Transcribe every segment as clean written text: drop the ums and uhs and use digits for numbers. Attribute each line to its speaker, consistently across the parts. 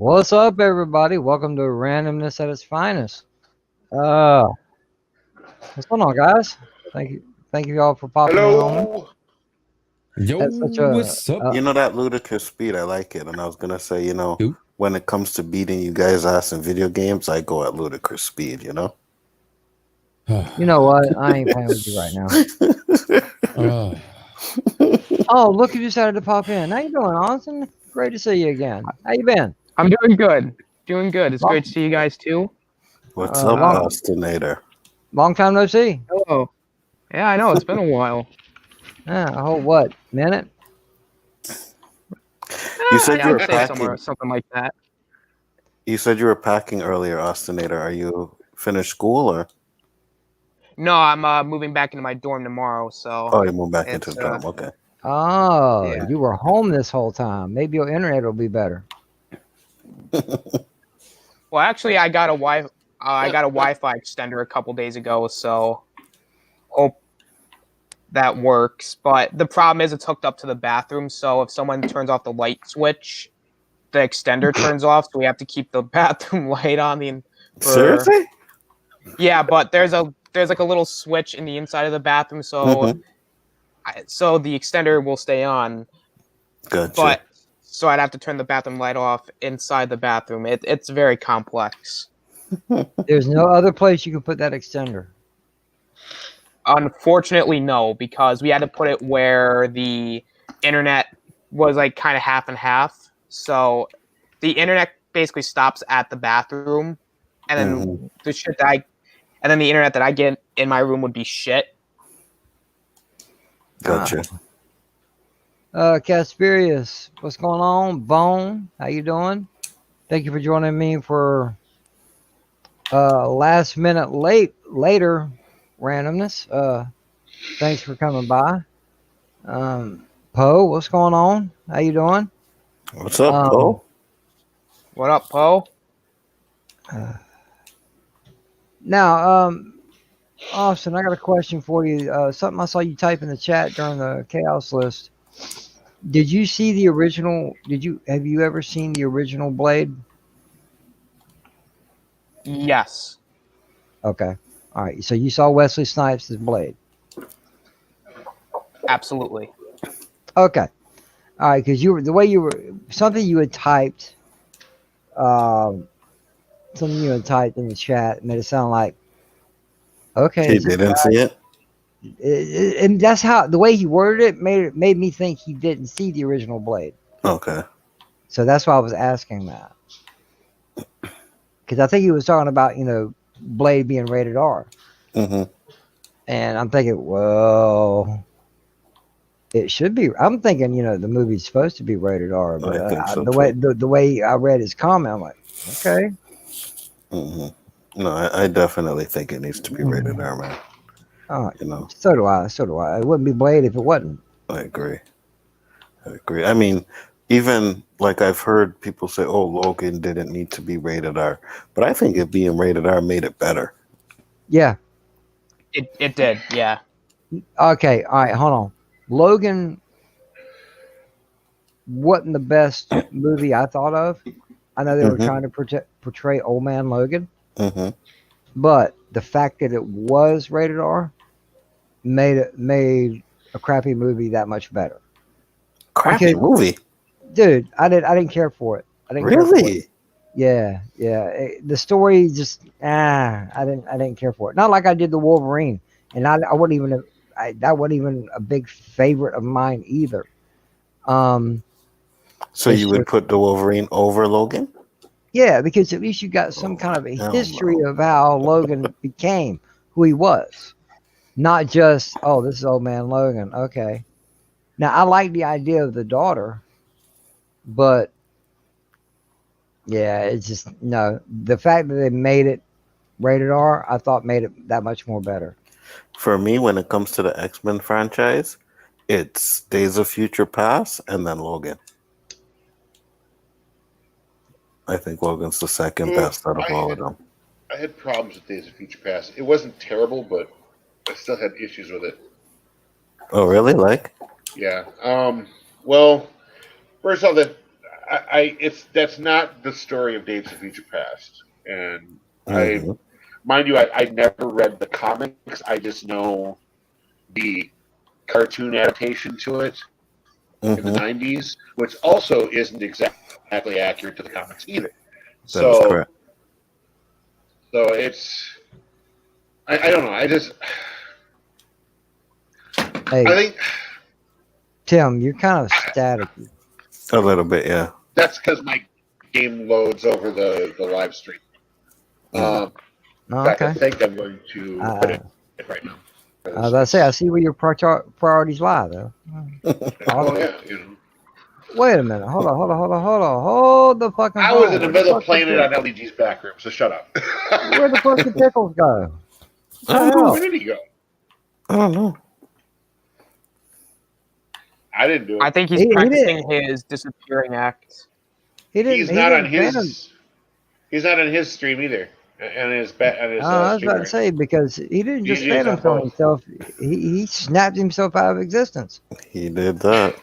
Speaker 1: What's up, everybody? Welcome to Randomness at its finest. Uh, what's going on, guys? Thank you all for popping in on me.
Speaker 2: Hello.
Speaker 3: Yo,
Speaker 1: At such
Speaker 3: what's up?
Speaker 2: You know that ludicrous speed, I like it. And I was gonna say,
Speaker 3: Yo.
Speaker 2: when it comes to beating you guys' ass in video games, I go at ludicrous speed.
Speaker 1: you know what? I ain't playing with you right now.
Speaker 3: Uh,
Speaker 1: Oh, look who decided to pop in. How you doing, Austin? Great to see you again. How you been?
Speaker 4: I'm doing good. Doing good. It's
Speaker 1: Long,
Speaker 4: great to see you guys too.
Speaker 2: What's up,
Speaker 1: long,
Speaker 4: Um,
Speaker 2: Ostinator?
Speaker 1: long time no see.
Speaker 4: hello. Yeah, I know it's been a while.
Speaker 1: Yeah, a whole what minute?
Speaker 2: You said
Speaker 4: I
Speaker 2: you were
Speaker 4: would say somewhere
Speaker 2: packing.
Speaker 4: something like that.
Speaker 2: You said you were packing earlier, Ostinator. Are you finished school or?
Speaker 4: No, I'm moving back into my dorm tomorrow, so
Speaker 2: Oh, you moved back into
Speaker 4: it's
Speaker 2: the dorm. Okay.
Speaker 1: Oh,
Speaker 4: yeah.
Speaker 1: you were home this whole time. Maybe your internet will be better.
Speaker 4: Well, actually, I got a Wi-Fi extender a couple days ago, so hope that works. But the problem is it's hooked up to the bathroom, so if someone turns off the light switch, the extender turns off, so we have to keep the bathroom light on for.
Speaker 2: Seriously?
Speaker 4: Yeah, but there's like a little switch in the inside of the bathroom,
Speaker 2: Mm-hmm.
Speaker 4: so the extender will stay on.
Speaker 2: Gotcha.
Speaker 4: But so I'd have to turn the bathroom light off inside the bathroom. It's very complex.
Speaker 1: There's no other place you can put that extender.
Speaker 4: Unfortunately, no, because we had to put it where the internet was like kind of half and half. So the internet basically stops at the bathroom, and
Speaker 2: Mm-hmm.
Speaker 4: then and then the internet that I get in my room would be shit.
Speaker 2: Gotcha.
Speaker 1: Casperius, what's going on? Bone, how you doing? Thank you for joining me for last minute later randomness. Thanks for coming by. Poe, what's going on? How you doing?
Speaker 2: What's up,
Speaker 1: Um,
Speaker 2: Poe?
Speaker 4: What up, Poe?
Speaker 1: uh, now, Austin, I got a question for you. Something I saw you type in the chat during the chaos list. Did you see the original? Have you ever seen the original Blade?
Speaker 4: Yes.
Speaker 1: Okay. All right. So you saw Wesley Snipes' Blade.
Speaker 4: Absolutely.
Speaker 1: Okay. All right. Because the way you were, something you had typed, um, something you had typed in the chat made it sound like, okay,
Speaker 2: He
Speaker 1: is this
Speaker 2: didn't see it?
Speaker 1: and that's how the way he worded it made me think he didn't see the original Blade.
Speaker 2: Okay.
Speaker 1: So that's why I was asking that. Because I think he was talking about Blade being rated R,
Speaker 2: Mm-hmm.
Speaker 1: and I'm thinking, well, it should be. I'm thinking, the movie's supposed to be rated R, but
Speaker 2: I think so
Speaker 1: the way
Speaker 2: too.
Speaker 1: the way I read his comment, I'm like, okay.
Speaker 2: Mm-hmm. No, I definitely think it needs to be rated R, man.
Speaker 1: Oh,
Speaker 2: You know,
Speaker 1: so do I. So do I. It wouldn't be Blade if it wasn't.
Speaker 2: I agree. I agree. I mean, even like I've heard people say, "Oh, Logan didn't need to be rated R," but I think it being rated R made it better.
Speaker 1: Yeah.
Speaker 4: It did. Yeah.
Speaker 1: Okay. All right. Hold on. Logan wasn't the best movie I thought of. I know they were
Speaker 2: Mm-hmm.
Speaker 1: trying to portray old man Logan,
Speaker 2: Mm-hmm.
Speaker 1: but the fact that it was rated R made a crappy movie that much better.
Speaker 2: Crappy
Speaker 1: Because,
Speaker 2: movie.
Speaker 1: dude, I didn't care for it. I didn't care for it.
Speaker 2: Really?
Speaker 1: Yeah, yeah. The story just I didn't care for it. Not like I did the Wolverine, and I wouldn't even that wasn't even a big favorite of mine either. Um,
Speaker 2: So
Speaker 1: it's
Speaker 2: you would
Speaker 1: just
Speaker 2: put the Wolverine over Logan?
Speaker 1: yeah, because at least you got some
Speaker 2: Oh,
Speaker 1: kind of a
Speaker 2: hell
Speaker 1: history
Speaker 2: no.
Speaker 1: of how Logan became who he was, not just this is old man Logan. Okay, now I like the idea of the daughter, but yeah, it's just no. The fact that they made it rated R, I thought made it that much more better.
Speaker 2: For me, when it comes to the X-Men franchise, it's Days of Future Past and then Logan. I think Logan's the second
Speaker 3: oh,
Speaker 2: best out of all of them.
Speaker 3: I had problems with Days of Future Past. It wasn't terrible, but I still had issues with it.
Speaker 2: Oh, really? Like?
Speaker 3: Yeah. Well, first off, that that's not the story of Days of Future Past, and I
Speaker 2: Mm-hmm.
Speaker 3: mind you, I never read the comics. I just know the cartoon adaptation to it in the
Speaker 2: Mm-hmm.
Speaker 3: '90s, which also isn't exactly accurate to the comics either.
Speaker 2: That is
Speaker 3: So,
Speaker 2: correct.
Speaker 3: it's I don't know. I
Speaker 1: Hey,
Speaker 3: think
Speaker 1: Tim, you're kind of
Speaker 3: I,
Speaker 1: staticky.
Speaker 2: A little bit, yeah.
Speaker 3: that's because my game loads over the live stream. Um,
Speaker 2: Mm.
Speaker 3: in
Speaker 1: Oh,
Speaker 3: fact, I
Speaker 1: okay.
Speaker 3: think I'm going to quit
Speaker 1: Uh,
Speaker 3: it right now because
Speaker 1: I was about to say, I see where your priorities lie, though.
Speaker 3: well,
Speaker 1: Awesome.
Speaker 3: yeah,
Speaker 1: Wait a minute. Hold the fucking
Speaker 3: I was
Speaker 1: phone.
Speaker 3: in the middle of playing it
Speaker 1: Pickles?
Speaker 3: on LDG's back room, so shut up.
Speaker 1: Where the fuck did Pickles go?
Speaker 2: I
Speaker 1: The
Speaker 2: don't know.
Speaker 3: Where
Speaker 1: hell?
Speaker 3: did he go?
Speaker 2: I don't know.
Speaker 3: I didn't do
Speaker 4: I
Speaker 3: it.
Speaker 4: think he's
Speaker 1: He didn't.
Speaker 4: practicing his disappearing act.
Speaker 1: He
Speaker 3: He's
Speaker 1: didn't. He
Speaker 3: not on
Speaker 1: didn't fan.
Speaker 3: his. He's not on his stream either, and his
Speaker 1: I was about to
Speaker 3: streamer.
Speaker 1: say because he didn't just
Speaker 3: He's
Speaker 1: phantom
Speaker 3: on
Speaker 1: film
Speaker 3: both.
Speaker 1: himself. He snapped himself out of existence.
Speaker 2: He did that.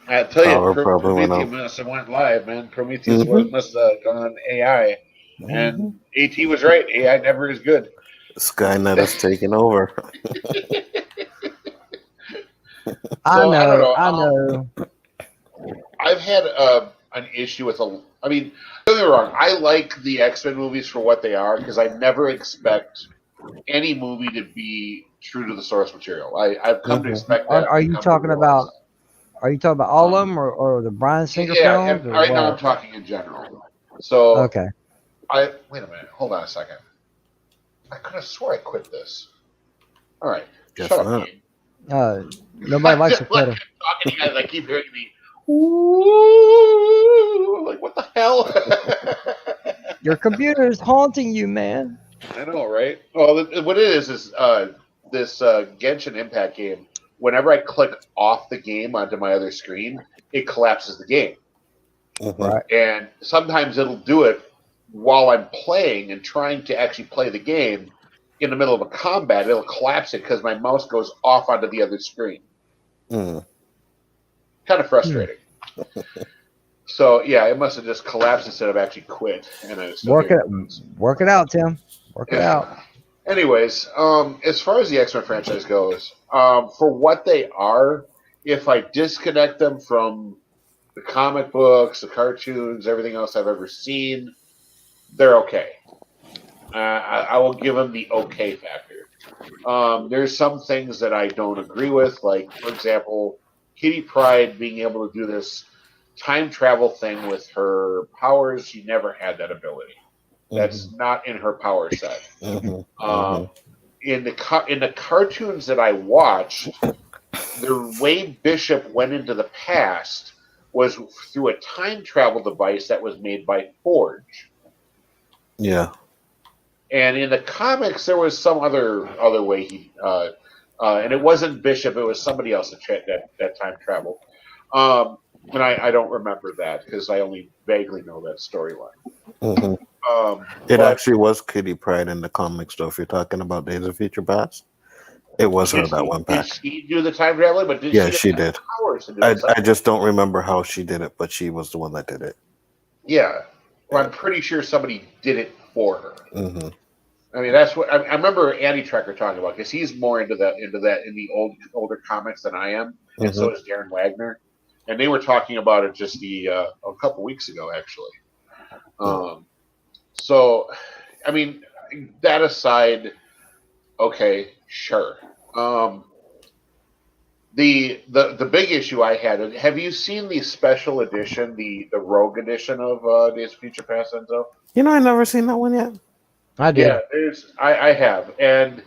Speaker 3: I tell you,
Speaker 2: Power probably went
Speaker 3: Prometheus
Speaker 2: out.
Speaker 3: must have went live, man. Prometheus
Speaker 2: Mm-hmm.
Speaker 3: must have gone AI,
Speaker 2: Mm-hmm.
Speaker 3: and AT was right. AI never is good.
Speaker 2: Skynet is taking over.
Speaker 1: I
Speaker 3: So I don't
Speaker 1: know.
Speaker 3: know.
Speaker 1: I know.
Speaker 3: I've had an issue with a. I mean, don't get me wrong. I like the X-Men movies for what they are because I never expect any movie to be true to the source material. I've come to
Speaker 2: Mm-hmm.
Speaker 3: expect
Speaker 1: Are,
Speaker 3: that
Speaker 1: are
Speaker 3: and
Speaker 1: you
Speaker 3: come to
Speaker 1: talking
Speaker 3: realize
Speaker 1: about?
Speaker 3: that.
Speaker 1: Are you talking about all of
Speaker 3: Um,
Speaker 1: them, or the Bryan Singer
Speaker 3: yeah, and
Speaker 1: films, or
Speaker 3: right now I'm
Speaker 1: what?
Speaker 3: talking in general. So
Speaker 1: Okay.
Speaker 3: I wait a minute. Hold on a second. I could have swore I quit this. All right, shut
Speaker 2: Guess
Speaker 3: up,
Speaker 2: not.
Speaker 3: game.
Speaker 1: Nobody
Speaker 3: I
Speaker 1: likes
Speaker 3: just
Speaker 1: a
Speaker 3: like
Speaker 1: quitter.
Speaker 3: talking to you guys. I keep hearing the ooh, like what the hell?
Speaker 1: Your computer is haunting you, man.
Speaker 3: I know, right? Well, what it is this Genshin Impact game. Whenever I click off the game onto my other screen, it collapses the game,
Speaker 2: Mm-hmm.
Speaker 1: Right.
Speaker 3: and sometimes it'll do it while I'm playing and trying to actually play the game. In the middle of a combat, it'll collapse it because my mouse goes off onto the other screen.
Speaker 2: Mm.
Speaker 3: Kind of
Speaker 1: Hmm.
Speaker 3: frustrating. So yeah, it must have just collapsed instead of actually quit, and I was still
Speaker 1: Work
Speaker 3: hearing
Speaker 1: it.
Speaker 3: the noise.
Speaker 1: Work it out, Tim. Work it out.
Speaker 3: Anyways, as far as the X Men franchise goes, for what they are, if I disconnect them from the comic books, the cartoons, everything else I've ever seen, they're okay. I will give them the okay factor. There's some things that I don't agree with, like for example, Kitty Pryde being able to do this time travel thing with her powers. She never had that ability.
Speaker 2: Mm-hmm.
Speaker 3: That's not in her power set.
Speaker 2: Mm-hmm.
Speaker 3: Um,
Speaker 2: Mm-hmm.
Speaker 3: in the cartoons that I watched, the way Bishop went into the past was through a time travel device that was made by Forge.
Speaker 2: Yeah.
Speaker 3: And in the comics, there was some other way and it wasn't Bishop; it was somebody else that time traveled. Um, and I don't remember that because I only vaguely know that storyline.
Speaker 2: Mm-hmm. It
Speaker 3: But
Speaker 2: actually was Kitty Pryde in the comics, though. If you're talking about Days of Future Past, it was her that went
Speaker 3: did
Speaker 2: back.
Speaker 3: she do the time traveling? But
Speaker 2: Yeah,
Speaker 3: she didn't
Speaker 2: she
Speaker 3: have
Speaker 2: did.
Speaker 3: powers to do
Speaker 2: I
Speaker 3: it. So,
Speaker 2: I just don't remember how she did it, but she was the one that did it.
Speaker 3: yeah, well,
Speaker 2: Yeah.
Speaker 3: I'm pretty sure somebody did it for her.
Speaker 2: Mm-hmm.
Speaker 3: I mean, that's what I remember Andy Trekker talking about because he's more into that in the older comics than I am, and so
Speaker 2: Mm-hmm.
Speaker 3: is Darren Wagner, and they were talking about it just a couple weeks ago actually. Um, so, I mean, that aside, okay, sure. Um, the big issue I had. Have you seen the special edition, the Rogue edition of Days of Future Past, Enzo?
Speaker 2: I never seen that one yet.
Speaker 1: I
Speaker 3: Yeah,
Speaker 1: did.
Speaker 3: I have, and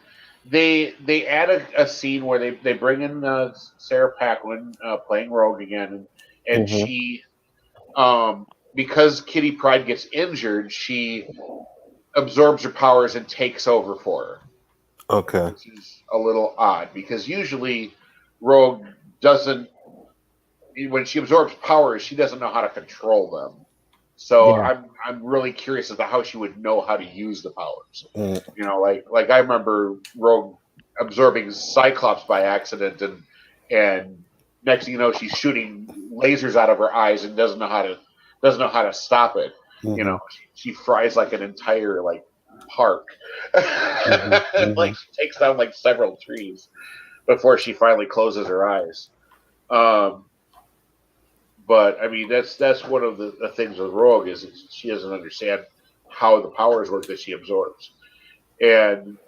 Speaker 3: they add a scene where they bring in Sarah Paquin playing Rogue again, and
Speaker 2: Mm-hmm.
Speaker 3: she because Kitty Pryde gets injured, she absorbs her powers and takes over for her,
Speaker 2: Okay.
Speaker 3: which is a little odd because usually Rogue doesn't when she absorbs powers, she doesn't know how to control them. So
Speaker 1: Yeah.
Speaker 3: I'm really curious as to how she would know how to use the powers.
Speaker 2: Mm.
Speaker 3: Like I remember Rogue absorbing Cyclops by accident, and next thing you know, she's shooting lasers out of her eyes and doesn't know how to doesn't know how to stop it. You
Speaker 2: Hmm.
Speaker 3: know, she fries like an entire like park,
Speaker 2: Hmm.
Speaker 3: like
Speaker 2: Hmm.
Speaker 3: she takes down like several trees before she finally closes her eyes. Um, but I mean, that's one of the things with Rogue is she doesn't understand how the powers work that she absorbs, and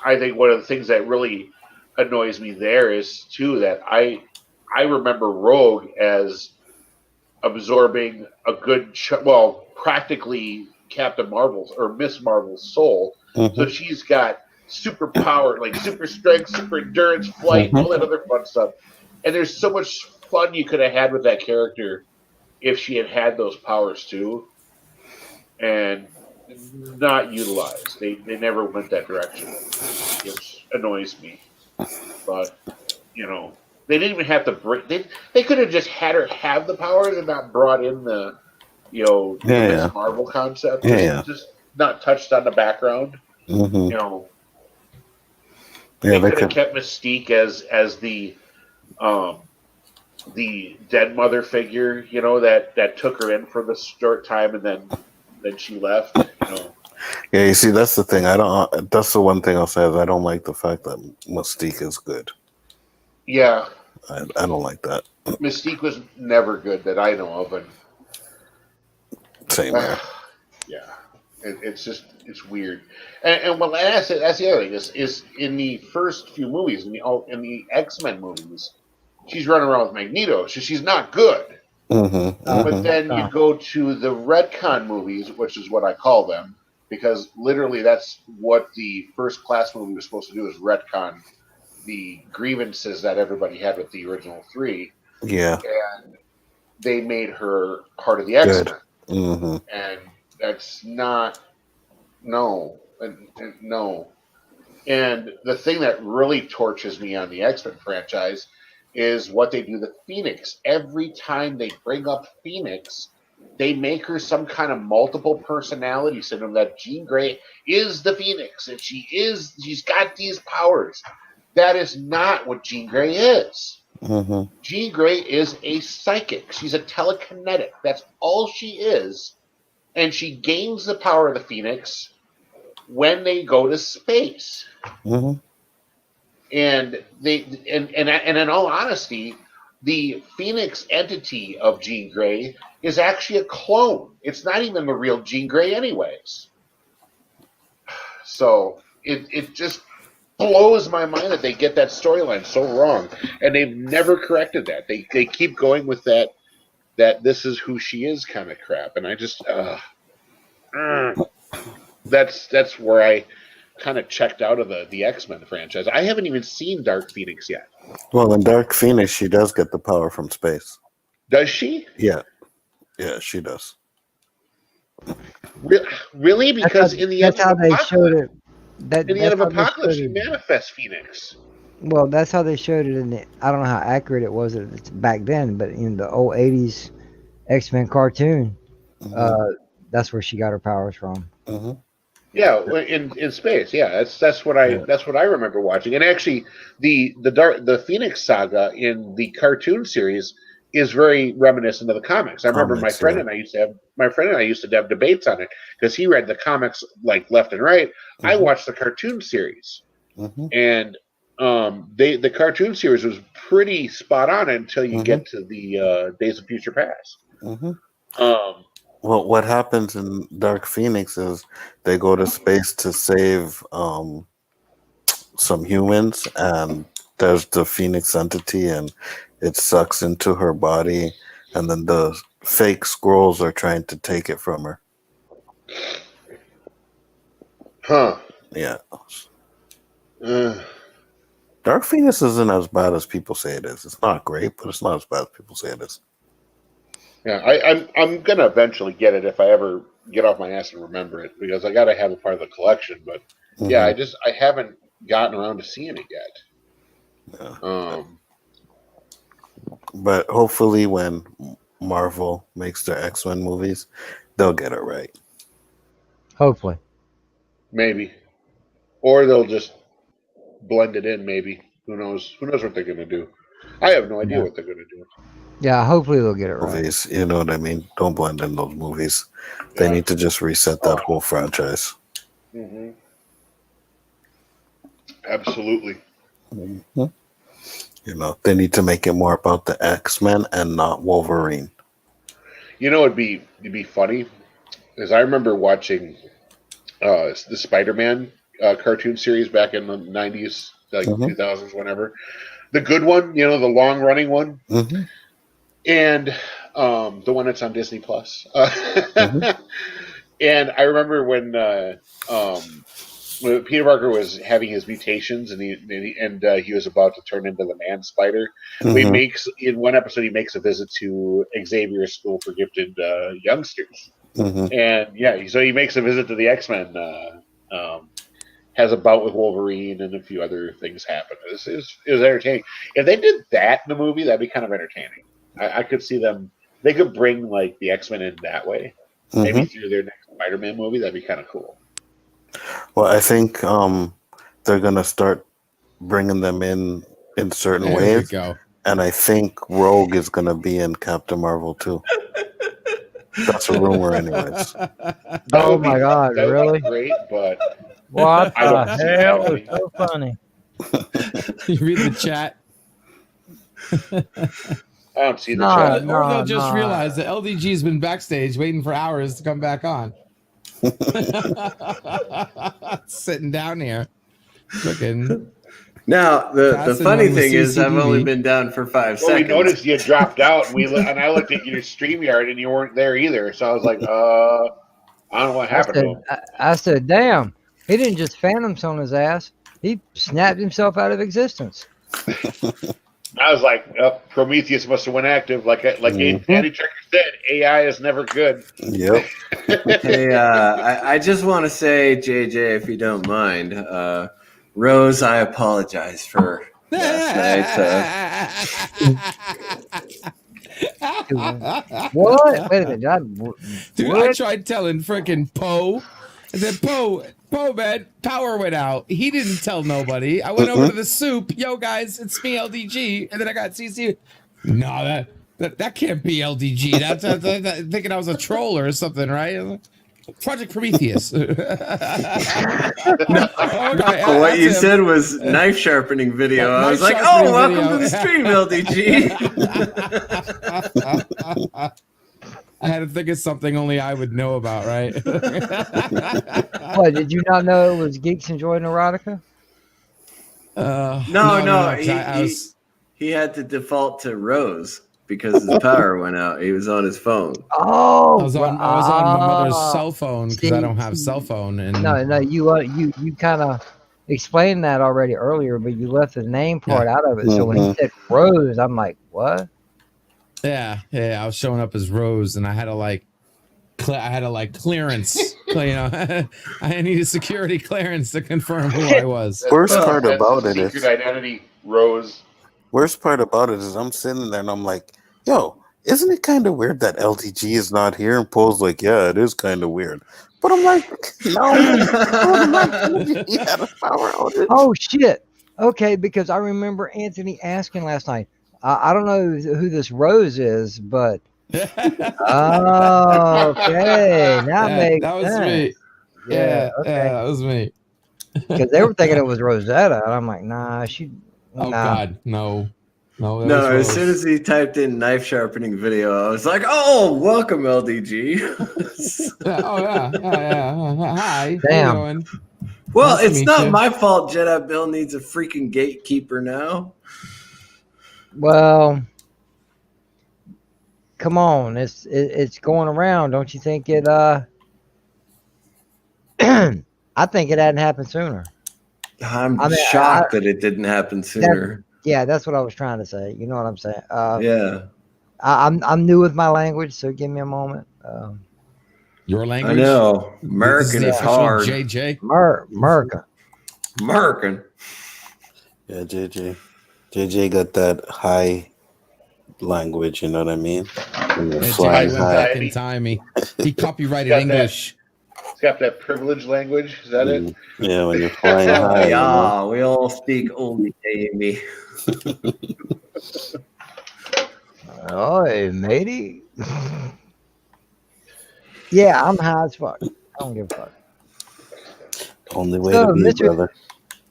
Speaker 3: I think one of the things that really annoys me there is too that I remember Rogue as absorbing a good well practically Captain Marvel's or Miss Marvel's soul. So
Speaker 2: Hmm.
Speaker 3: she's got super power, like super strength, super endurance, flight, all that
Speaker 2: Hmm.
Speaker 3: other fun stuff. And there's so much fun you could have had with that character if she had had those powers too, and not utilized. They never went that direction, which annoys me. But you know, they didn't even have to bring. They could have just had her have the powers and not brought in the
Speaker 2: Yeah,
Speaker 3: Miss
Speaker 2: yeah,
Speaker 3: Marvel concept.
Speaker 2: yeah,
Speaker 3: Just
Speaker 2: yeah.
Speaker 3: just not touched on the background.
Speaker 2: Hmm.
Speaker 3: You know,
Speaker 2: Yeah,
Speaker 3: they
Speaker 2: they
Speaker 3: could have
Speaker 2: could.
Speaker 3: kept Mystique as um the dead mother figure. You know that took her in for the short time and then she left. You know,
Speaker 2: Yeah, you see, that's the thing. I don't. That's the one thing I'll say is I don't like the fact that Mystique is good.
Speaker 3: yeah,
Speaker 2: I don't like that.
Speaker 3: Mystique was never good that I know of, and
Speaker 2: Same here.
Speaker 3: yeah, it's just it's weird. And well, that's the other thing is in the first few movies in the X-Men movies, she's running around with Magneto, so she's not good.
Speaker 2: Hmm.
Speaker 3: But
Speaker 2: Hmm.
Speaker 3: then you
Speaker 1: Uh,
Speaker 3: go to the retcon movies, which is what I call them, because literally that's what the first class movie was supposed to do is retcon the grievances that everybody had with the original three,
Speaker 2: Yeah,
Speaker 3: and they made her part of the
Speaker 2: good.
Speaker 3: X-Men,
Speaker 2: Hmm.
Speaker 3: and that's not no, no. And the thing that really torches me on the X Men franchise is what they do to Phoenix. Every time they bring up Phoenix, they make her some kind of multiple personality syndrome that Jean Grey is the Phoenix and she's got these powers. That is not what Jean Grey is.
Speaker 2: Hmm.
Speaker 3: Jean Grey is a psychic. She's a telekinetic. That's all she is. And she gains the power of the Phoenix when they go to space.
Speaker 2: Hmm.
Speaker 3: And and in all honesty, the Phoenix entity of Jean Grey is actually a clone. It's not even the real Jean Grey, anyways. So it just blows my mind that they get that storyline so wrong, and they've never corrected that. They keep going with that this is who she is kind of crap, and I just that's where I kind of checked out of the X Men franchise. I haven't even seen Dark Phoenix yet.
Speaker 2: Well, in Dark Phoenix, she does get the power from space.
Speaker 3: Does she?
Speaker 2: Yeah, yeah, she does.
Speaker 3: Really?
Speaker 1: that's how
Speaker 3: Because
Speaker 1: that's how they showed it.
Speaker 3: In the end
Speaker 1: That's
Speaker 3: of
Speaker 1: how they
Speaker 3: Apocalypse,
Speaker 1: showed
Speaker 3: she
Speaker 1: it.
Speaker 3: manifests Phoenix.
Speaker 1: Well, that's how they showed it in the. I don't know how accurate it was back then, but in the old '80s X-Men cartoon,
Speaker 2: Hmm.
Speaker 1: uh, that's where she got her powers from.
Speaker 2: Hmm.
Speaker 3: Yeah, in space. Yeah,
Speaker 2: Yeah.
Speaker 3: that's what I remember watching. And actually, the Phoenix saga in the cartoon series is very reminiscent of the comics. I remember
Speaker 2: Comics, yeah.
Speaker 3: my friend and I used to have debates on it because he read the comics like left and right. I
Speaker 2: Hmm.
Speaker 3: watched the cartoon series,
Speaker 2: Hmm.
Speaker 3: and the cartoon series was pretty spot on until you
Speaker 2: Hmm.
Speaker 3: get to the Days of Future Past.
Speaker 2: Hmm.
Speaker 3: Um,
Speaker 2: Well, what happens in Dark Phoenix is they go to space to save some humans, and there's the Phoenix entity, and it sucks into her body, and then the fake scrolls are trying to take it from her.
Speaker 3: huh.
Speaker 2: Yeah.
Speaker 3: Uh,
Speaker 2: Dark Phoenix isn't as bad as people say it is. It's not great, but it's not as bad as people say it is.
Speaker 3: yeah, I'm gonna eventually get it if I ever get off my ass and remember it because I gotta have a part of the collection. But yeah,
Speaker 2: Hmm.
Speaker 3: I haven't gotten around to seeing it yet.
Speaker 2: Yeah.
Speaker 3: Um,
Speaker 2: But hopefully, when Marvel makes their X Men movies, they'll get it right.
Speaker 1: Hopefully,
Speaker 3: maybe, or they'll just blend it in. Maybe who knows? Who knows what they're gonna do? I have no idea
Speaker 1: Yeah.
Speaker 3: what they're going to do.
Speaker 1: Yeah, hopefully they'll get it right.
Speaker 2: Movies, you know what I mean? Don't blend in those movies. They
Speaker 3: Yeah.
Speaker 2: need to just reset that whole franchise.
Speaker 3: Hmm. Absolutely.
Speaker 2: Mhm. You know, they need to make it more about the X-Men and not Wolverine.
Speaker 3: You know, it'd be funny is I remember watching the Spider-Man cartoon series back in the '90s, like
Speaker 2: Hmm
Speaker 3: 2000s, whenever the good one, you know, the long-running one,
Speaker 2: hmm
Speaker 3: and the one that's on Disney Plus.
Speaker 2: hmm
Speaker 3: And I remember when Peter Parker was having his mutations and he was about to turn into the Man Spider. We
Speaker 2: hmm
Speaker 3: makes in one episode he makes a visit to Xavier's School for Gifted Youngsters,
Speaker 2: hmm
Speaker 3: and yeah, so he makes a visit to the X-Men. Has a bout with Wolverine and a few other things happen. It was entertaining. If they did that in the movie, that'd be kind of entertaining. I could see them. They could bring like the X-Men in that way, maybe
Speaker 2: hmm
Speaker 3: through their next Spider-Man movie. That'd be kind of cool.
Speaker 2: Well, I think they're gonna start bringing them in certain
Speaker 5: There we
Speaker 2: ways,
Speaker 5: go.
Speaker 2: and I think Rogue is gonna be in Captain Marvel too. That's a rumor, anyways.
Speaker 3: That
Speaker 1: Oh
Speaker 3: would be
Speaker 1: my God,
Speaker 3: that would be
Speaker 1: really?
Speaker 3: great, but
Speaker 1: What
Speaker 3: I
Speaker 1: the
Speaker 3: don't see it
Speaker 1: hell is
Speaker 3: happening.
Speaker 1: so funny?
Speaker 5: You read the chat.
Speaker 3: I don't see the
Speaker 1: No,
Speaker 3: chat.
Speaker 5: Or they'll
Speaker 1: no,
Speaker 5: just
Speaker 1: no.
Speaker 5: realize that LDG's been backstage waiting for hours to come back on. Sitting down here. Looking.
Speaker 6: Now, the
Speaker 5: Passing
Speaker 6: funny
Speaker 5: on the
Speaker 6: thing is, I've only
Speaker 5: CCTV.
Speaker 6: been down for 5
Speaker 3: Well, we
Speaker 6: seconds.
Speaker 3: noticed you dropped out, and I looked at your StreamYard, and you weren't there either. So I was like, I don't know what
Speaker 1: I
Speaker 3: happened to
Speaker 1: said,
Speaker 3: him.
Speaker 1: I said, damn, he didn't just phantoms on his ass. He snapped himself out of existence.
Speaker 3: I was like, Prometheus must have went active. Like
Speaker 2: Mhm.
Speaker 3: Andy Trekker said, AI is never good.
Speaker 2: Yep.
Speaker 6: Hey, I just want to say, JJ, if you don't mind, Rose, I apologize for last
Speaker 1: What? Wait a minute.
Speaker 5: Dude, I
Speaker 1: What?
Speaker 5: tried telling freaking Poe. I said, Poe, man, power went out. He didn't tell nobody. I went over to the soup. Yo, guys, it's me, LDG. And then I got CC. No, that can't be LDG. That's thinking I was a troll or something, right? Project Prometheus. Okay,
Speaker 6: what you said was knife sharpening video. I was like, oh, welcome to the stream, LDG.
Speaker 5: I had to think of something only I would know about, right?
Speaker 1: What, did you not know it was Geeks Enjoying Erotica?
Speaker 6: No. He had to default to Rose because his power went out. He was on his phone.
Speaker 1: Oh,
Speaker 5: I was on my mother's cell phone because I don't have cell phone. And
Speaker 1: no, you kind of explained that already earlier, but you left the name part out of it. So when he said Rose, I'm like, what?
Speaker 5: Yeah, I was showing up as Rose, and I had to clearance. I needed security clearance to confirm who I was.
Speaker 2: Worst part about it
Speaker 3: secret
Speaker 2: is
Speaker 3: identity, Rose.
Speaker 2: Worst part about it is I'm sitting there and I'm like, yo, isn't it kind of weird that LTG is not here? And Paul's like, yeah, it is kind of weird. But I'm like, no, he had a power outage.
Speaker 1: Oh shit. Okay, because I remember Anthony asking last night. I don't know who this Rose is, but oh, okay, that
Speaker 5: was
Speaker 1: sense.
Speaker 5: me.
Speaker 1: Yeah, okay.
Speaker 5: That was me.
Speaker 1: Because they were thinking it was Rosetta, and I'm like, nah,
Speaker 5: Oh God, no.
Speaker 6: No, as soon as he typed in knife sharpening video, I was like, oh, welcome, LDG.
Speaker 5: Yeah. Hi.
Speaker 1: Damn.
Speaker 5: How you doing?
Speaker 6: Well,
Speaker 5: Nice to
Speaker 6: it's
Speaker 5: meet
Speaker 6: not
Speaker 5: you.
Speaker 6: my fault Jedi Bill needs a freaking gatekeeper now.
Speaker 1: Well, come on, it's going around. Don't you think it? I think it hadn't happened sooner.
Speaker 6: I'm shocked that it didn't happen sooner.
Speaker 1: That's what I was trying to say. You know what I'm saying?
Speaker 6: Yeah.
Speaker 1: I'm new with my language, so give me a moment.
Speaker 5: Your language?
Speaker 6: I know. American is hard.
Speaker 5: JJ.
Speaker 1: American.
Speaker 2: Yeah, JJ got that high language, you know what I mean? When you're
Speaker 5: JJ
Speaker 2: flying
Speaker 5: went
Speaker 2: high.
Speaker 5: back in time. He copyrighted English.
Speaker 3: It's got that privileged language. Is that it?
Speaker 2: Yeah, when you're flying high. You know?
Speaker 6: Yeah, we all speak only Amy.
Speaker 1: Oh, matey. Yeah, I'm high as fuck. I don't give a fuck.
Speaker 2: Only way
Speaker 1: So,
Speaker 2: to be, brother.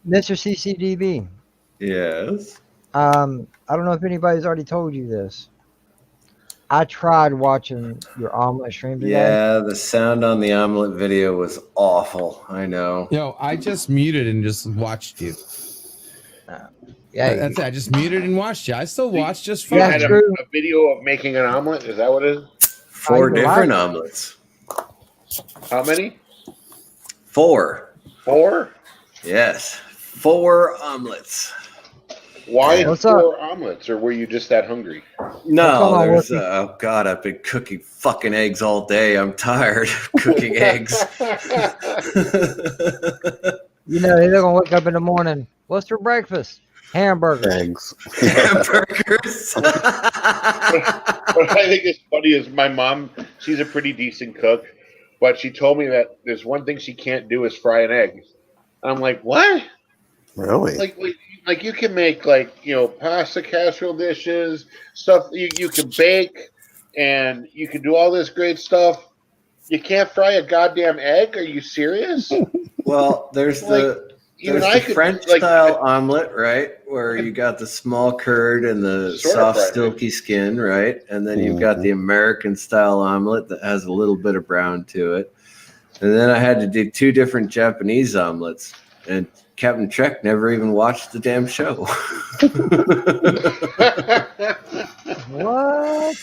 Speaker 1: Mr. CCDB,
Speaker 6: Yes.
Speaker 1: I don't know if anybody's already told you this. I tried watching your omelet stream today.
Speaker 6: Yeah, the sound on the omelet video was awful. I know.
Speaker 5: Yo, I just muted and just watched you.
Speaker 1: Yeah,
Speaker 5: That's it. I just muted and watched you. I still watch just
Speaker 3: You
Speaker 1: Yeah,
Speaker 3: had
Speaker 5: fine.
Speaker 1: true.
Speaker 3: a video of making an omelet. Is that what it is?
Speaker 6: Four
Speaker 1: you
Speaker 6: different
Speaker 1: lied.
Speaker 6: omelets.
Speaker 3: How many?
Speaker 6: 4.
Speaker 3: 4?
Speaker 6: Yes. 4 omelets.
Speaker 3: Why
Speaker 1: What's up?
Speaker 3: 4 omelets, or were you just that hungry?
Speaker 1: What's going
Speaker 6: No,
Speaker 1: on,
Speaker 6: there's
Speaker 1: Wolfie?
Speaker 6: oh god, I've been cooking fucking eggs all day. I'm tired of cooking eggs.
Speaker 1: You know, they're gonna wake up in the morning. What's for breakfast? Hamburger.
Speaker 2: Eggs.
Speaker 6: Hamburgers.
Speaker 3: What I think is funny is my mom, she's a pretty decent cook, but she told me that there's one thing she can't do is fry an egg. And I'm like, what?
Speaker 2: Really?
Speaker 3: Like you can make pasta casserole dishes, stuff you can bake, and you can do all this great stuff. You can't fry a goddamn egg? Are you serious?
Speaker 6: Well, there's
Speaker 3: Like,
Speaker 6: the
Speaker 3: even
Speaker 6: there's
Speaker 3: I
Speaker 6: the
Speaker 3: could
Speaker 6: French style omelet, right? Where you got the small curd and the
Speaker 3: Sort of
Speaker 6: soft,
Speaker 3: fried
Speaker 6: silky skin, right? And then you've got the American style omelet that has a little bit of brown to it. And then I had to do 2 different Japanese omelets. And Captain Trek never even watched the damn show.
Speaker 1: What?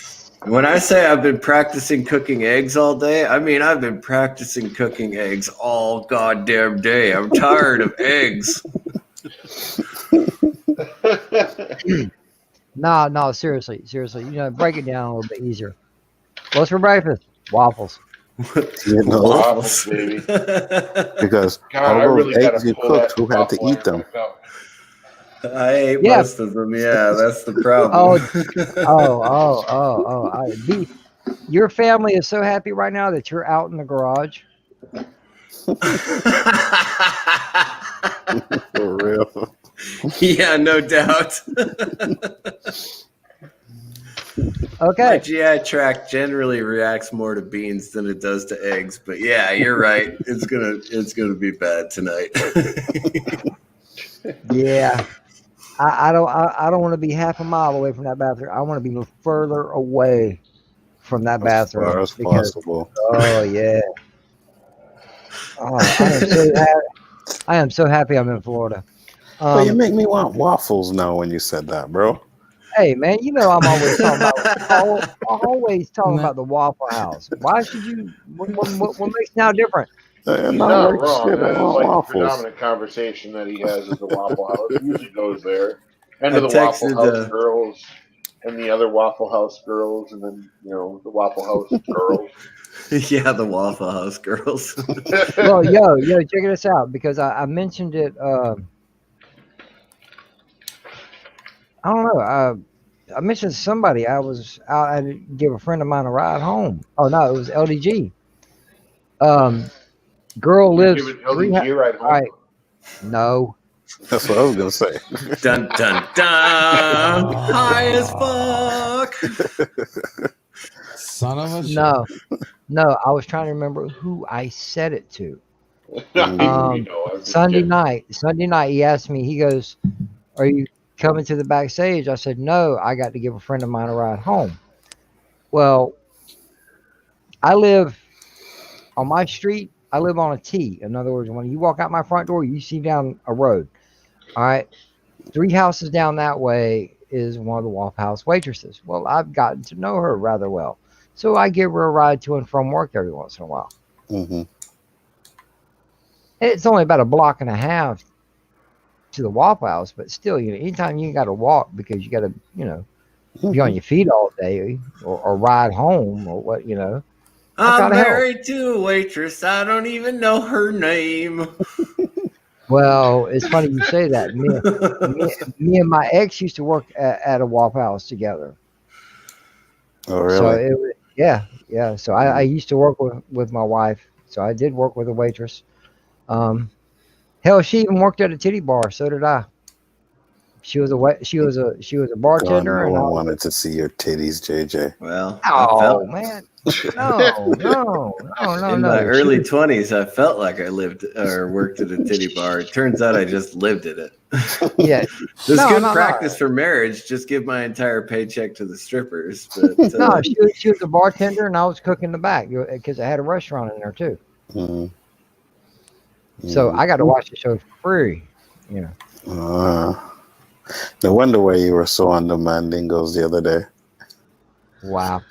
Speaker 6: When I say I've been practicing cooking eggs all day, I mean I've been practicing cooking eggs all goddamn day. I'm tired of eggs.
Speaker 1: No, seriously. You know, break it down a little bit easier. What's for breakfast? Waffles.
Speaker 2: You know,
Speaker 3: Waffles, baby.
Speaker 2: because
Speaker 3: God,
Speaker 2: all
Speaker 3: I
Speaker 2: those
Speaker 3: really gotta
Speaker 2: eggs you
Speaker 3: pull that
Speaker 2: cooked, who had to
Speaker 3: waffle
Speaker 2: eat
Speaker 3: iron
Speaker 2: them?
Speaker 3: back up.
Speaker 6: I ate
Speaker 1: Yeah.
Speaker 6: most of them. Yeah, that's the problem.
Speaker 1: Your family is so happy right now that you're out in the garage.
Speaker 2: For real.
Speaker 6: Yeah, no doubt. My
Speaker 1: Okay.
Speaker 6: GI tract generally reacts more to beans than it does to eggs, but yeah, you're right. It's gonna be bad tonight.
Speaker 1: Yeah. I don't want to be half a mile away from that bathroom. I want to be further away from that
Speaker 2: As far
Speaker 1: bathroom
Speaker 2: as
Speaker 1: because
Speaker 2: possible.
Speaker 1: oh yeah. Oh, I am so happy I'm in Florida.
Speaker 2: But you make me want waffles now when you said that, bro.
Speaker 1: Hey man, you know I'm always talking about the Waffle House. Why should you? What makes now different?
Speaker 3: He's
Speaker 2: Not
Speaker 3: not
Speaker 2: like
Speaker 3: wrong.
Speaker 2: shit. I
Speaker 3: That is
Speaker 2: want
Speaker 3: like the
Speaker 2: waffles.
Speaker 3: predominant conversation that he has is the Waffle House. He usually goes there. And
Speaker 6: I
Speaker 3: to the Waffle
Speaker 6: texted
Speaker 3: House girls and the other Waffle House girls and then, the Waffle House girls.
Speaker 6: yeah, the Waffle House girls.
Speaker 1: Well, yo, check this out because I mentioned it. I don't know. I mentioned to somebody I was out. I give a friend of mine a ride home. Oh no, it was LDG. Girl
Speaker 3: You
Speaker 1: lives
Speaker 3: give it
Speaker 1: 3.
Speaker 3: LDG right home.
Speaker 1: All right, no.
Speaker 2: That's what I was gonna say.
Speaker 6: Dun dun dun! High as fuck.
Speaker 5: Son of a shit.
Speaker 1: No. I was trying to remember who I said it to.
Speaker 3: I'm just
Speaker 1: Sunday
Speaker 3: kidding.
Speaker 1: night, he asked me. He goes, "Are you coming to the backstage?" I said, "No, I got to give a friend of mine a ride home." Well, I live on my street. I live on a T. In other words, when you walk out my front door, you see down a road. All right, 3 houses down that way is one of the Waffle House waitresses. Well, I've gotten to know her rather well, so I give her a ride to and from work every once in a while.
Speaker 2: Mm-hmm.
Speaker 1: It's only about a block and a half to the Waffle House, but still, anytime you got to walk because you got to, be on your feet all day or ride home or what,
Speaker 6: I'm
Speaker 1: gotta help.
Speaker 6: married to a waitress. I don't even know her name.
Speaker 1: Well, it's funny you say that. Me and my ex used to work at a Waffle House together.
Speaker 2: Oh,
Speaker 1: So
Speaker 2: really?
Speaker 1: yeah. So I used to work with my wife. So I did work with a waitress. Hell, she even worked at a titty bar. So did I. She was a
Speaker 2: God,
Speaker 1: bartender,
Speaker 2: no
Speaker 1: and I
Speaker 2: one
Speaker 1: was.
Speaker 2: wanted to see your titties, JJ.
Speaker 6: Well, I
Speaker 1: Oh
Speaker 6: felt
Speaker 1: man, no,
Speaker 6: in my
Speaker 1: no. She
Speaker 6: early
Speaker 1: was,
Speaker 6: 20s, I felt like I lived or worked at a titty bar. It turns out I just lived at it.
Speaker 1: yeah,
Speaker 6: This is
Speaker 1: no,
Speaker 6: good
Speaker 1: no,
Speaker 6: practice
Speaker 1: no,
Speaker 6: for marriage. Just give my entire paycheck to the strippers. But
Speaker 1: no. She was a bartender, and I was cooking the back because I had a restaurant in there too.
Speaker 2: Mm,
Speaker 1: So
Speaker 2: mm.
Speaker 1: I got to watch the show for free. You know.
Speaker 2: No wonder why you were so on the Mandingos the other day.
Speaker 1: Wow,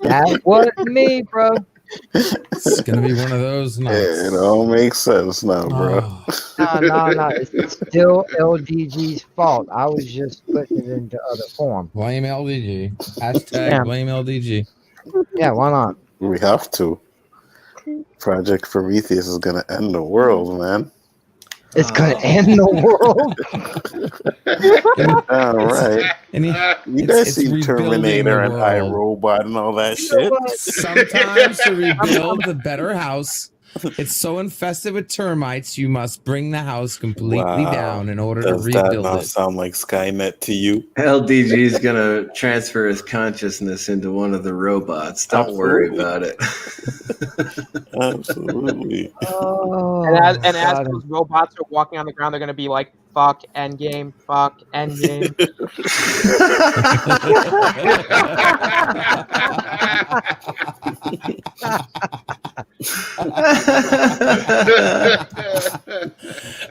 Speaker 1: that wasn't me, bro.
Speaker 5: It's gonna be one of those nights.
Speaker 2: It all makes sense now, bro.
Speaker 5: Oh,
Speaker 1: No. It's still LDG's fault. I was just putting it into other form.
Speaker 5: blame LDG. Hashtag
Speaker 1: Yeah,
Speaker 5: blame LDG.
Speaker 1: yeah. Why not?
Speaker 2: We have to. Project Prometheus is gonna end the world, man.
Speaker 1: It's gonna end the world.
Speaker 2: All right.
Speaker 5: And
Speaker 2: You
Speaker 5: it's
Speaker 2: guys see
Speaker 5: rebuilding
Speaker 2: Terminator
Speaker 5: the
Speaker 2: and
Speaker 5: world.
Speaker 2: iRobot and all that
Speaker 1: You know
Speaker 2: shit?
Speaker 1: what?
Speaker 5: Sometimes to rebuild the better house, it's so infested with termites, you must bring the house completely
Speaker 2: Wow.
Speaker 5: down in order to
Speaker 2: Does that
Speaker 5: rebuild
Speaker 2: not
Speaker 5: it.
Speaker 2: sound like Skynet to you?
Speaker 6: LDG is going to transfer his consciousness into one of the robots. Don't worry about it.
Speaker 2: Absolutely.
Speaker 1: Oh,
Speaker 4: And as
Speaker 1: God.
Speaker 4: those robots are walking on the ground, they're gonna be like, "Fuck Endgame, fuck Endgame."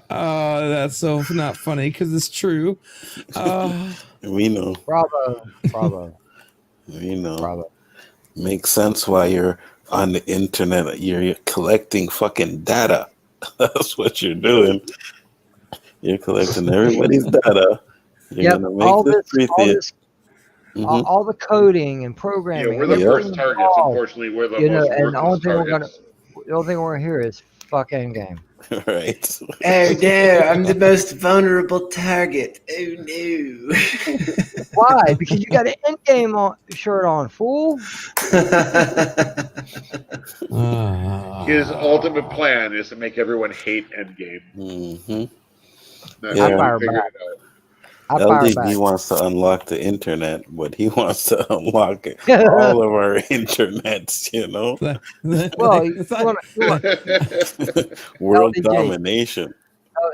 Speaker 5: Oh, that's so not funny because it's true.
Speaker 2: We know.
Speaker 1: Bravo.
Speaker 2: We know.
Speaker 1: Bravo.
Speaker 2: Makes sense why you're on the internet. You're collecting fucking data. That's what you're doing. You're collecting everybody's data. You're
Speaker 1: Yep.
Speaker 2: gonna make this Prometheus. Mhm.
Speaker 1: All the coding and programming.
Speaker 3: we're the
Speaker 2: Yep.
Speaker 3: first targets.
Speaker 1: involved,
Speaker 3: Unfortunately, we're the
Speaker 1: You know,
Speaker 3: most
Speaker 1: and the only
Speaker 3: worthless
Speaker 1: thing
Speaker 3: targets.
Speaker 1: the only thing we're gonna hear is fuck Endgame.
Speaker 2: Right.
Speaker 6: Oh no, I'm the most vulnerable target. Oh no.
Speaker 1: Why? Because you got an Endgame shirt on, fool.
Speaker 3: His ultimate plan is to make everyone hate Endgame.
Speaker 2: Mm-hmm.
Speaker 3: No,
Speaker 2: Yeah.
Speaker 3: he
Speaker 1: fire
Speaker 3: figured
Speaker 1: back.
Speaker 3: it out.
Speaker 1: I fire
Speaker 2: LDG
Speaker 1: back.
Speaker 2: wants to unlock the internet, but he wants to unlock all of our internets, you know?
Speaker 1: Well, you want
Speaker 2: World
Speaker 1: LDG.
Speaker 2: domination.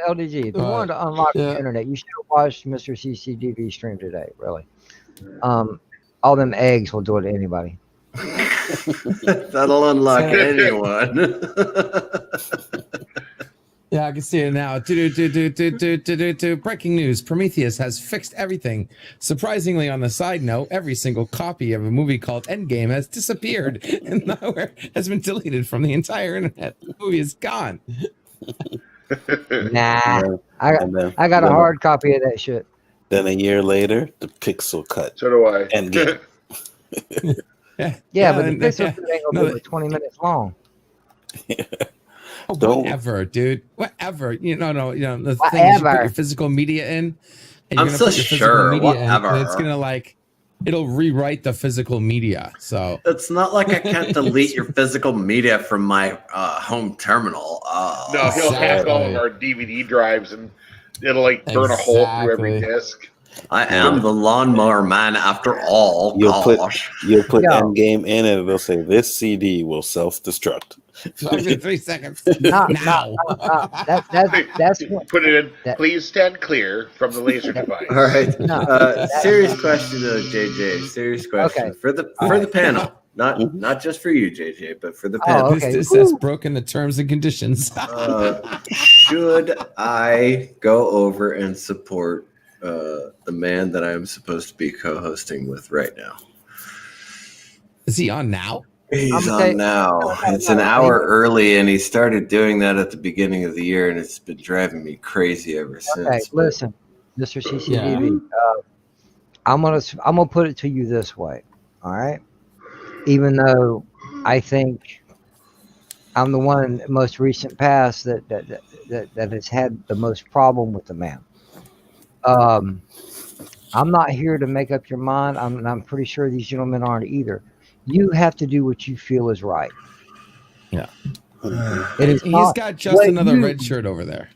Speaker 1: LDG. If you wanted to unlock the internet, you should have watched Mr. CCTV stream today. Really. All them eggs will do it to anybody.
Speaker 6: That'll unlock anyone.
Speaker 5: Yeah, I can see it now. Breaking news. Prometheus has fixed everything. Surprisingly, on the side note, every single copy of a movie called Endgame has disappeared and nowhere has been deleted from the entire internet. The movie is gone.
Speaker 1: Nah.
Speaker 2: And
Speaker 1: I got a hard copy of that shit.
Speaker 2: Then a year later, the pixel cut.
Speaker 3: So do I.
Speaker 2: Endgame.
Speaker 1: Yeah, but the pixel ain't gonna be but 20 minutes long.
Speaker 5: Oh,
Speaker 2: Don't-
Speaker 5: whatever, dude. Whatever. The thing is you
Speaker 1: Whatever.
Speaker 5: put your physical media in, and
Speaker 6: I'm
Speaker 5: you're
Speaker 6: so
Speaker 5: gonna put your physical
Speaker 6: sure,
Speaker 5: media in,
Speaker 6: whatever.
Speaker 5: and it's gonna it'll rewrite the physical media. So
Speaker 6: It's not like I can't delete your physical media from my home terminal.
Speaker 3: No, he'll hack all of
Speaker 5: Exactly.
Speaker 3: our DVD drives and it'll burn a hole through every
Speaker 5: Exactly.
Speaker 3: disc.
Speaker 6: I am the lawnmower man after all.
Speaker 2: You'll put
Speaker 6: Gosh.
Speaker 2: Yo.
Speaker 1: Endgame
Speaker 2: in and it'll say this CD will self-destruct.
Speaker 5: every 3 seconds.
Speaker 1: Now.
Speaker 5: Now.
Speaker 1: That's what.
Speaker 3: Put it in.
Speaker 1: that-
Speaker 3: Please stand clear from the laser device.
Speaker 6: All right.
Speaker 1: No.
Speaker 6: Serious question though, JJ. Serious question
Speaker 1: Okay.
Speaker 6: for the panel. Not just for you, JJ, but for the panel.
Speaker 1: Oh, okay.
Speaker 5: This has broken the terms and conditions.
Speaker 6: Should I go over and support the man that I'm supposed to be co-hosting with right now?
Speaker 5: Is he on now?
Speaker 6: He's
Speaker 1: Okay.
Speaker 6: on now. It's an hour early, and he started doing that at the beginning of the year, and it's been driving me crazy ever since.
Speaker 1: Okay, listen, Mr. CCTV. I'm gonna put it to you this way. All right. Even though I think I'm the one in the most recent past that has had the most problem with the man. I'm not here to make up your mind. I'm pretty sure these gentlemen aren't either. You have to do what you feel is right.
Speaker 5: Yeah.
Speaker 1: It is
Speaker 5: He's
Speaker 1: not
Speaker 5: got just
Speaker 1: what
Speaker 5: another
Speaker 1: you-
Speaker 5: red shirt over there.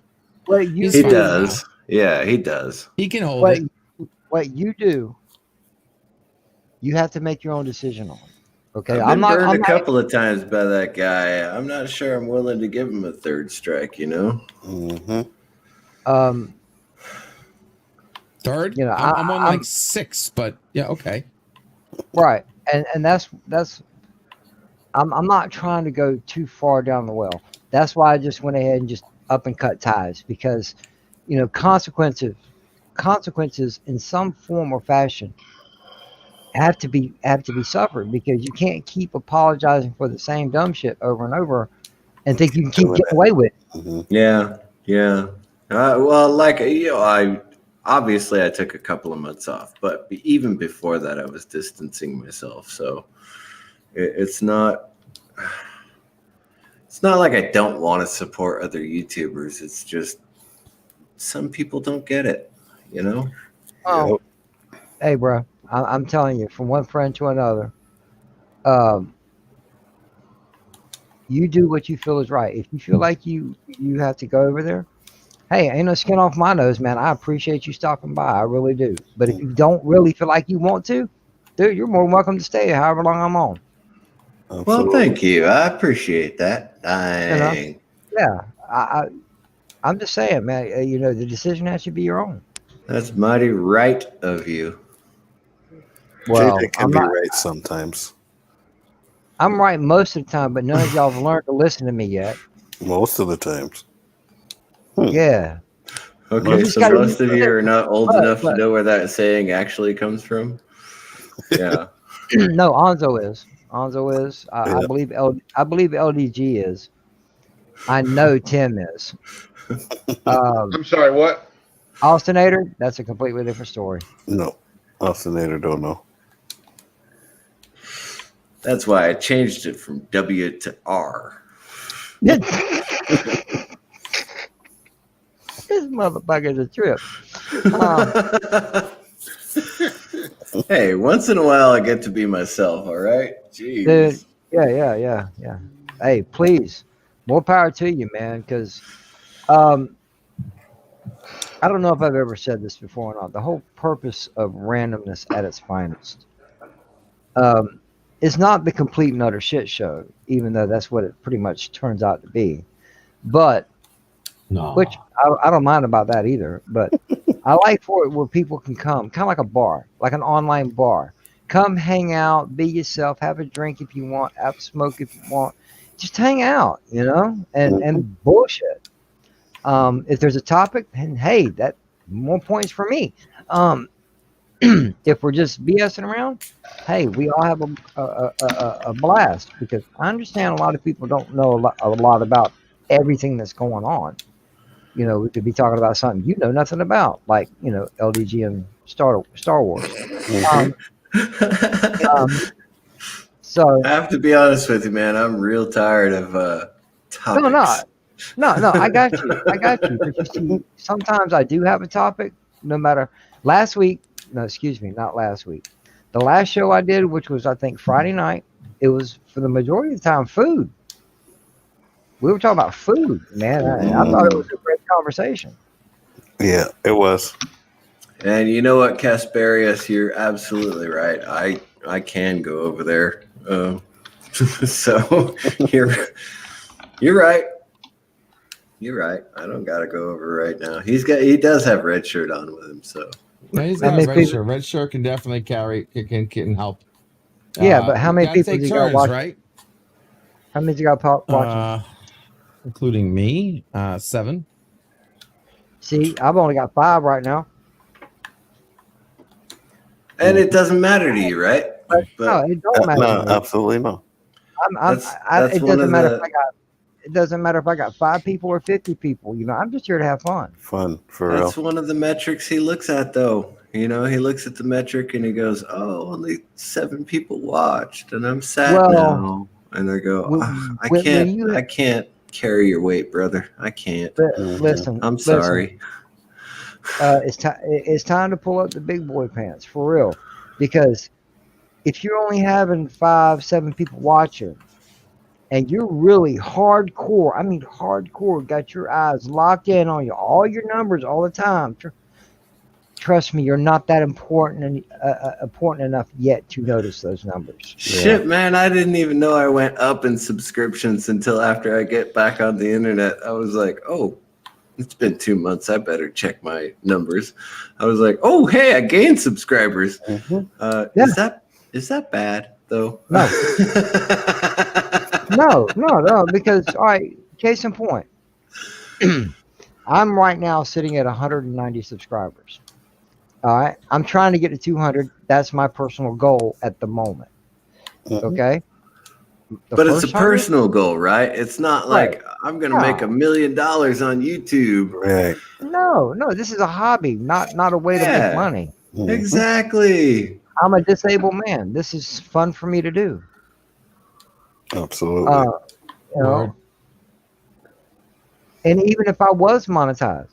Speaker 1: what you
Speaker 5: He's
Speaker 6: He
Speaker 5: fine
Speaker 1: do,
Speaker 5: now.
Speaker 6: does. Yeah, he does.
Speaker 5: He can hold
Speaker 1: what
Speaker 5: it.
Speaker 1: what you do, you have to make your own decision on. Okay,
Speaker 6: I've
Speaker 1: I'm
Speaker 6: been
Speaker 1: not.
Speaker 6: burned
Speaker 1: I'm
Speaker 6: a
Speaker 1: not.
Speaker 6: couple of times by that guy. I'm not sure I'm willing to give him a third strike, you know?
Speaker 2: Mm-hmm.
Speaker 1: Um,
Speaker 5: Third?
Speaker 1: you know,
Speaker 5: I'm on like
Speaker 1: I'm
Speaker 5: 6, but yeah, okay.
Speaker 1: right, and that's. I'm not trying to go too far down the well. That's why I just went ahead and just up and cut ties because, consequences in some form or fashion have to be suffered because you can't keep apologizing for the same dumb shit over and over and think you can keep
Speaker 2: Doing
Speaker 1: getting
Speaker 2: it.
Speaker 1: away with it.
Speaker 2: Mm-hmm.
Speaker 6: Yeah, yeah. Well, like, I obviously I took a couple of months off, but even before that, I was distancing myself. So it's not. It's not like I don't want to support other YouTubers. It's just some people don't get it, you know?
Speaker 1: Oh,
Speaker 2: Yep.
Speaker 1: hey, bro, I'm telling you, from one friend to another, um, you do what you feel is right. If you feel like you have to go over there, hey, ain't no skin off my nose, man. I appreciate you stopping by. I really do. But if you don't really feel like you want to, dude, you're more than welcome to stay however long I'm on.
Speaker 6: Well,
Speaker 2: Absolutely.
Speaker 6: thank you. I appreciate that.
Speaker 1: You know?
Speaker 6: Dang.
Speaker 1: Yeah. I'm just saying, man. The decision has to be your own.
Speaker 6: That's mighty right of you.
Speaker 1: Well,
Speaker 2: JJ can
Speaker 1: I'm
Speaker 2: be
Speaker 1: not.
Speaker 2: right sometimes.
Speaker 1: I'm right most of the time, but none of y'all have learned to listen to me yet.
Speaker 2: Most of the times.
Speaker 1: Yeah. You
Speaker 6: Okay,
Speaker 1: just
Speaker 6: so
Speaker 1: got to
Speaker 6: most
Speaker 1: use.
Speaker 6: of you are not old
Speaker 1: But
Speaker 6: enough to know where that saying actually comes from. Yeah.
Speaker 1: no, Anzo is. Anzo is. I
Speaker 2: Yeah.
Speaker 1: believe I believe LDG is. I know Tim is. Um,
Speaker 3: I'm sorry, what?
Speaker 1: Austinator, that's a completely different story.
Speaker 2: No. Oscillator don't know.
Speaker 6: That's why I changed it from W to R.
Speaker 1: This motherfucker's a trip. Um,
Speaker 6: Hey, once in a while I get to be myself, all right?
Speaker 1: dude,
Speaker 6: Jeez.
Speaker 1: yeah. Hey, please, more power to you, man. Because um, I don't know if I've ever said this before or not. The whole purpose of randomness at its finest um, is not the complete and utter shit show, even though that's what it pretty much turns out to be. But
Speaker 5: No.
Speaker 1: which I don't mind about that either. But I like for it where people can come, kind of like a bar, like an online bar. Come hang out, be yourself, have a drink if you want, have a smoke if you want. Just hang out, and
Speaker 2: Mm-hmm.
Speaker 1: and bullshit. If there's a topic, then hey, that more points for me. Um, if we're just BSing around, hey, we all have a blast because I understand a lot of people don't know a lot about everything that's going on. We could be talking about something you know nothing about, like LDG and Star Wars.
Speaker 2: Mm-hmm.
Speaker 1: Um, um, so
Speaker 6: I have to be honest with you, man. I'm real tired of
Speaker 1: no, no,
Speaker 6: topics.
Speaker 1: no. I got you. But you see, sometimes I do have a topic. No matter last week, no, excuse me, not last week. The last show I did, which was I think Friday night, it was for the majority of the time food. We were talking about food, man. I thought it was a great conversation.
Speaker 2: Yeah, it was.
Speaker 6: And you know what, Casparius, you're absolutely right. I can go over there. So you're right. You're right. I don't gotta go over right now. He does have red shirt on with him, so
Speaker 5: Yeah, he's
Speaker 1: How
Speaker 5: got
Speaker 1: many
Speaker 5: red
Speaker 1: people?
Speaker 5: shirt. Red shirt can definitely can help.
Speaker 1: Yeah, but how
Speaker 5: We
Speaker 1: many
Speaker 5: gotta
Speaker 1: people
Speaker 5: take
Speaker 1: you got
Speaker 5: turns,
Speaker 1: watching?
Speaker 5: right?
Speaker 1: How many you got watching?
Speaker 5: Including me, 7.
Speaker 1: See, I've only got 5 right now.
Speaker 6: and it doesn't matter to you, right?
Speaker 1: But no,
Speaker 6: But
Speaker 1: it don't matter to
Speaker 2: No,
Speaker 1: me.
Speaker 2: absolutely not.
Speaker 6: that's
Speaker 1: It
Speaker 6: one
Speaker 1: doesn't
Speaker 6: of
Speaker 1: matter if
Speaker 6: the
Speaker 1: it doesn't matter if I got 5 people or 50 people. I'm just here to have fun.
Speaker 2: Fun for real.
Speaker 6: that's one of the metrics he looks at, though. He looks at the metric and he goes, "Oh, only 7 people watched, and I'm sad
Speaker 1: Well,
Speaker 6: now." And I go,
Speaker 1: when,
Speaker 6: "I
Speaker 1: when
Speaker 6: can't,
Speaker 1: you
Speaker 6: I can't carry your weight, brother. I can't.
Speaker 2: Mm-hmm.
Speaker 6: I'm
Speaker 1: listen,
Speaker 6: sorry."
Speaker 1: it's time to pull up the big boy pants for real, because if you're only having 5, 7 people watching, and you're really hardcore, I mean hardcore, got your eyes locked in on you, all your numbers all the time. Trust me, you're not that important and important enough yet to notice those numbers.
Speaker 6: Shit, man, I didn't even know I went up in subscriptions until after I get back on the internet. I was like, oh, it's been 2 months. I better check my numbers. I was like, oh, hey, I gained subscribers.
Speaker 1: Yeah.
Speaker 6: Is that bad though?
Speaker 1: No. No, because all right, case in point, I'm right now sitting at 190 subscribers. All right, I'm trying to get to 200. That's my personal goal at the moment. Okay.
Speaker 6: But it's a
Speaker 1: 100?
Speaker 6: personal goal, right? It's not like I'm gonna make $1 million on YouTube.
Speaker 2: Right.
Speaker 1: No, this is a hobby, not a way to make money.
Speaker 6: Exactly.
Speaker 1: I'm a disabled man. This is fun for me to do.
Speaker 2: Absolutely.
Speaker 1: You know, and even if I was monetized,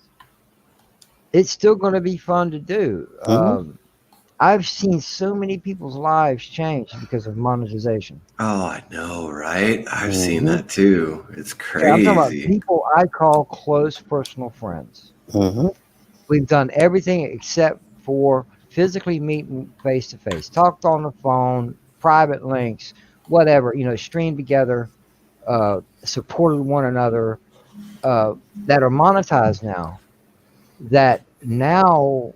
Speaker 1: it's still going to be fun to do. I've seen so many people's lives change because of monetization.
Speaker 6: Oh, I know, right? I've seen that too. It's crazy.
Speaker 1: Yeah, I'm talking about people I call close personal friends. We've done everything except for physically meeting face to face, talked on the phone, private links, whatever, streamed together, supported one another, that are monetized now. That now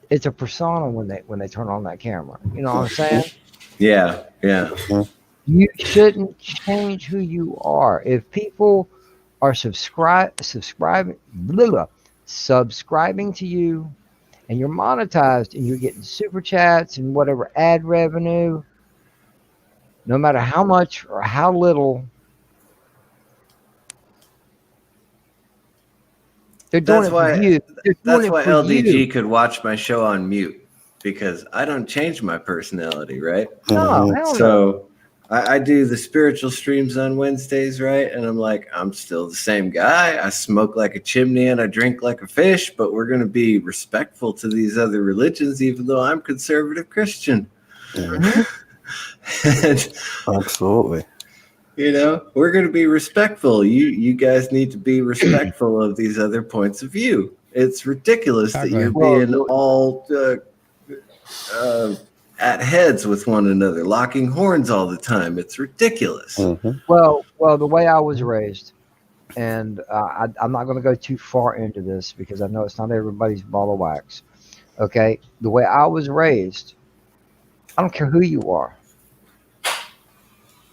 Speaker 1: it's a persona when they turn on that camera. You know what I'm saying?
Speaker 6: Yeah.
Speaker 1: You shouldn't change who you are. If people are subscribing to you, and you're monetized, and you're getting super chats and whatever ad revenue, no matter how much or how little, they're doing it for you.
Speaker 6: That's why LDG could watch my show on mute, because I don't change my personality, right?
Speaker 1: No, hell no.
Speaker 6: So I do the spiritual streams on Wednesdays, right? And I'm like, I'm still the same guy. I smoke like a chimney and I drink like a fish, but we're going to be respectful to these other religions, even though I'm conservative Christian.
Speaker 2: Absolutely.
Speaker 6: We're going to be respectful. You guys need to be respectful of these other points of view. It's ridiculous that you're being all at heads with one another, locking horns all the time. It's ridiculous.
Speaker 1: Well, the way I was raised, and I'm not going to go too far into this because I know it's not everybody's ball of wax. Okay, the way I was raised, I don't care who you are.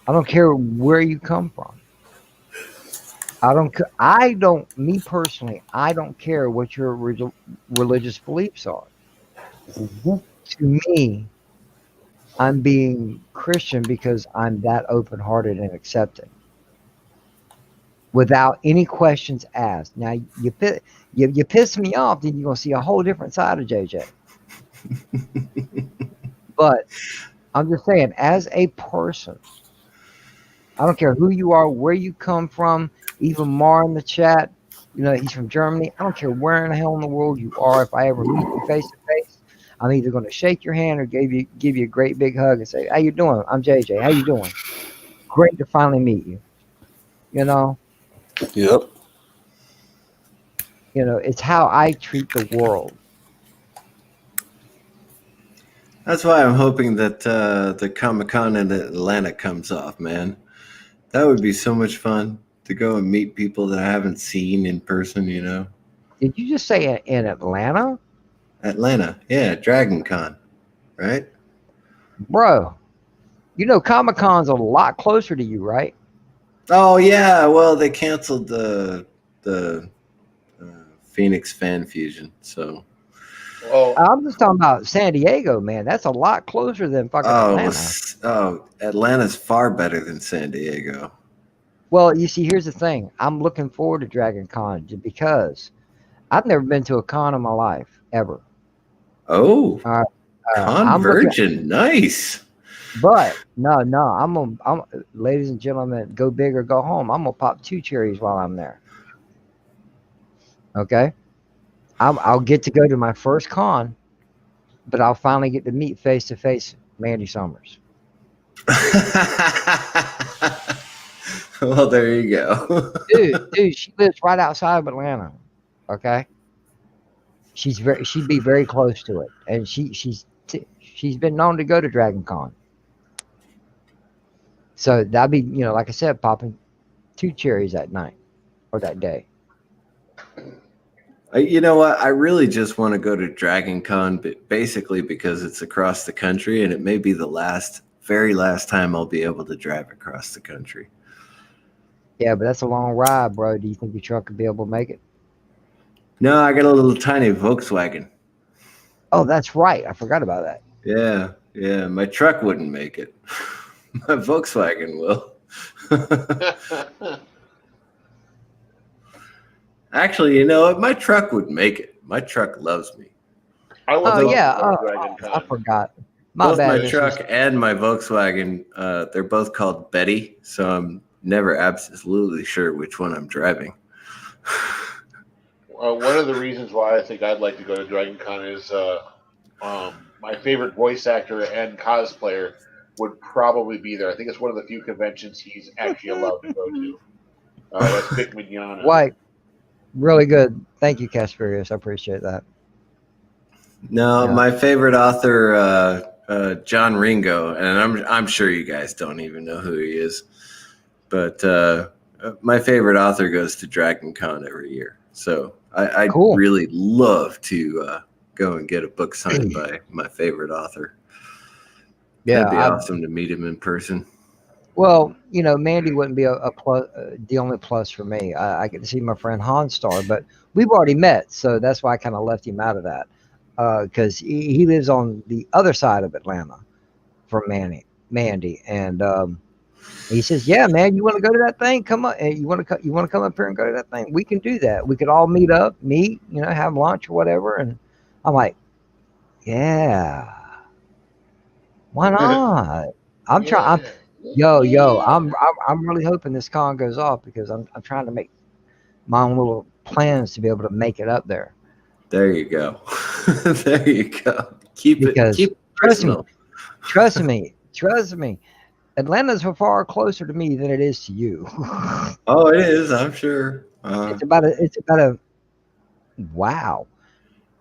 Speaker 1: I don't care where you come from. Me personally, I don't care what your religious beliefs are. To me, I'm being Christian because I'm that open-hearted and accepting, without any questions asked. Now, you piss me off, then you're gonna see a whole different side of JJ. But I'm just saying, as a person, I don't care who you are, where you come from. Even Mar in the chat, he's from Germany. I don't care where in the hell in the world you are. If I ever meet you face to face, I'm either going to shake your hand or give you a great big hug and say, "How you doing? I'm JJ. How you doing? Great to finally meet you."
Speaker 2: Yep.
Speaker 1: It's how I treat the world.
Speaker 6: That's why I'm hoping that the Comic-Con in Atlanta comes off, man. That would be so much fun to go and meet people that I haven't seen in person,
Speaker 1: Did you just say in Atlanta?
Speaker 6: Atlanta, yeah, Dragon Con, right?
Speaker 1: Bro, Comic-Con's a lot closer to you, right?
Speaker 6: Oh, yeah, well, they canceled the Phoenix Fan Fusion, so...
Speaker 3: Well,
Speaker 1: I'm just talking about San Diego, man. That's a lot closer than fucking Atlanta.
Speaker 6: Atlanta's far better than San Diego.
Speaker 1: Well, you see, here's the thing. I'm looking forward to Dragon Con because I've never been to a con in my life, ever.
Speaker 6: Oh, Convergent, nice.
Speaker 1: But no, I'm ladies and gentlemen, go big or go home. I'm gonna pop 2 cherries while I'm there. Okay, I'll get to go to my first con, but I'll finally get to meet face to face Mandy Summers.
Speaker 6: Well, there you go.
Speaker 1: Dude, she lives right outside of Atlanta. Okay, she'd be very close to it, and she's been known to go to Dragon Con. So that'd be, like I said, popping two cherries that night or that day.
Speaker 6: You know what? I really just want to go to Dragon Con, but basically because it's across the country, and it may be the very last time I'll be able to drive across the country.
Speaker 1: Yeah, but that's a long ride, bro. Do you think your truck could be able to make it?
Speaker 6: No, I got a little tiny Volkswagen.
Speaker 1: Oh, that's right. I forgot about that.
Speaker 6: Yeah. My truck wouldn't make it. My Volkswagen will. Actually, you know what? My truck would make it. My truck loves me.
Speaker 3: I would
Speaker 1: Oh
Speaker 3: love
Speaker 1: yeah.
Speaker 3: to go to Dragon Con.
Speaker 1: I forgot. My
Speaker 6: Both
Speaker 1: bad.
Speaker 6: my truck and my Volkswagen, they're both called Betty, so I'm never absolutely sure which one I'm driving.
Speaker 3: One of the reasons why I think I'd like to go to Dragon Con is my favorite voice actor and cosplayer would probably be there. I think it's one of the few conventions he's actually allowed to go to. That's Vic Mignogna.
Speaker 1: White. Really good. Thank you, Casperius. I appreciate that.
Speaker 6: No,
Speaker 1: Yeah.
Speaker 6: my favorite author, John Ringo, and I'm sure you guys don't even know who he is, but my favorite author goes to Dragon Con every year. So I'd
Speaker 1: Cool.
Speaker 6: really love to go and get a book signed by my favorite author.
Speaker 1: Yeah.
Speaker 6: That'd be awesome to meet him in person.
Speaker 1: Well, Mandy wouldn't be a plus, the only plus for me. I get to see my friend Hanstar, but we've already met, so that's why I kind of left him out of that. Because he lives on the other side of Atlanta from Mandy, and he says, "Yeah, man, you want to go to that thing? Come on, you want to come up here and go to that thing? We can do that. We could all meet, have lunch or whatever." And I'm like, "Yeah, why not?" I'm trying. Yo, I'm really hoping this con goes off because I'm trying to make my own little plans to be able to make it up there.
Speaker 6: There you go. There you go. Keep
Speaker 1: Because
Speaker 6: it personal.
Speaker 1: Trust me. Atlanta's far closer to me than it is to you.
Speaker 6: Oh, it is. I'm sure.
Speaker 1: It's about a wow.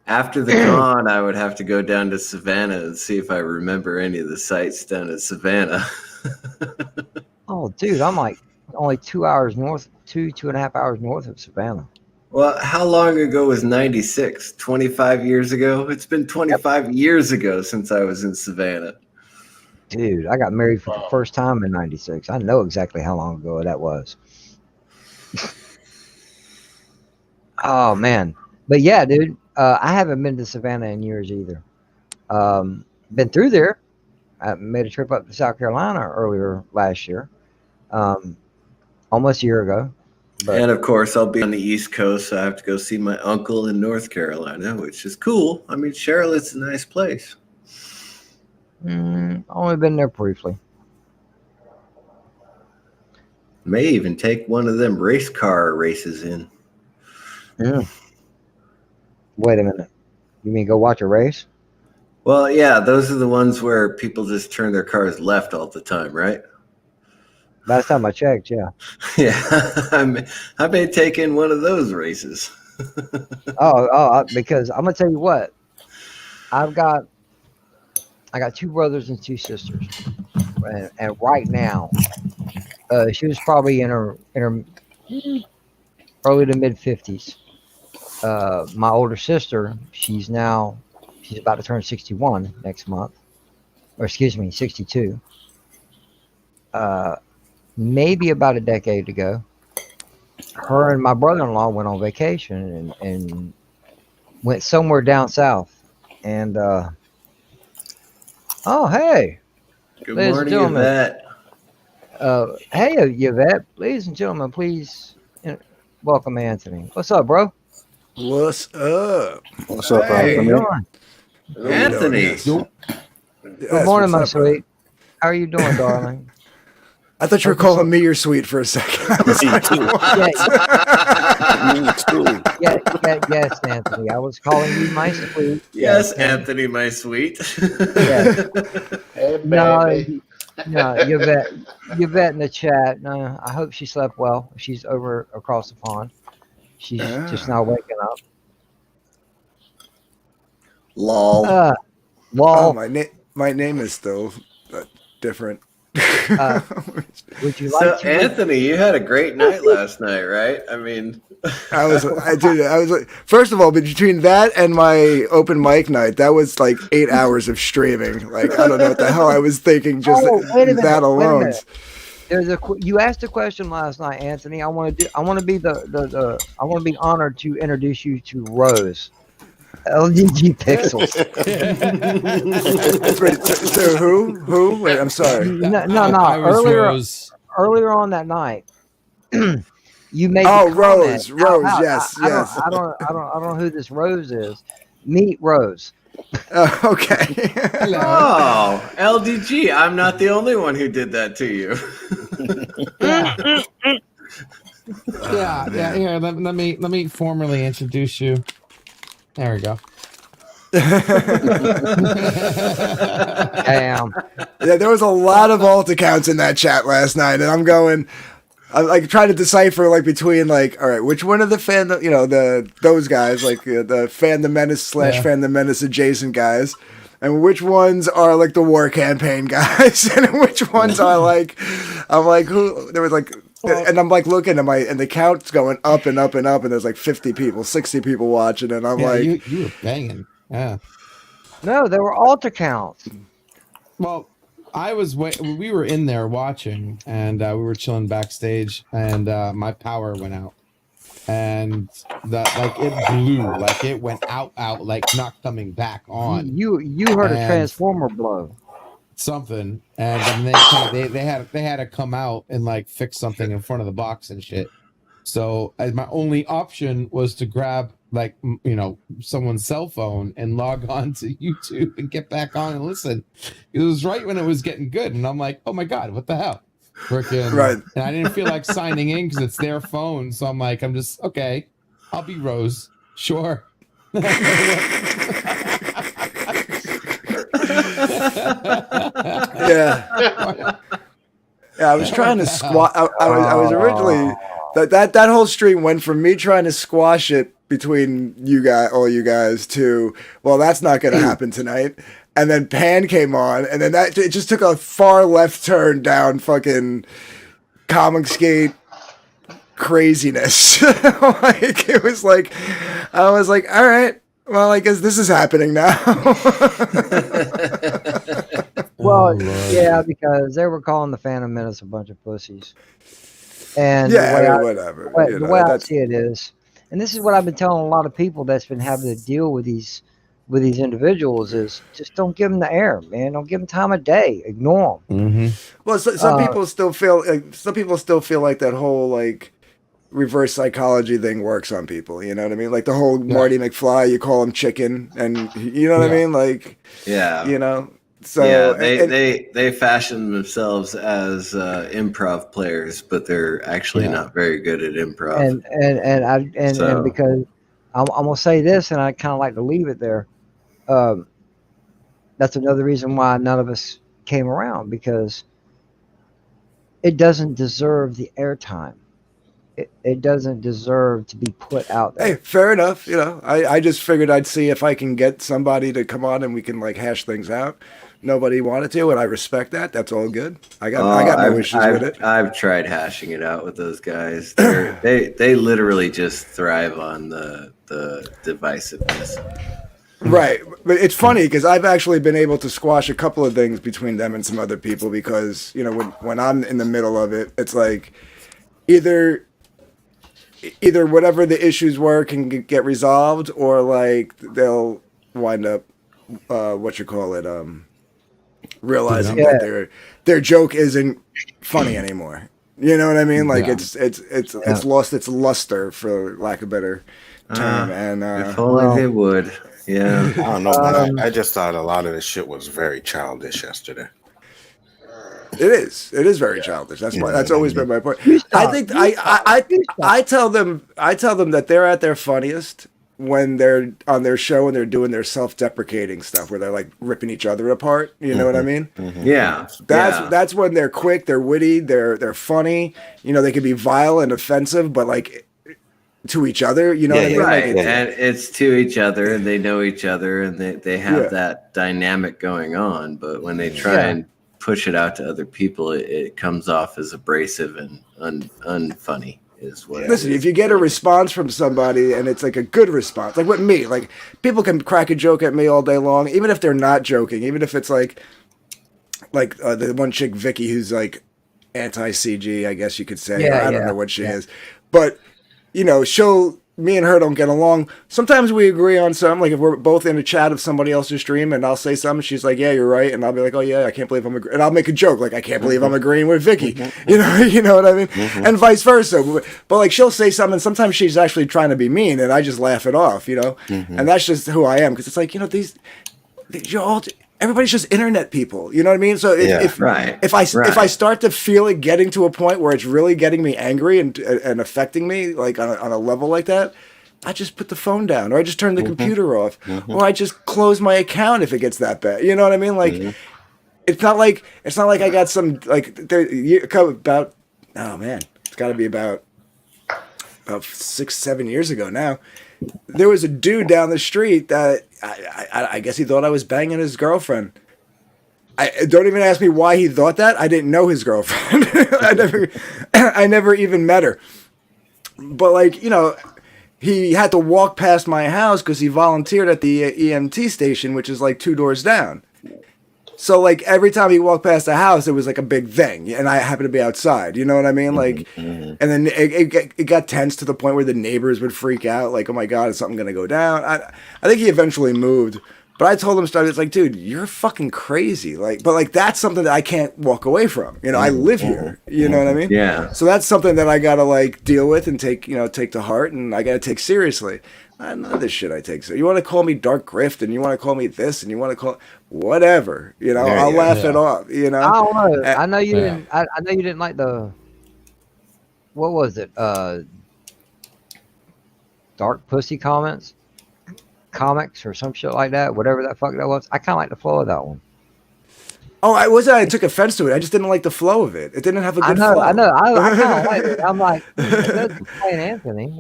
Speaker 6: After the con, I would have to go down to Savannah and see if I remember any of the sites down at Savannah.
Speaker 1: Oh, dude, I'm like only 2 hours north, 2.5 hours north of Savannah.
Speaker 6: Well, how long ago was 96? 25 years ago? It's been 25 years ago since I was in Savannah.
Speaker 1: Dude, I got married for the first time in 96. I know exactly how long ago that was. Oh, man. But yeah, dude, I haven't been to Savannah in years either. Been through there. I made a trip up to South Carolina earlier last year, almost a year ago. But
Speaker 6: And of course, I'll be on the East Coast, so I have to go see my uncle in North Carolina, which is cool. I mean, Charlotte's a nice place.
Speaker 1: only been there briefly.
Speaker 6: May even take one of them race car races in.
Speaker 1: Yeah. Wait a minute. You mean go watch a race?
Speaker 6: Well, yeah, those are the ones where people just turn their cars left all the time, right?
Speaker 1: Last time I checked, yeah.
Speaker 6: Yeah, I may take in one of those races.
Speaker 1: Because I'm gonna tell you what, I got two brothers and two sisters, and right now, she was probably in her early to mid 50s. My older sister, she's about to turn 61 next month, or excuse me, 62. Maybe about a decade ago, her and my brother-in-law went on vacation and went somewhere down south. And hey,
Speaker 6: Good
Speaker 1: ladies and
Speaker 6: morning,
Speaker 1: gentlemen.
Speaker 6: Yvette.
Speaker 1: Hey, Yvette, ladies and gentlemen, please welcome Anthony. What's up, bro?
Speaker 7: What's up?
Speaker 2: What's up,
Speaker 1: How you
Speaker 2: Anthony?
Speaker 1: doing?
Speaker 6: Anthony.
Speaker 7: Yes.
Speaker 1: Good morning, my sweet. How are you doing, darling?
Speaker 7: I thought you were calling me your sweet for a second. I was like,
Speaker 2: Me too.
Speaker 1: Yes, Anthony. I was calling you my sweet.
Speaker 6: Yes, Anthony, my sweet.
Speaker 1: Yeah.
Speaker 3: Hey,
Speaker 1: No,
Speaker 3: baby.
Speaker 1: No, Yvette in the chat. No, I hope she slept well. She's over across the pond. She's just
Speaker 7: Ah.
Speaker 1: now waking up.
Speaker 6: Lol.
Speaker 1: Uh,
Speaker 7: Oh,
Speaker 1: Wall.
Speaker 7: my name is still different.
Speaker 1: Uh, would you
Speaker 6: So
Speaker 1: like to?
Speaker 6: Anthony, you had a great night last night, right? I mean,
Speaker 7: I was like, first of all, between that and my open mic night, that was like 8 hours of streaming. Like, I don't know what the hell I was thinking, just
Speaker 1: Oh, wait a minute.
Speaker 7: that
Speaker 1: Wait a
Speaker 7: alone.
Speaker 1: minute. There's you asked a question last night, Anthony. I want to be I want to be honored to introduce you to Rose. LGG Pixels.
Speaker 7: Wait, so who? Wait, I'm sorry.
Speaker 1: No.
Speaker 5: I was Rose.
Speaker 1: Earlier on that night, you made
Speaker 7: Oh,
Speaker 1: the comment
Speaker 7: Rose,
Speaker 1: out loud.
Speaker 7: yes, yes.
Speaker 1: I don't know who this Rose is. Meet Rose.
Speaker 7: Okay.
Speaker 5: Hello.
Speaker 6: oh, LDG, I'm not the only one who did that to you.
Speaker 5: Yeah. Here, let me formally introduce you. There we go.
Speaker 1: Damn.
Speaker 7: Yeah, there was a lot of alt accounts in that chat last night, and I'm like trying to decipher like between like, all right, which one of the those guys like the Fan the Menace / Fan the Menace adjacent guys, and which ones are like the war campaign guys, and which ones are like, I'm like who there was like. And I'm like looking at and the count's going up and up and up, and there's like 50 people, 60 people watching, and I'm like,
Speaker 5: you were banging. Yeah.
Speaker 1: No, there were alt accounts.
Speaker 5: Well, we were in there watching, and we were chilling backstage, and my power went out, and it blew, like it went out, like not coming back on.
Speaker 1: You heard a transformer blow.
Speaker 5: Something, and then they had to come out and like fix something in front of the box and shit. So my only option was to grab like someone's cell phone and log on to YouTube and get back on and listen. It was right when it was getting good, and I'm like, oh my god, what the hell? Freaking
Speaker 7: right.
Speaker 5: And I didn't feel like signing in because it's their phone, so I'm like, I'm just okay. I'll be Rose, sure.
Speaker 7: Yeah. I was trying to squash. I was originally that whole stream went from me trying to squash it between all you guys, to well, that's not going to happen tonight. And then Pan came on, and then it just took a far left turn down fucking comic skate craziness. Like it was like, I was like, all right. Well, I guess this is happening now.
Speaker 1: Well, yeah, because they were calling the Phantom Menace a bunch of pussies. And
Speaker 7: yeah, whatever.
Speaker 1: The way I see it is, and this is what I've been telling a lot of people that's been having to deal with these individuals, is just don't give them the air, man. Don't give them time of day. Ignore them.
Speaker 5: Mm-hmm.
Speaker 7: Well, some people still feel like that whole like reverse psychology thing works on people. You know what I mean? Like the whole Marty McFly, you call him chicken, and you know what I mean? Like,
Speaker 6: yeah,
Speaker 7: So
Speaker 6: yeah, they fashion themselves as improv players, but they're actually not very good at improv.
Speaker 1: And because I'm gonna say this, and I kind of like to leave it there. That's another reason why none of us came around, because it doesn't deserve the airtime. It doesn't deserve to be put out there.
Speaker 7: Hey, fair enough. I just figured I'd see if I can get somebody to come on and we can like hash things out. Nobody wanted to, and I respect that. That's all good. I got no issues with it.
Speaker 6: I've tried hashing it out with those guys. They literally just thrive on the divisiveness.
Speaker 7: Right. But it's funny because I've actually been able to squash a couple of things between them and some other people, because when I'm in the middle of it, it's like either whatever the issues were can get resolved, or like they'll wind up realizing that their joke isn't funny anymore. You know what I mean? Like it's lost its luster, for lack of a better term. And
Speaker 6: if only they would. Yeah.
Speaker 2: I don't know, but I just thought a lot of this shit was very childish yesterday.
Speaker 7: It is very childish. That's why that's always been my point. I think I tell them that they're at their funniest when they're on their show and they're doing their self-deprecating stuff where they're like ripping each other apart. You know what I mean?
Speaker 6: Yeah.
Speaker 7: That's when they're quick, they're witty, they're funny. You know, they can be vile and offensive, but like to each other. You know what I mean?
Speaker 6: Right.
Speaker 7: Like,
Speaker 6: And it's to each other, and they know each other, and they have that dynamic going on. But when they try and push it out to other people, it comes off as abrasive and unfunny. Is what.
Speaker 7: Listen, if you get a response from somebody and it's like a good response, like with me, like people can crack a joke at me all day long, even if they're not joking, even if it's like the one chick Vicky who's like anti-CG, I guess you could say. I don't know what she is, but you know, me and her don't get along. Sometimes we agree on something, like if we're both in a chat of somebody else's stream and I'll say something, she's like, yeah, you're right. And I'll be like, oh yeah, I can't believe I'm agreeing. And I'll make a joke, like, I can't believe I'm agreeing with Vicky. You know what I mean? And vice versa. But like she'll say something, sometimes she's actually trying to be mean and I just laugh it off, you know? And that's just who I am. Cause it's like, you know, you're all, everybody's just internet people. You know what I mean? So if I start to feel it getting to a point where it's really getting me angry and affecting me, like on a level like that, I just put the phone down, or I just turn the computer off, or I just close my account if it gets that bad. You know what I mean? Like, it's not like I got some like about. Oh man, it's got to be about 6-7 years ago now. There was a dude down the street that I guess he thought I was banging his girlfriend. Don't even ask me why he thought that. I didn't know his girlfriend. I never even met her. But like, you know, he had to walk past my house because he volunteered at the EMT station, which is like 2 doors down. So like every time he walked past the house, it was like a big thing, and I happened to be outside. You know what I mean? Like, and then it got tense to the point where the neighbors would freak out, like, "Oh my God, is something gonna go down?" I think he eventually moved, but I told him, it's like, dude, you're fucking crazy. Like, but like that's something that I can't walk away from. You know, I live here. You know what I mean?
Speaker 6: Yeah.
Speaker 7: So that's something that I gotta like deal with and take to heart, and I gotta take seriously. None of this shit I take. So you want to call me Dark Grift, and you want to call me this, and you want to call whatever. You know, I'll laugh it off. You know.
Speaker 1: I don't know. I know you didn't. I know you didn't like the. What was it? Dark pussy comics or some shit like that. Whatever that fuck that was. I kind of like the flow of that one.
Speaker 7: Oh, I took offense to it. I just didn't like the flow of it. It didn't have a good flow.
Speaker 1: I know. I kind of like it. I'm like, that's playing Anthony.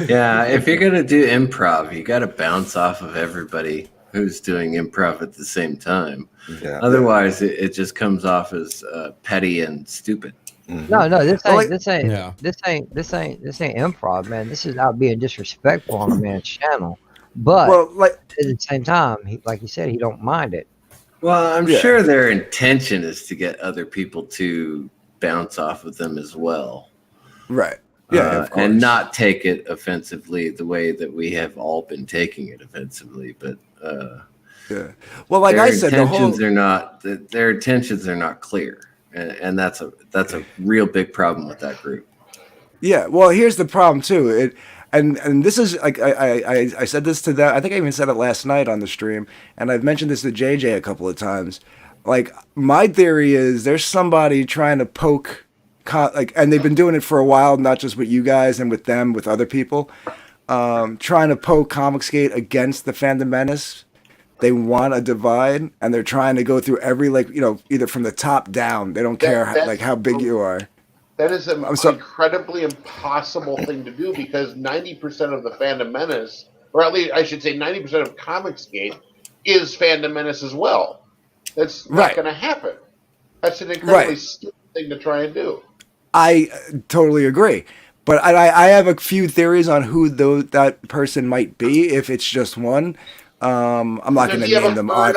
Speaker 6: Yeah, if you're gonna do improv, you got to bounce off of everybody who's doing improv at the same time. Yeah. Otherwise, it just comes off as petty and stupid.
Speaker 1: No, this ain't improv, man. This is not being disrespectful on a man's channel. But at the same time, like you said, he don't mind it.
Speaker 6: Well, I'm sure their intention is to get other people to bounce off of them as well.
Speaker 7: Right. Yeah, of course.
Speaker 6: And not take it offensively the way that we have all been taking it offensively. But
Speaker 7: well, like I said,
Speaker 6: their intentions are not clear, and that's a real big problem with that group.
Speaker 7: Yeah. Well, here's the problem too. And this is like I said this to them. I think I even said it last night on the stream, and I've mentioned this to JJ a couple of times. Like my theory is there's somebody trying to poke, and they've been doing it for a while, not just with you guys and with them, with other people, trying to poke Comicsgate against the Fandom Menace. They want a divide, and they're trying to go through every either from the top down. They don't care how big you are.
Speaker 3: That is an incredibly impossible thing to do because 90% of the Fandom Menace, or at least I should say 90% of Comicsgate, is Fandom Menace as well. That's not going to happen. That's an incredibly stupid thing to try and do.
Speaker 7: I totally agree. But I have a few theories on who that person might be if it's just one. I'm not going to name them on.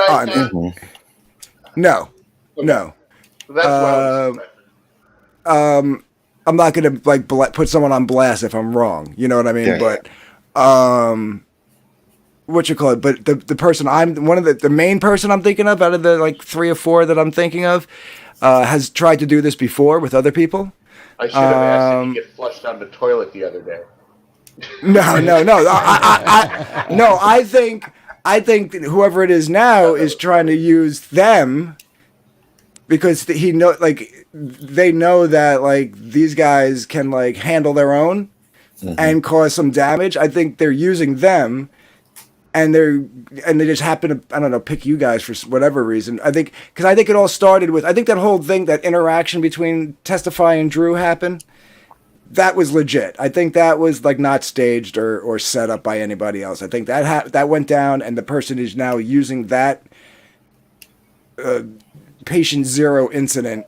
Speaker 7: No.
Speaker 3: That's what
Speaker 7: I'm not gonna put someone on blast if I'm wrong. You know what I mean? But what you call it? But the person the main person I'm thinking of out of the 3 or 4 that I'm thinking of has tried to do this before with other people.
Speaker 3: I should have asked him to get flushed down the toilet the other day.
Speaker 7: No. I think whoever it is now is trying to use them. Because they know that these guys can handle their own, and cause some damage. I think they're using them, and they just happen to, I don't know, pick you guys for whatever reason. I think it all started with, I think that whole thing, that interaction between Testify and Drew happened. That was legit. I think that was like not staged or set up by anybody else. I think that went down, and the person is now using that patient zero incident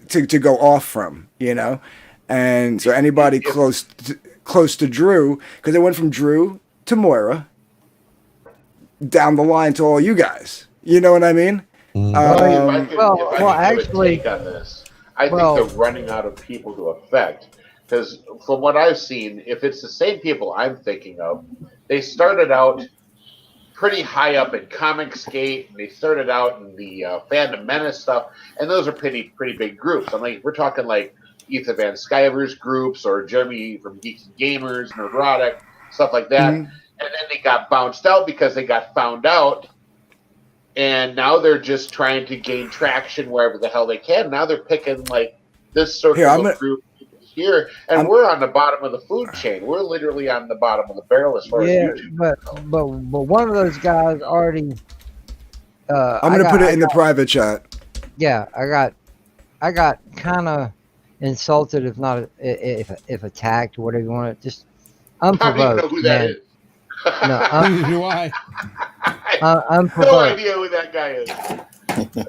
Speaker 7: to go off from, and so anybody close to Drew, because it went from Drew to Moira down the line to all you guys. You know what I mean?
Speaker 3: If I could,
Speaker 1: Well,
Speaker 3: if I
Speaker 1: well,
Speaker 3: could give
Speaker 1: actually,
Speaker 3: a take on this, I think
Speaker 1: well,
Speaker 3: they're running out of people to affect. Because from what I've seen, if it's the same people I'm thinking of, they started out pretty high up in Comicsgate. They started out in the Fandom Menace stuff, and those are pretty big groups. I'm like, we're talking like Ethan Van Sciver's groups or Jeremy from Geeky Gamers, Nerdrotic, stuff like that.
Speaker 7: Mhm.
Speaker 3: And then they got bounced out because they got found out, and now they're just trying to gain traction wherever the hell they can. Now they're picking like this circle
Speaker 7: Here,
Speaker 3: of group here, and we're on the bottom of the food chain. We're literally on the bottom of the barrel as far as
Speaker 1: yeah,
Speaker 3: YouTube.
Speaker 1: but one of those guys already.
Speaker 7: I'm going to put it in the private chat.
Speaker 1: Yeah, I got kind of insulted, if not if attacked, whatever you want to, just
Speaker 3: I don't even know
Speaker 1: unprovoked.
Speaker 3: who that
Speaker 1: Man.
Speaker 3: is.
Speaker 1: No,
Speaker 5: Why?
Speaker 3: No
Speaker 1: unprovoked.
Speaker 3: idea who that guy is.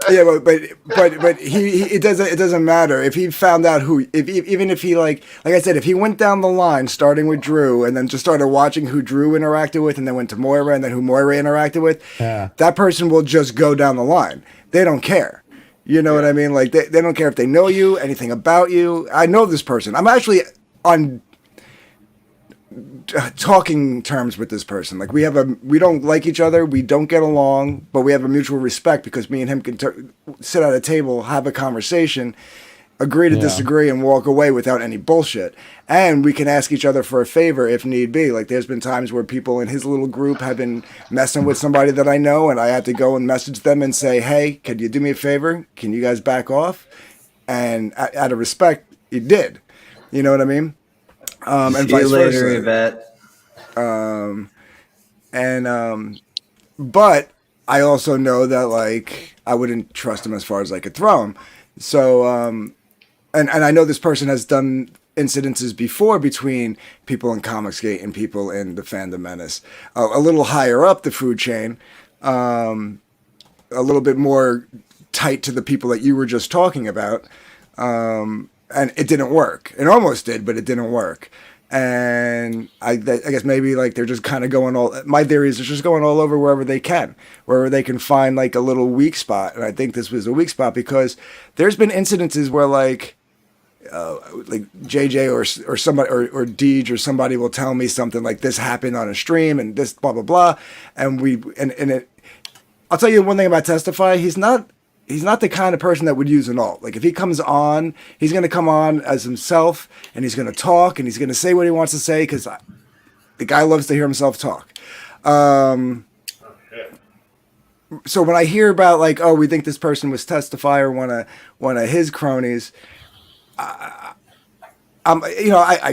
Speaker 7: Yeah, but he it doesn't matter if he found out who, even if he like I said, if he went down the line starting with Drew and then just started watching who Drew interacted with and then went to Moira and then who Moira interacted with, that person will just go down the line. They don't care. You know what I mean? Like they don't care if they know you, anything about you. I know this person. I'm actually on talking terms with this person. Like we don't like each other, we don't get along, but we have a mutual respect because me and him can sit at a table, have a conversation, agree to disagree, and walk away without any bullshit. And we can ask each other for a favor if need be. Like there's been times where people in his little group have been messing with somebody that I know, and I had to go and message them and say, hey, can you do me a favor? Can you guys back off? And out of respect, he did. You know what I mean? And
Speaker 6: See
Speaker 7: vice
Speaker 6: you later,
Speaker 7: versa.
Speaker 6: Yvette.
Speaker 7: But I also know that like I wouldn't trust him as far as I could throw him. So and I know this person has done incidences before between people in Comicsgate and people in the Fandom Menace, a little higher up the food chain, a little bit more tight to the people that you were just talking about, and it didn't work. It almost did, but it didn't work. And I guess maybe like they're just kind of going my theory is they're just going all over wherever they can find like a little weak spot. And I think this was a weak spot because there's been incidences where like JJ or somebody or Deej or somebody will tell me something like this happened on a stream and this blah blah blah, and I'll tell you one thing about Testify. He's not the kind of person that would use an alt. Like if he comes on, he's going to come on as himself and he's going to talk and he's going to say what he wants to say because the guy loves to hear himself talk. So when I hear about like, oh, we think this person was Testify or one of his cronies, I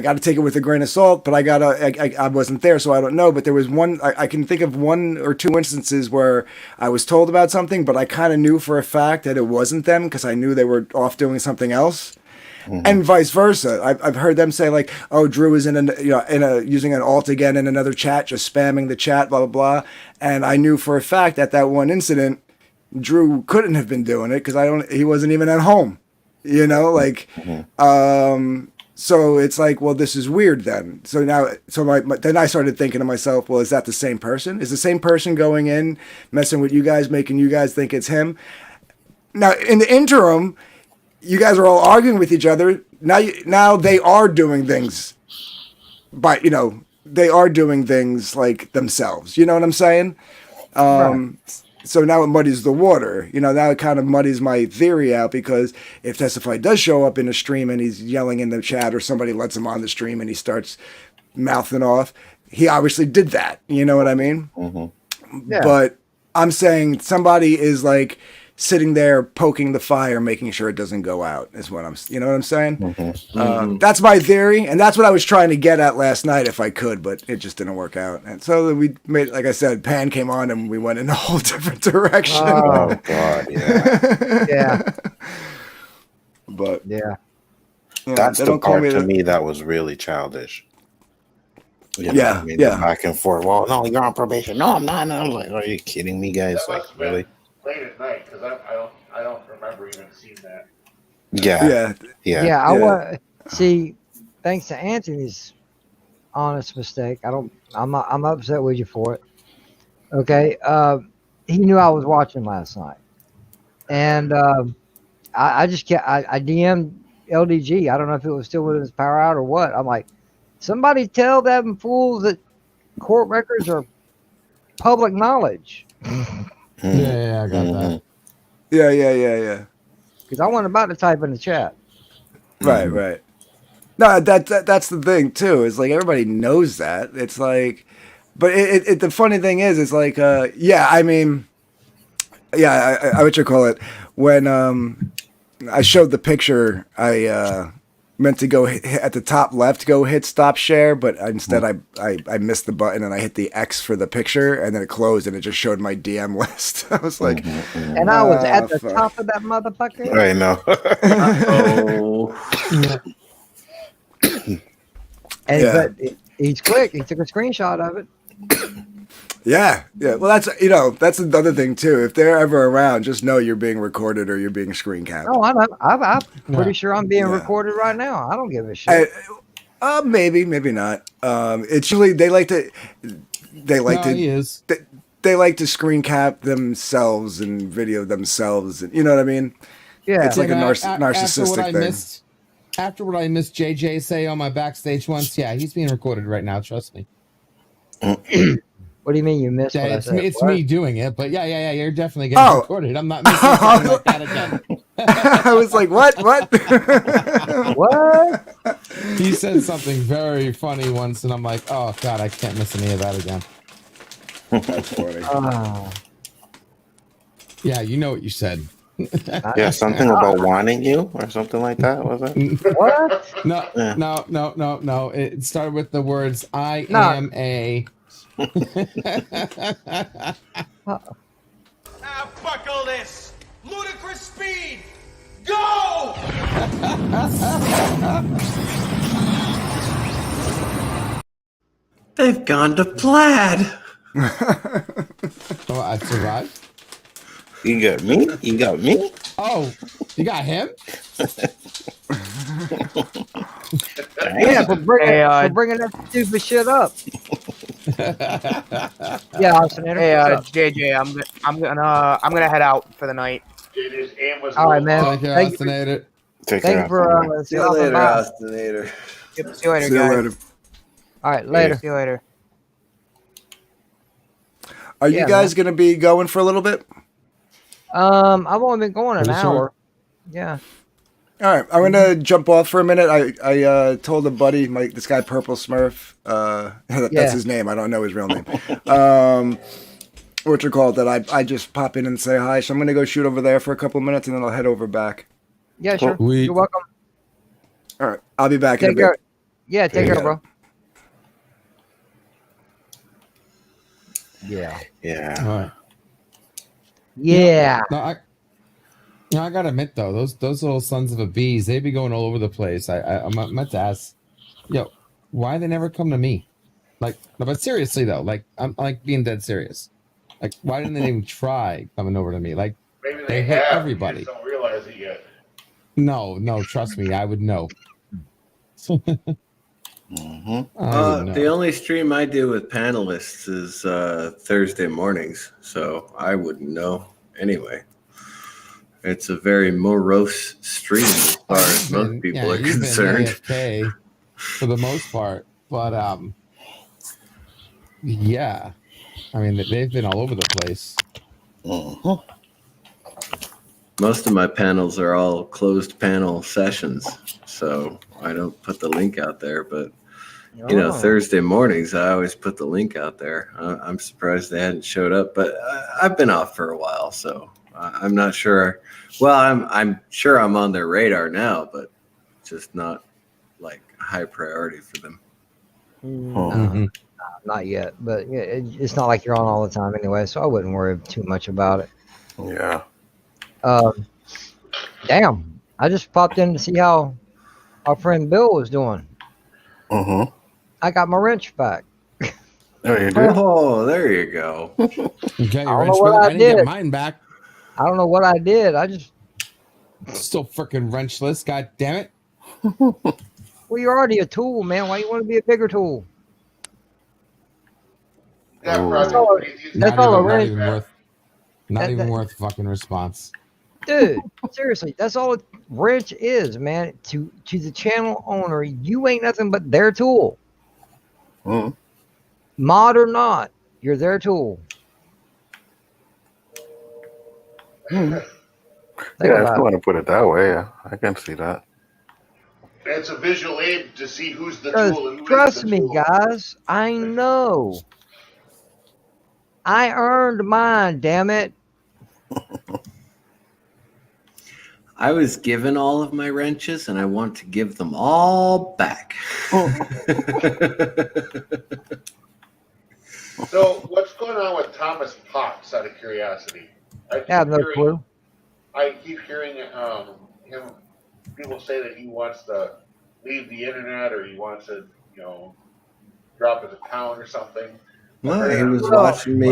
Speaker 7: got to take it with a grain of salt, but I wasn't there, so I don't know. But there was I can think of one or two instances where I was told about something, but I kind of knew for a fact that it wasn't them because I knew they were off doing something else, and vice versa. I've heard them say like, "Oh, Drew is using an alt again in another chat, just spamming the chat, blah blah blah," and I knew for a fact that one incident, Drew couldn't have been doing it because he wasn't even at home, So it's like, well, this is weird then. So now, then I started thinking to myself, well, is that the same person? Is the same person going in, messing with you guys, making you guys think it's him? Now, in the interim, you guys are all arguing with each other. Now they are doing things they are doing things like themselves. You know what I'm saying? Right. So now it muddies the water. Now it kind of muddies my theory out because if Testify does show up in a stream and he's yelling in the chat or somebody lets him on the stream and he starts mouthing off, he obviously did that. You know what I mean?
Speaker 1: Mm-hmm. Yeah.
Speaker 7: But I'm saying somebody is like sitting there poking the fire, making sure it doesn't go out. Is what you know what I'm saying? That's my theory, and that's what I was trying to get at last night if I could, but it just didn't work out. And so we made, like I said, Pan came on, and we went in a whole different direction.
Speaker 2: Oh God, yeah.
Speaker 1: Yeah.
Speaker 7: But
Speaker 1: Yeah.
Speaker 2: That's
Speaker 7: they
Speaker 2: the
Speaker 7: don't call
Speaker 2: part
Speaker 7: me
Speaker 2: to
Speaker 7: that.
Speaker 2: me that was really childish. You know
Speaker 7: Yeah,
Speaker 2: what I mean?
Speaker 7: yeah.
Speaker 2: Back and forth. Well, no, you're on probation. No, I'm not. And I was like, are you kidding me, guys?
Speaker 3: That
Speaker 2: Like,
Speaker 3: must have been
Speaker 2: really?
Speaker 3: late at night because I don't remember even seeing that.
Speaker 2: Yeah.
Speaker 7: Yeah,
Speaker 1: Yeah.
Speaker 7: Yeah.
Speaker 1: See, thanks to Anthony's honest mistake, I'm upset with you for it. Okay. He knew I was watching last night. And I just kept, I DM'd LDG. I don't know if it was still with his power out or what. I'm like, somebody tell them fools that court records are public knowledge.
Speaker 5: Yeah, I got that.
Speaker 7: yeah.
Speaker 1: Because I wasn't about to type in the chat.
Speaker 7: Right. No, that's the thing too. Is like everybody knows that. It's like, but the funny thing is, it's like, yeah. I mean, yeah. I what you call it when I showed the picture. I meant to go at the top left, go hit stop share, but instead I missed the button and I hit the X for the picture, and then it closed and it just showed my DM list. I was like,
Speaker 1: And I was at the
Speaker 7: fuck.
Speaker 1: top of that motherfucker.
Speaker 2: I know.
Speaker 6: Oh,
Speaker 1: And
Speaker 7: Yeah.
Speaker 1: but he's quick. He took a screenshot of it.
Speaker 7: Yeah. Well, that's that's another thing too. If they're ever around, just know you're being recorded or you're being screen capped.
Speaker 1: Oh, I know. I'm pretty
Speaker 5: Yeah.
Speaker 1: sure I'm being
Speaker 7: Yeah.
Speaker 1: recorded right now. I don't give a shit.
Speaker 7: Maybe not. It's usually they like to
Speaker 5: He is.
Speaker 7: they like to screen cap themselves and video themselves, and you know what I mean.
Speaker 1: Yeah.
Speaker 7: It's like a
Speaker 5: After what
Speaker 7: narcissistic
Speaker 5: I
Speaker 7: thing.
Speaker 5: missed, after what I missed JJ say on my backstage once, yeah, he's being recorded right now. Trust me.
Speaker 1: What do you mean you missed
Speaker 5: Yeah,
Speaker 1: what I
Speaker 5: it's
Speaker 1: said?
Speaker 5: me, it's
Speaker 1: What?
Speaker 5: me doing it, but yeah, you're definitely getting
Speaker 7: Oh.
Speaker 5: recorded. I'm not missing something like that again.
Speaker 7: I was like, what?
Speaker 1: What?
Speaker 5: He said something very funny once, and I'm like, oh god, I can't miss any of that again.
Speaker 7: That's funny.
Speaker 5: Yeah, you know what you said.
Speaker 2: Yeah, something about wanting you or something like that, was it?
Speaker 1: What?
Speaker 5: No,
Speaker 2: Yeah.
Speaker 5: no. It started with the words "I
Speaker 1: No.
Speaker 5: am a."
Speaker 8: Now buckle this! Ludicrous speed! Go!
Speaker 6: they've gone to plaid.
Speaker 5: Oh, I survived.
Speaker 2: You got me? You got me?
Speaker 5: Oh, you got him?
Speaker 1: Yeah, for bringing that stupid shit up. Yeah, Arsenator.
Speaker 4: Hey,
Speaker 1: what's up?
Speaker 4: JJ, I'm gonna head out for the night.
Speaker 3: JJ's aim was
Speaker 1: All right,
Speaker 3: low.
Speaker 1: man.
Speaker 5: Thank you,
Speaker 1: Thank you.
Speaker 5: Ostinator.
Speaker 2: Take
Speaker 1: Thank
Speaker 2: care.
Speaker 1: you for
Speaker 6: See you
Speaker 1: stopping
Speaker 6: later,
Speaker 1: by.
Speaker 6: Ostinator.
Speaker 4: Yep, see you later,
Speaker 7: See you
Speaker 4: guys.
Speaker 7: later.
Speaker 1: All right, later.
Speaker 4: See you later.
Speaker 7: Are you
Speaker 1: Yeah,
Speaker 7: guys gonna be going for a little bit?
Speaker 1: I've only been going an
Speaker 5: Are you sure?
Speaker 1: hour. Yeah.
Speaker 7: All right, I'm gonna jump off for a minute. I told a buddy, this guy Purple Smurf, that's
Speaker 1: Yeah.
Speaker 7: his name. I don't know his real name. What you call it? That I just pop in and say hi. So I'm gonna go shoot over there for a couple of minutes, and then I'll head over back.
Speaker 1: Yeah, sure.
Speaker 5: Sweet.
Speaker 1: You're welcome.
Speaker 7: All right, I'll be back in a
Speaker 1: Take
Speaker 7: bit.
Speaker 1: care. Yeah, take
Speaker 7: Yeah.
Speaker 1: care, bro. Yeah.
Speaker 2: Yeah.
Speaker 5: All right.
Speaker 1: Yeah.
Speaker 5: No, I gotta admit though, those little sons of a bees, they be going all over the place. I meant to ask, yo, why they never come to me? Like, no, but seriously though, like I'm like being dead serious. Like, why didn't they even try coming over to me? Like,
Speaker 3: Maybe
Speaker 5: they
Speaker 3: they
Speaker 5: hit
Speaker 3: have.
Speaker 5: everybody.
Speaker 3: You just don't realize it yet.
Speaker 5: no, trust me, I would know.
Speaker 2: Mm-hmm.
Speaker 5: I would know.
Speaker 6: The only stream I do with panelists is Thursday mornings, so I wouldn't know anyway. It's a very morose stream as far as most people are
Speaker 5: you've been
Speaker 6: concerned.
Speaker 5: AFK for the most part, but yeah, I mean they've been all over the place.
Speaker 2: Mm-hmm.
Speaker 6: Most of my panels are all closed panel sessions, so I don't put the link out there. But you know,
Speaker 1: Oh.
Speaker 6: Thursday mornings I always put the link out there. I'm surprised they hadn't showed up, but I've been off for a while, so I'm not sure. Well, I'm sure I'm on their radar now, but just not like a high priority for them.
Speaker 1: No,
Speaker 5: Mhm.
Speaker 1: not yet. But yeah, it's not like you're on all the time anyway, so I wouldn't worry too much about it.
Speaker 2: Yeah.
Speaker 1: Um, damn, I just popped in to see how our friend Bill was doing.
Speaker 2: Mm-hmm.
Speaker 1: I got my wrench back.
Speaker 2: Oh, you did?
Speaker 6: Oh, there you go.
Speaker 5: You got
Speaker 1: I
Speaker 5: your
Speaker 1: don't know
Speaker 5: wrench
Speaker 1: what
Speaker 5: back?
Speaker 1: I
Speaker 5: I didn't get
Speaker 1: did.
Speaker 5: mine back.
Speaker 1: I don't know what I did. I just
Speaker 5: Still freaking wrenchless. God damn it.
Speaker 1: well, you're already a tool, man. Why you want to be a bigger tool?
Speaker 3: That
Speaker 2: Ooh.
Speaker 1: That's
Speaker 3: project
Speaker 1: all.
Speaker 3: crazy.
Speaker 1: That's all a
Speaker 5: Not
Speaker 1: wrench,
Speaker 5: even worth. Not
Speaker 1: that,
Speaker 5: even
Speaker 1: that,
Speaker 5: worth fucking response.
Speaker 1: dude. Seriously, that's all a wrench is, man. To the channel owner, you ain't nothing but their tool.
Speaker 2: Mm.
Speaker 1: Mod or not, you're their tool.
Speaker 2: Mm.
Speaker 1: Think
Speaker 2: Yeah, if
Speaker 1: about
Speaker 2: you
Speaker 1: it.
Speaker 2: want to put it that way, yeah, I can see that.
Speaker 3: It's a visual aid to see who's the
Speaker 1: Because
Speaker 3: tool and who isn't
Speaker 1: trust
Speaker 3: the
Speaker 1: me,
Speaker 3: tool.
Speaker 1: guys, I know. I earned mine. Damn it.
Speaker 6: I was given all of my wrenches, and I want to give them all back.
Speaker 3: So what's going on with Thomas Potts? Out of curiosity,
Speaker 1: I have no clue.
Speaker 3: I keep hearing him. People say that he wants to leave the internet, or he wants to, drop his account or something.
Speaker 6: Well, he was
Speaker 1: Well,
Speaker 6: watching me.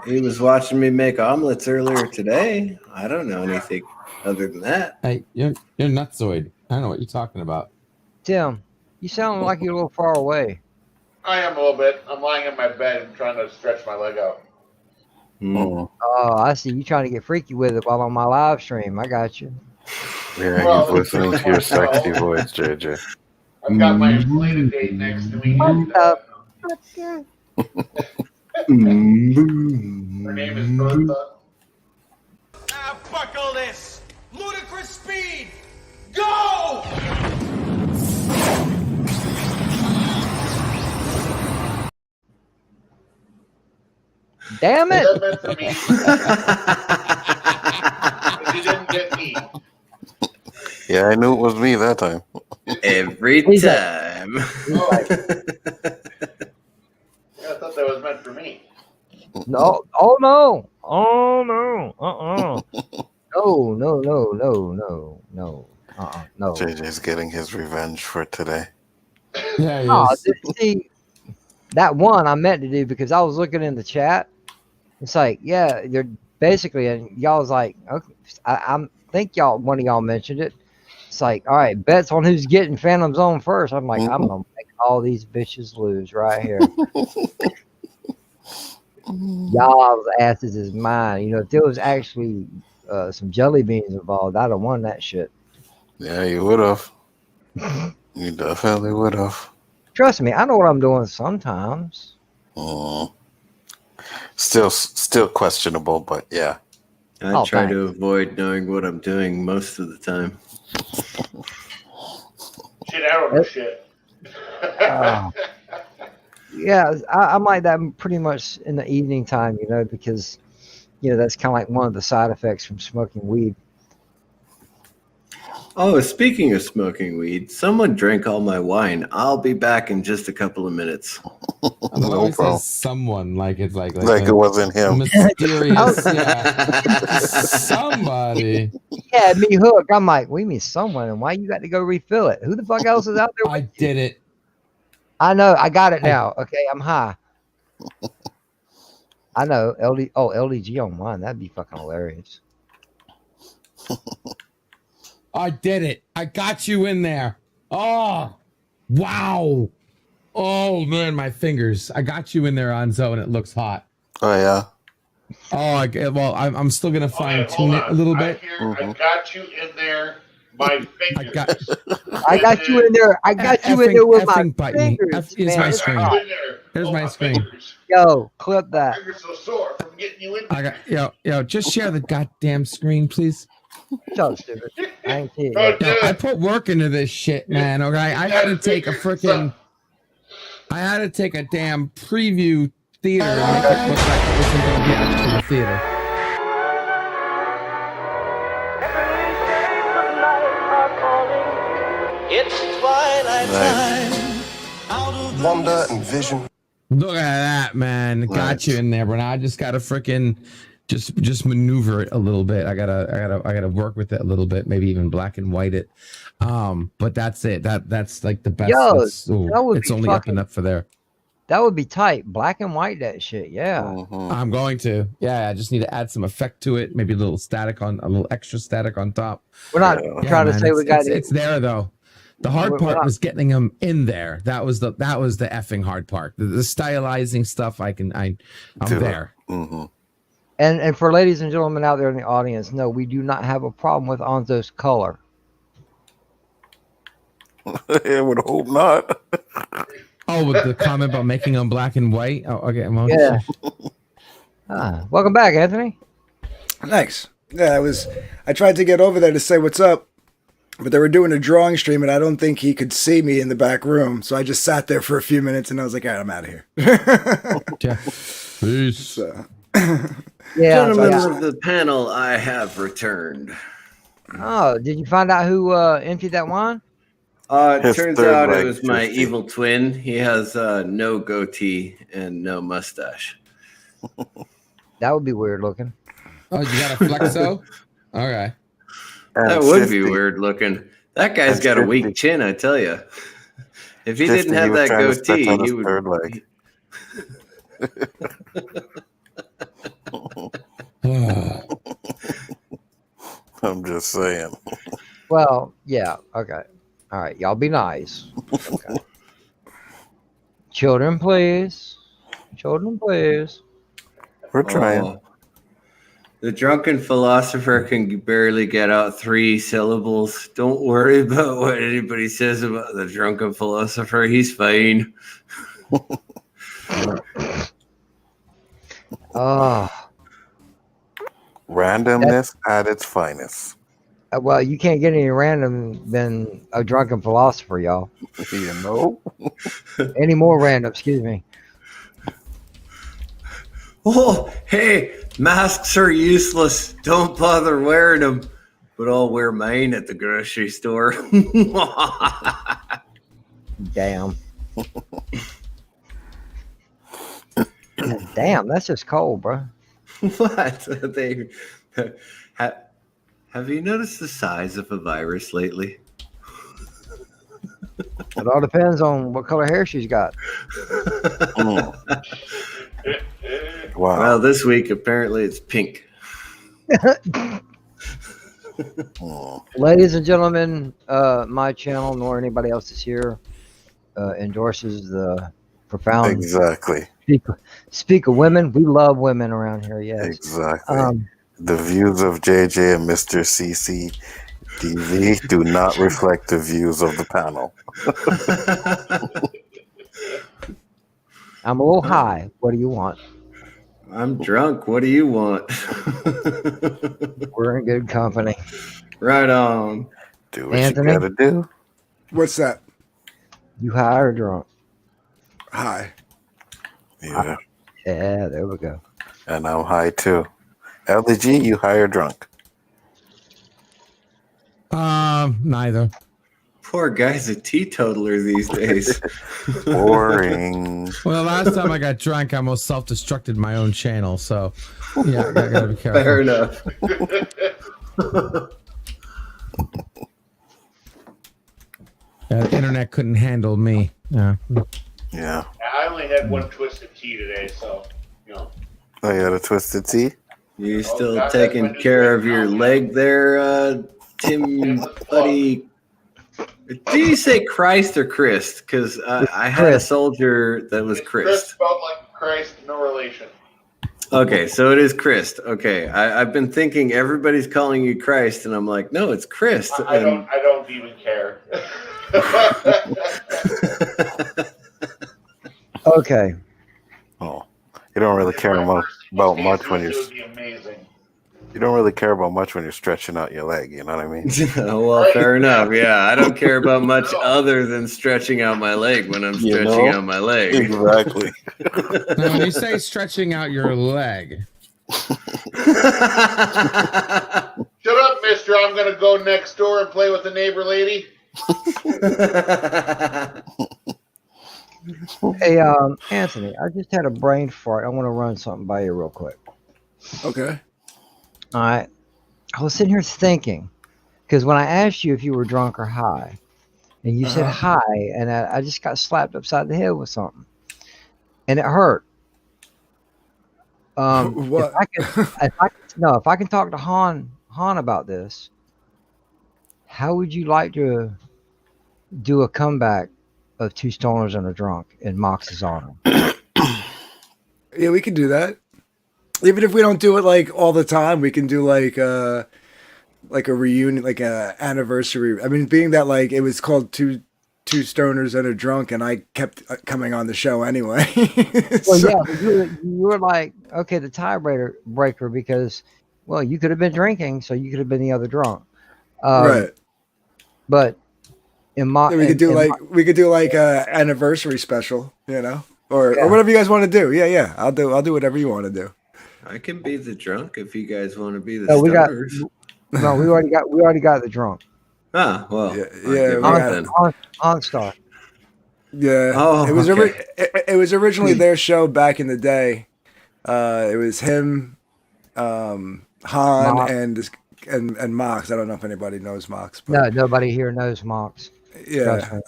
Speaker 6: He was watching me make omelets earlier today. I don't know anything other than that.
Speaker 5: Hey, you're nutsoid. I don't know what you're talking about.
Speaker 1: Tim, you sound like you're a little far away.
Speaker 3: I am a little bit. I'm lying in my bed and trying to stretch my leg out.
Speaker 2: Mm.
Speaker 1: Oh, I see. You trying to get freaky with it while on my live stream. I got you.
Speaker 2: Yeah,
Speaker 3: Well,
Speaker 2: he's listening to your sexy voice, JJ.
Speaker 3: I've got my inflated date next to me,
Speaker 1: What
Speaker 3: and
Speaker 1: the fuck?
Speaker 3: her name is Bertha.
Speaker 8: Now buckle this. Ludicrous speed. Go!
Speaker 1: Damn it!
Speaker 3: That meant for me. Because you didn't get me.
Speaker 2: Yeah, I knew it was me that time.
Speaker 6: Every
Speaker 1: He's
Speaker 6: time.
Speaker 3: Oh, I thought that was meant for me.
Speaker 1: No. Oh no. Oh no. No. No. No.
Speaker 2: JJ's getting his revenge for today.
Speaker 5: Yeah, he
Speaker 1: No,
Speaker 5: is.
Speaker 1: see, that one I meant to do because I was looking in the chat. It's like, yeah, they're basically, and y'all was like, okay, I think one of y'all mentioned it. It's like, all right, bets on who's getting Phantom Zone first. I'm like, I'm gonna make all these bitches lose right here. Y'all's asses is mine. If there was actually some jelly beans involved, I'd have won that shit.
Speaker 2: Yeah, you would have. You definitely would have.
Speaker 1: Trust me, I know what I'm doing sometimes.
Speaker 2: Mm. Still questionable, but yeah.
Speaker 6: I
Speaker 1: Oh,
Speaker 6: try
Speaker 1: thanks.
Speaker 6: to avoid knowing what I'm doing most of the time.
Speaker 3: Shit, I don't know shit.
Speaker 1: Yeah, I'm like that pretty much in the evening time, because that's kind of like one of the side effects from smoking weed.
Speaker 6: Oh, speaking of smoking weed, someone drank all my wine. I'll be back in just a couple of minutes.
Speaker 5: I love how he says someone like it's like
Speaker 2: it wasn't him.
Speaker 5: Mysterious, yeah. Somebody.
Speaker 1: Yeah, me hooked. I'm like, we mean someone, and why you got to go refill it? Who the fuck else is out there?
Speaker 5: I did it.
Speaker 1: I know. I got it now. Okay, I'm high. I know. LDG on mine. That'd be fucking hilarious.
Speaker 5: I did it. I got you in there. Oh, wow. Oh, man, my fingers. I got you in there, Anzo, and it looks hot.
Speaker 2: Oh, yeah.
Speaker 5: Oh, well, I'm still going to fine-tune it a little bit.
Speaker 3: I got you in there. My fingers.
Speaker 1: I got you in there. I got you in there with my fingers.
Speaker 5: Here's my screen.
Speaker 3: I got you in there.
Speaker 5: Here's my screen.
Speaker 3: Fingers.
Speaker 1: Yo, clip that.
Speaker 3: My fingers so sore from getting you in
Speaker 5: I
Speaker 3: there.
Speaker 5: got yo. Just share the goddamn screen, please.
Speaker 1: So stupid. I ain't kidding.
Speaker 5: Yo, I put work into this shit, man. Okay, I had to take a damn preview theater and make it look like it wasn't going to be actually a theater.
Speaker 9: Wonder and vision.
Speaker 5: Look at that, man. Got you in there, but I just gotta freaking just maneuver it a little bit. I gotta work with it a little bit, maybe even black and white it. But that's it. That's like the best.
Speaker 1: Yo, that would
Speaker 5: it's
Speaker 1: be
Speaker 5: only up and up for there.
Speaker 1: That would be tight. Black and white that shit. Yeah.
Speaker 5: I'm going to. Yeah, I just need to add some effect to it. Maybe a little extra static on top.
Speaker 1: We're not trying to say we got
Speaker 5: it's there though. The hard part was getting them in there. That was the effing hard part. The stylizing stuff I'm there.
Speaker 2: Mm-hmm.
Speaker 1: And for ladies and gentlemen out there in the audience, no, we do not have a problem with Anzo's color.
Speaker 2: I would hope not.
Speaker 5: Oh, with the comment about making them black and white. Oh, okay. Well,
Speaker 1: yeah. Welcome back, Anthony.
Speaker 7: Thanks. Yeah, I tried to get over there to say what's up, but they were doing a drawing stream, and I don't think he could see me in the back room. So I just sat there for a few minutes, and I was like, all right, I'm out of here.
Speaker 5: Yeah. Peace.
Speaker 7: So,
Speaker 6: Gentlemen of the panel, I have returned.
Speaker 1: Oh, did you find out who emptied that wine?
Speaker 6: It turns out it was my evil twin. He has no goatee and no mustache.
Speaker 1: That would be weird looking.
Speaker 5: Oh, you got a flexo? Okay.
Speaker 6: That would be weird looking. That guy's got a weak chin, I tell you. If he didn't have that goatee, he would.
Speaker 2: I'm just saying.
Speaker 1: Well, yeah. Okay. All right. Y'all be nice. Okay. Children, please. Children, please.
Speaker 2: We're trying.
Speaker 6: The drunken philosopher can barely get out 3 syllables. Don't worry about what anybody says about the drunken philosopher. He's fine.
Speaker 2: Randomness at its finest.
Speaker 1: Well, you can't get any random than a drunken philosopher, y'all.
Speaker 2: You know?
Speaker 1: Any more random, excuse me.
Speaker 6: Oh, hey, masks are useless. Don't bother wearing them. But I'll wear mine at the grocery store.
Speaker 1: Damn. Damn, that's just cold, bro.
Speaker 6: What? Have you noticed the size of a virus lately?
Speaker 1: It all depends on what color hair she's got.
Speaker 2: Wow.
Speaker 6: Well, this week apparently it's pink.
Speaker 1: Ladies and gentlemen, my channel nor anybody else's here endorses the profound.
Speaker 2: Exactly.
Speaker 1: Speak of women. We love women around here. Yes.
Speaker 2: Exactly. The views of JJ and Mr. CCDV do not reflect the views of the panel.
Speaker 1: I'm a little high. What do you want?
Speaker 6: I'm drunk. What do you want?
Speaker 1: We're in good company.
Speaker 6: Right on.
Speaker 2: Do what Anthony, you gotta do.
Speaker 7: What's that?
Speaker 1: You high or drunk?
Speaker 7: High.
Speaker 2: Yeah.
Speaker 1: Yeah, there we go.
Speaker 2: And I'm high too. LDG, you high or drunk?
Speaker 5: Neither.
Speaker 6: Poor guy's a teetotaler these days.
Speaker 2: Boring.
Speaker 5: Well, the last time I got drunk, I almost self-destructed my own channel. So, yeah, I gotta be careful.
Speaker 6: Fair enough.
Speaker 5: The internet couldn't handle me. Yeah.
Speaker 2: Yeah.
Speaker 3: I only had one twisted tea today, so, you know.
Speaker 2: Oh, you had a twisted tea?
Speaker 6: You still taking care of your leg there, Tim, buddy? Do you say Christ or Christ? Because I had a soldier that was Christ.
Speaker 3: Christ spelled like Christ, no relation.
Speaker 6: Okay, so it is Christ. Okay, I've been thinking everybody's calling you Christ, and I'm like, no, it's Christ.
Speaker 3: I don't even care.
Speaker 1: Okay.
Speaker 2: Oh, you don't really care about much when you're.
Speaker 3: It would be amazing.
Speaker 2: You don't really care about much when you're stretching out your leg. You know what I mean?
Speaker 6: Well, fair enough. Yeah, I don't care about much other than stretching out my leg when I'm stretching out my leg.
Speaker 2: Exactly.
Speaker 5: Now, when you say stretching out your leg.
Speaker 3: Shut up, mister. I'm going to go next door and play with the neighbor lady.
Speaker 1: Hey, Anthony, I just had a brain fart. I want to run something by you real quick.
Speaker 7: Okay.
Speaker 1: All right. I was sitting here thinking because when I asked you if you were drunk or high, and you said
Speaker 7: Uh-huh.
Speaker 1: high, and I just got slapped upside the head with something, and it hurt. If
Speaker 7: What?
Speaker 1: I could, if I could, no, if I can talk to Han about this, how would you like to do a comeback of two stoners and a drunk in Mox's honor?
Speaker 7: Yeah, we can do that. Even if we don't do it like all the time, we can do like a reunion, like a anniversary. I mean, being that like it was called two stoners and a drunk, and I kept coming on the show anyway.
Speaker 1: Well,
Speaker 7: So
Speaker 1: yeah, but you were like, okay, the breaker because, well, you could have been drinking, so you could have been the other drunk. Um,
Speaker 7: right.
Speaker 1: but
Speaker 7: Then we could do like a anniversary special, or
Speaker 1: yeah,
Speaker 7: whatever you guys want to do. Yeah, yeah. I'll do whatever you want to do.
Speaker 6: I can be the drunk if you guys want to be the
Speaker 1: no,
Speaker 6: stoners.
Speaker 1: we already got the drunk
Speaker 6: Ah, well,
Speaker 7: Yeah,
Speaker 6: I'll
Speaker 7: yeah.
Speaker 6: give
Speaker 7: We
Speaker 6: up
Speaker 1: on
Speaker 7: got
Speaker 6: then.
Speaker 1: on star.
Speaker 7: yeah. It
Speaker 6: Oh,
Speaker 7: was
Speaker 6: okay.
Speaker 7: it was originally their show back in the day. It was him, Han,
Speaker 1: Mox.
Speaker 7: and Mox. I don't know if anybody knows Mox, but
Speaker 1: No, nobody here knows Mox. Trust
Speaker 7: yeah.
Speaker 1: me.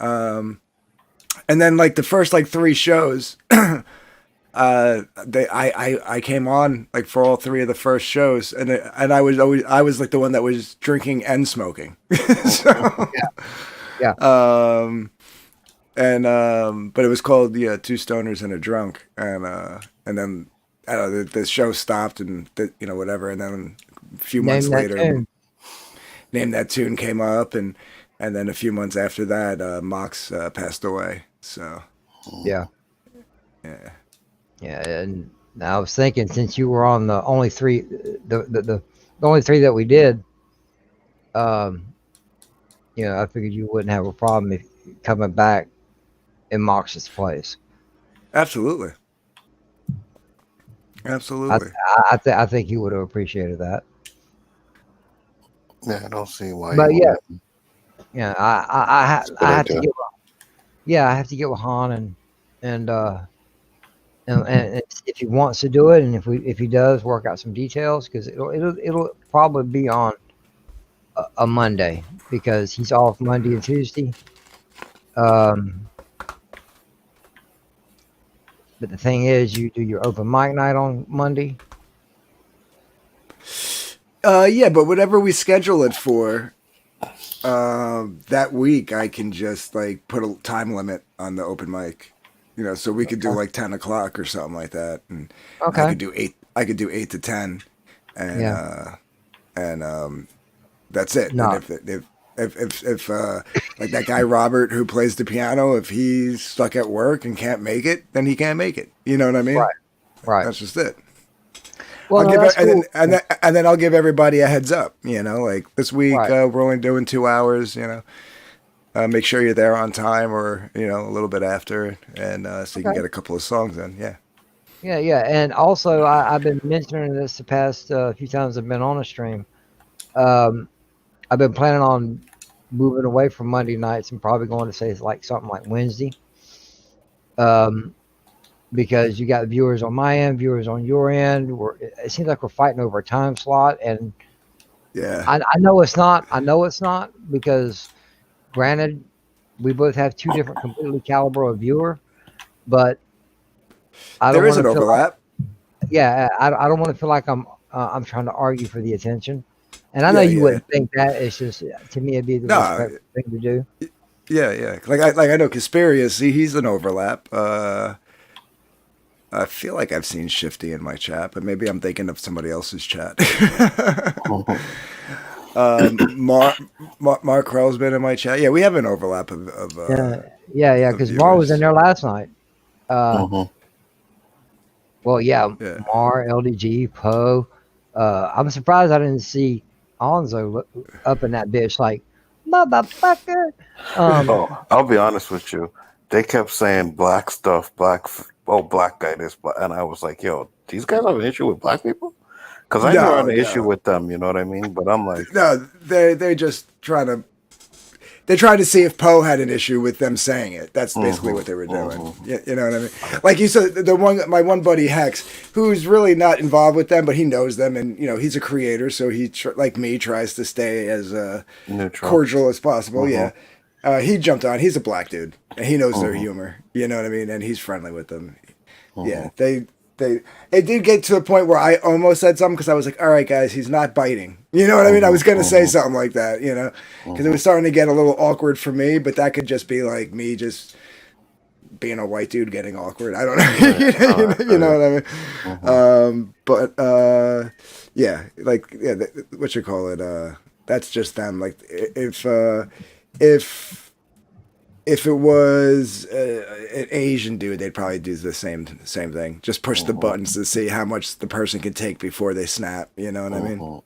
Speaker 7: And then like the first like three shows, I came on like for all three of the first shows, and I was like the one that was drinking and smoking. So,
Speaker 1: Yeah.
Speaker 7: but it was called Two Stoners and a Drunk, and then I don't know, the show stopped and whatever, and then a few months
Speaker 1: Name that
Speaker 7: later,
Speaker 1: tune.
Speaker 7: Name That Tune came up, and then a few months after that, Mox passed away. So
Speaker 1: Yeah.
Speaker 7: yeah.
Speaker 1: Yeah, and I was thinking since you were on the only three, the only three that we did, um, I figured you wouldn't have a problem if coming back in Mox's place.
Speaker 7: Absolutely.
Speaker 1: I
Speaker 7: Absolutely.
Speaker 1: I think you would have appreciated that.
Speaker 2: Yeah, I don't see why you
Speaker 1: But yeah,
Speaker 2: wouldn't.
Speaker 1: yeah,
Speaker 2: It's a good
Speaker 1: I have to
Speaker 2: idea.
Speaker 1: I have to get with Han and and if he wants to do it, and if he does work out some details, because it'll probably be on a Monday because he's off Monday and Tuesday. Um, but the thing is, you do your open mic night on Monday.
Speaker 7: Yeah, but whatever we schedule it for, that week, I can just like put a time limit on the open mic. So we could do like 10 o'clock or something like that, and I
Speaker 1: Okay.
Speaker 7: could do eight. I could do 8 to 10, and
Speaker 1: Yeah.
Speaker 7: that's it. And
Speaker 1: No.
Speaker 7: if like that guy Robert who plays the piano, if he's stuck at work and can't make it, then he can't make it. You know what I mean?
Speaker 1: Right. Right.
Speaker 7: That's just it.
Speaker 1: Well,
Speaker 7: I'll
Speaker 1: no,
Speaker 7: give
Speaker 1: that's
Speaker 7: and
Speaker 1: cool.
Speaker 7: then I'll give everybody a heads up. Like this week
Speaker 1: Right.
Speaker 7: we're only doing 2 hours. Make sure you're there on time or a little bit after, and so you can
Speaker 1: Okay.
Speaker 7: get a couple of songs in. Yeah.
Speaker 1: Yeah. Yeah. And also, I've been mentioning this the past few times I've been on a stream. Um, I've been planning on moving away from Monday nights and probably going to say it's like something like Wednesday. Um, because you got viewers on my end, viewers on your end. It seems like we're fighting over a time slot, and
Speaker 7: Yeah.
Speaker 1: I know it's not. I know it's not because, granted, we both have two different completely caliber of viewer, but I don't
Speaker 7: There is
Speaker 1: want
Speaker 7: an
Speaker 1: to feel like,
Speaker 7: overlap.
Speaker 1: yeah, I don't want to feel like I'm trying to argue for the attention, and I know
Speaker 7: Yeah,
Speaker 1: you
Speaker 7: yeah.
Speaker 1: wouldn't think that. It's just to me, it'd be the
Speaker 7: No,
Speaker 1: respectful thing to do.
Speaker 7: yeah, yeah. Like I know Conspiracy, he's an overlap. I feel like I've seen Shifty in my chat, but maybe I'm thinking of somebody else's chat. Mark Crowell's been in my chat. Yeah, we have an overlap
Speaker 1: Yeah,
Speaker 7: of
Speaker 1: because Mar was in
Speaker 7: viewers.
Speaker 1: there last night.
Speaker 2: Mhm.
Speaker 1: Well, yeah,
Speaker 7: Yeah.
Speaker 1: Mar, LDG, Poe. I'm surprised I didn't see Alonzo up in that bitch like motherfucker.
Speaker 2: Oh, I'll be honest with you. They kept saying black stuff, black guy this, and I was like, yo, these guys have an issue with black people? Because I never had
Speaker 7: No,
Speaker 2: an issue
Speaker 7: no,
Speaker 2: with them, you know what I mean? But I'm like,
Speaker 7: no. They're just trying to They tried to see if Poe had an issue with them saying it. That's basically what they were doing. You know what I mean? Like you said, my one buddy Hex, who's really not involved with them, but he knows them, and he's a creator, so he like me tries to stay as
Speaker 2: Neutral.
Speaker 7: cordial as possible. Yeah, he jumped on. He's a black dude, and he knows their humor. You know what I mean? And he's friendly with them. Yeah, it did get to a point where I almost said something because I was like, all right, guys, he's not biting. You know what I mean? I was going to say something like that, because it was starting to get a little awkward for me, but that could just be like me just being a white dude getting awkward. I don't know. You know what I mean? What you call it? That's just them. Like if it was an Asian dude, they'd probably do the same thing. Just push the buttons to see how much the person can take before they snap. You know what I mean?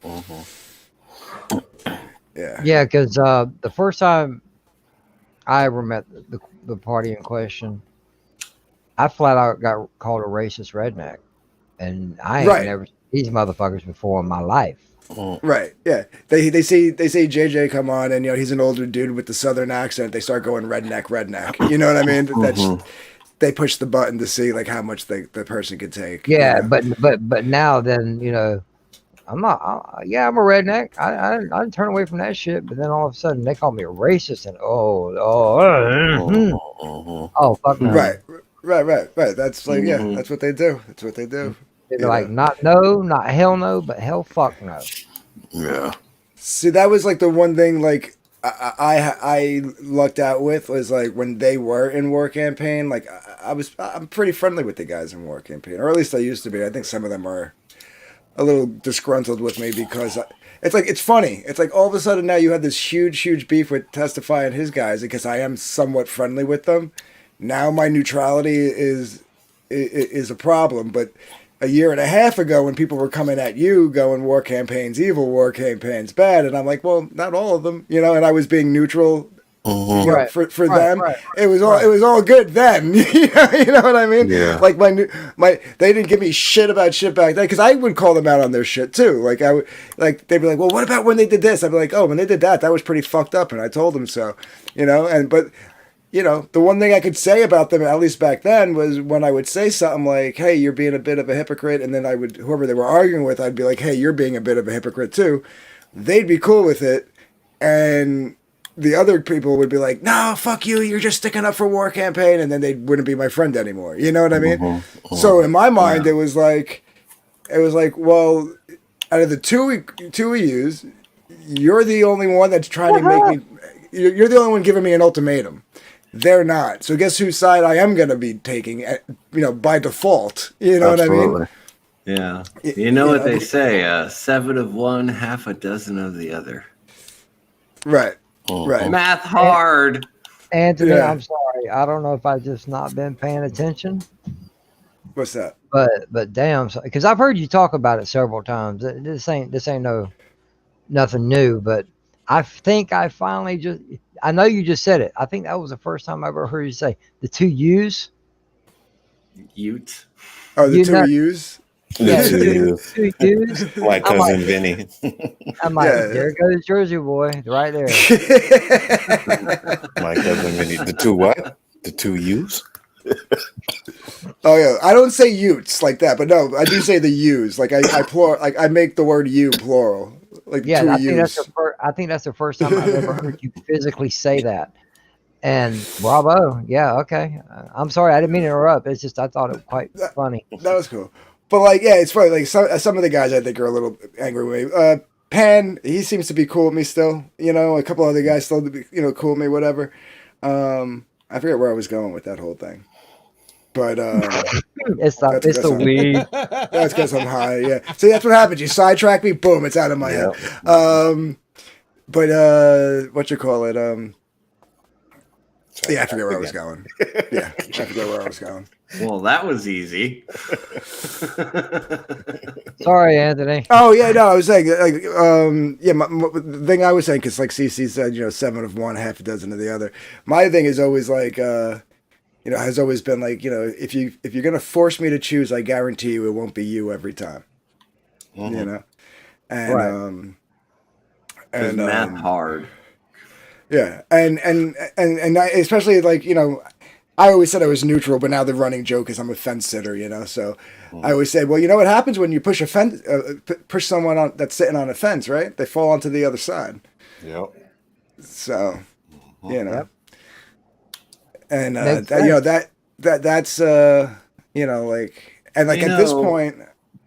Speaker 7: Yeah.
Speaker 1: Yeah, because the first time I ever met the party in question, I flat out got called a racist redneck, and I ain't never seen these motherfuckers before in my life.
Speaker 7: Right. Yeah. They see JJ come on, and he's an older dude with the southern accent. They start going redneck. You know what I mean? They push the button to see like how much the person could take.
Speaker 1: Yeah, but now then I'm not. I'm a redneck. I didn't turn away from that shit. But then all of a sudden they call me a racist, and fuck no.
Speaker 7: Right. That's like that's what they do. That's what they do.
Speaker 1: They're like, not no, not hell no, but hell fuck no.
Speaker 2: Yeah.
Speaker 7: See, that was like the one thing like I lucked out with was like when they were in War Campaign. Like I'm pretty friendly with the guys in War Campaign, or at least I used to be. I think some of them are a little disgruntled with me because it's funny. It's like all of a sudden now you have this huge beef with Testify and his guys because I am somewhat friendly with them. Now my neutrality is a problem, but a year and a half ago when people were coming at you going War Campaign's evil, War Campaign's bad, and I'm like, well, not all of them, and I was being neutral for them. Right. It was all good then. You know what I mean?
Speaker 2: Yeah.
Speaker 7: Like they didn't give me shit about shit back then because I would call them out on their shit too. Like they'd be like, well, what about when they did this? I'd be like, oh, when they did that was pretty fucked up, and I told them so. The one thing I could say about them, at least back then, was when I would say something like, hey, you're being a bit of a hypocrite, and then whoever they were arguing with, I'd be like, hey, you're being a bit of a hypocrite too. They'd be cool with it, and the other people would be like, no, fuck you, you're just sticking up for War Campaign, and then they wouldn't be my friend anymore. You know what I mean? So in my mind, it was like, well, out of the two of yous, you're the only one that's trying to make me, you're the only one giving me an ultimatum. They're not. So guess whose side I am going to be taking, by default. You know
Speaker 2: Absolutely.
Speaker 7: What I mean?
Speaker 6: Yeah. You know what they say, 7 of one, half a dozen of the other.
Speaker 7: Right. Right.
Speaker 6: Math hard.
Speaker 1: Anthony, I'm sorry. I don't know if I've just not been paying attention.
Speaker 7: What's that?
Speaker 1: But damn, because I've heard you talk about it several times. This ain't nothing new, but I think I finally I know you just said it. I think that was the first time I ever heard you say the two U's.
Speaker 6: Ute.
Speaker 7: Oh, the two U's?
Speaker 1: Yeah, the two U's.
Speaker 10: My cousin Vinny.
Speaker 1: I'm like, there goes Jersey boy, right there.
Speaker 10: My cousin Vinny. The two what? The two U's?
Speaker 7: Oh yeah, I don't say Utes like that, but no, I do say the U's. Like I make the word you plural. Like
Speaker 1: yeah,
Speaker 7: two
Speaker 1: I think that's the first time I've ever heard you physically say that. And bravo, yeah, okay. I'm sorry, I didn't mean to interrupt. It's just I thought it was quite funny.
Speaker 7: That was cool. But it's funny. Like some of the guys, I think are a little angry with me. Pan, he seems to be cool with me still. A couple other guys still, cool with me. Whatever. I forget where I was going with that whole thing. But
Speaker 1: it's the weed.
Speaker 7: That's because I'm high. Yeah. See, that's what happens. You sidetrack me, boom, it's out of my head. But what you call it? Yeah, I forget where I was going. Yeah, I forget where I was going.
Speaker 6: Well, that was easy.
Speaker 1: Sorry, Anthony.
Speaker 7: Oh yeah, no, I was saying the thing I was saying because like CC said, 7 of one, half a dozen of the other. My thing is always like. Has always been like, if you're gonna force me to choose, I guarantee you it won't be you every time. And
Speaker 6: math hard.
Speaker 7: Yeah, and especially like I always said I was neutral, but now the running joke is I'm a fence sitter. So I always say, well, you know what happens when you push a fence, push someone on that's sitting on a fence, right? They fall onto the other side.
Speaker 2: Yep.
Speaker 7: So
Speaker 1: Yep.
Speaker 7: and
Speaker 1: Makes
Speaker 7: that
Speaker 1: sense.
Speaker 7: that's like and like
Speaker 6: You
Speaker 7: at this
Speaker 6: know,
Speaker 7: point,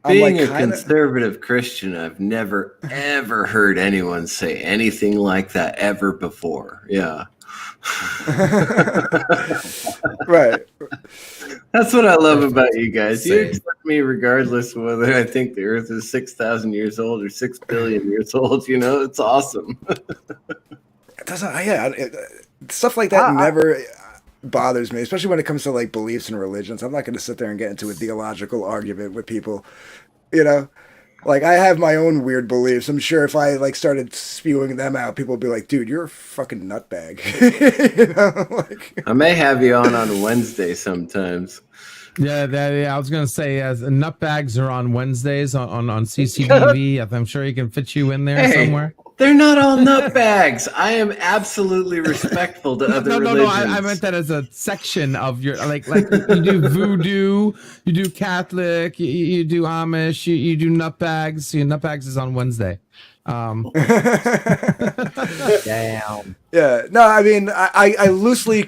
Speaker 7: I'm like
Speaker 6: being a
Speaker 7: kind of.
Speaker 6: conservative Christian, I've never ever heard anyone say anything like that ever before. Yeah.
Speaker 7: Right.
Speaker 6: That's what I love about you guys. You
Speaker 5: Same.
Speaker 6: accept me regardless of whether I think the Earth is 6,000 years old or 6 billion years old. It's awesome.
Speaker 7: It doesn't. Stuff like that
Speaker 1: I,
Speaker 7: never bothers me, especially when it comes to like beliefs and religions. I'm not going to sit there and get into a theological argument with people. You know, like I have my own weird beliefs. I'm sure if I like started spewing them out, people would be like, "Dude, you're a fucking nutbag." like.
Speaker 6: I may have you on Wednesday sometimes.
Speaker 5: Yeah, I was gonna say, as nutbags are on Wednesdays on CCTV. I'm sure he can fit you in there
Speaker 6: Hey,
Speaker 5: somewhere.
Speaker 6: they're not all nutbags. I am absolutely respectful to other
Speaker 5: No.
Speaker 6: religions.
Speaker 5: I meant that as a section of your like you do voodoo, you do Catholic, you do Amish, you do nutbags. Nutbags is on Wednesday.
Speaker 1: damn.
Speaker 7: Yeah, no, I mean, I loosely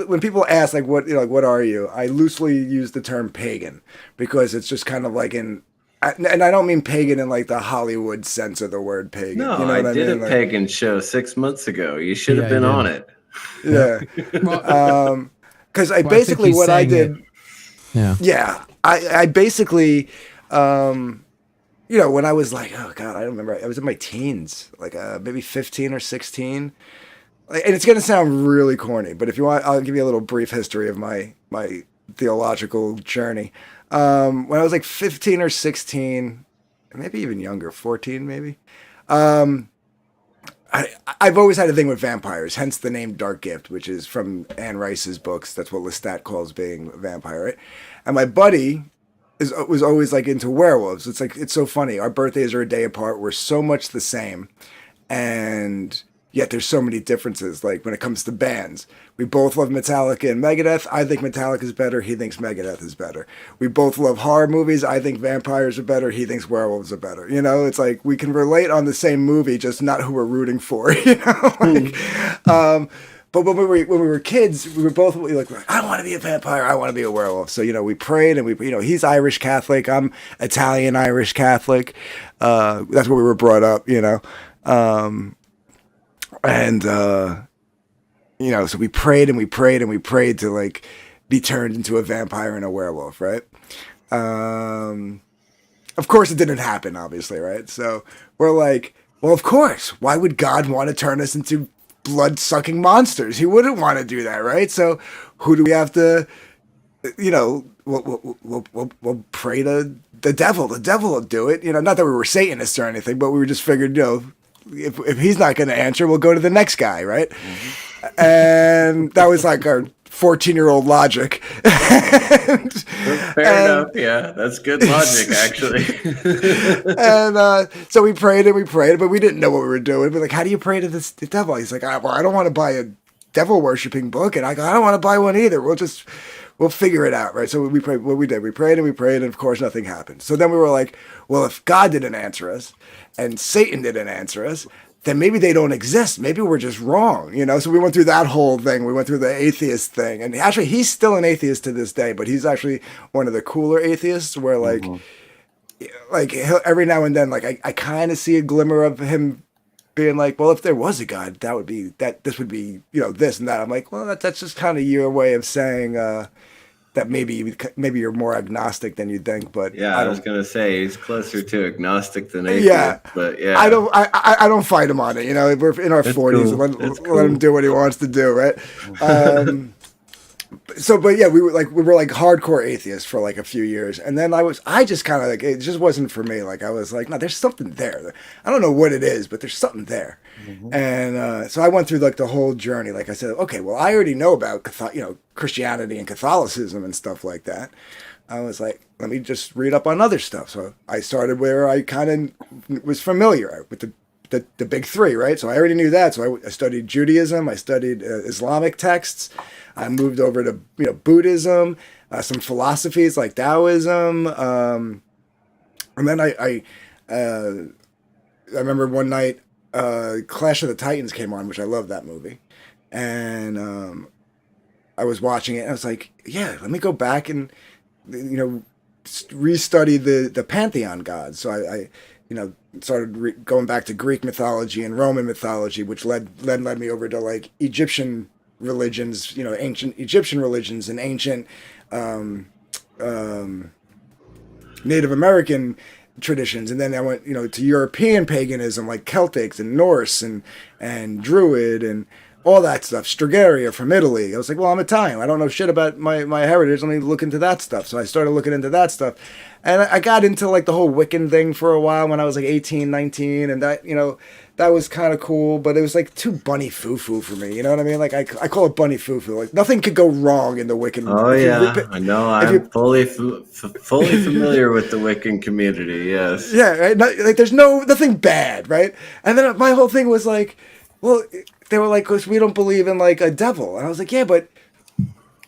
Speaker 7: when people ask like what are you, I loosely use the term pagan because it's just kind of like and I don't mean pagan in like the Hollywood sense of the word pagan.
Speaker 6: No,
Speaker 7: You know
Speaker 6: I
Speaker 7: what I
Speaker 6: did
Speaker 7: mean?
Speaker 6: a
Speaker 7: Like,
Speaker 6: pagan show 6 months ago. You should have
Speaker 5: Yeah,
Speaker 6: been
Speaker 5: you
Speaker 6: on
Speaker 5: did.
Speaker 6: it.
Speaker 7: yeah,
Speaker 5: Well,
Speaker 7: because I
Speaker 5: I think
Speaker 7: basically
Speaker 5: he's
Speaker 7: what I
Speaker 5: saying
Speaker 7: did.
Speaker 5: it. Yeah.
Speaker 7: Yeah, I basically, when I was like, oh god, I don't remember. I was in my teens, like maybe 15 or 16. And it's going to sound really corny, but if you want, I'll give you a little brief history of my theological journey. When I was like 15 or 16, maybe even younger, 14 maybe. Um, I've always had a thing with vampires, hence the name Dark Gift, which is from Anne Rice's books. That's what Lestat calls being a vampire, right? And my buddy was always like into werewolves. It's so funny. Our birthdays are a day apart. We're so much the same, and yet there's so many differences. Like when it comes to bands, we both love Metallica and Megadeth. I think Metallica is better. He thinks Megadeth is better. We both love horror movies. I think vampires are better. He thinks werewolves are better. It's like we can relate on the same movie, just not who we're rooting for. But when we were kids, we were both like, I want to be a vampire. I want to be a werewolf. So we prayed, and he's Irish Catholic. I'm Italian Irish Catholic. That's where we were brought up. And so we prayed and we prayed and we prayed to like be turned into a vampire and a werewolf, right? Of course it didn't happen, obviously, right? So we're like, well, of course, why would God want to turn us into blood-sucking monsters? He wouldn't want to do that, right? So who do we have to, we'll pray to the devil. The devil will do it. Not that we were Satanists or anything, but we were just figured, if he's not going to answer, we'll go to the next guy, right? Mm-hmm. And that was like our 14-year-old logic.
Speaker 6: Fair enough. Yeah, that's good logic, actually.
Speaker 7: And so we prayed and we prayed, but we didn't know what we were doing. We're like, how do you pray to the devil? He's like, well, I don't want to buy a devil worshipping book, and I go, I don't want to buy one either. We'll figure it out, right? So we prayed. What we did, we prayed and we prayed, and of course nothing happened. So then we were like, well, if God didn't answer us and Satan didn't answer us, then maybe they don't exist. Maybe we're just wrong, So we went through that whole thing. We went through the atheist thing, and actually, he's still an atheist to this day, but he's actually one of the cooler atheists. Where like every now and then, like I kind of see a glimmer of him being like, well, if there was a God, that would be that. This would be this and that. I'm like, well, that's just kind of your way of saying that maybe you're more agnostic than you think. But
Speaker 6: yeah, I was gonna say he's closer to agnostic than atheist.
Speaker 7: Yeah,
Speaker 6: but yeah,
Speaker 7: I don't fight him on it. We're in our 40s.
Speaker 6: Cool.
Speaker 7: Let him do what he wants to do, right? But yeah, we were like hardcore atheists for like a few years, and then I just kind of like, it just wasn't for me. Like I was like, no, there's something there. I don't know what it is, but there's something there. Mm-hmm. And so I went through like the whole journey. Like I said, okay, well, I already know about Christianity and Catholicism and stuff like that. I was like, let me just read up on other stuff. So I started where I kind of was familiar with the the big three, right? So I already knew that. So I studied Judaism, I studied Islamic texts, I moved over to Buddhism, some philosophies like Taoism, and then I remember one night Clash of the Titans came on, which I love that movie, and I was watching it and I was like, yeah, let me go back and restudy the pantheon gods. So I started going back to Greek mythology and Roman mythology, which led me over to like Egyptian religions, ancient Egyptian religions and ancient Native American traditions, and then I went to European paganism like Celtics and Norse and Druid and all that stuff. Stragaria from Italy. I was like, well, I'm Italian. I don't know shit about my heritage. Let me look into that stuff. So I started looking into that stuff. And I got into like the whole Wiccan thing for a while when I was like 18, 19. And that, that was kind of cool, but it was like too bunny foo-foo for me. You know what I mean? Like I call it bunny foo-foo. Like nothing could go wrong in the Wiccan.
Speaker 6: Oh yeah, I know. I'm fully familiar with the Wiccan community. Yes.
Speaker 7: Yeah, right. Like there's nothing bad, right? And then my whole thing was like, well, they were like, "Cause we don't believe in like a devil," and I was like, "Yeah, but."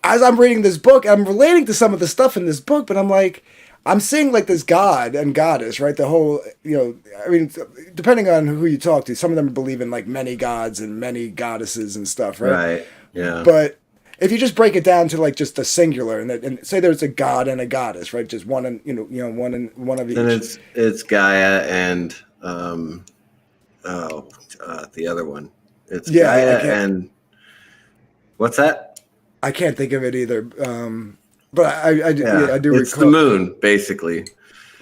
Speaker 7: As I'm reading this book, I'm relating to some of the stuff in this book, but I'm like, I'm seeing like this god and goddess, right? The whole, I mean, depending on who you talk to, some of them believe in like many gods and many goddesses and stuff, right?
Speaker 6: Right. Yeah.
Speaker 7: But if you just break it down to like just a singular and say there's a god and a goddess, right? Just one and one of each.
Speaker 6: Then it's Gaia and the other one. It's Gaia and what's that?
Speaker 7: I can't think of it either. But I do
Speaker 6: it's recall. The moon, basically.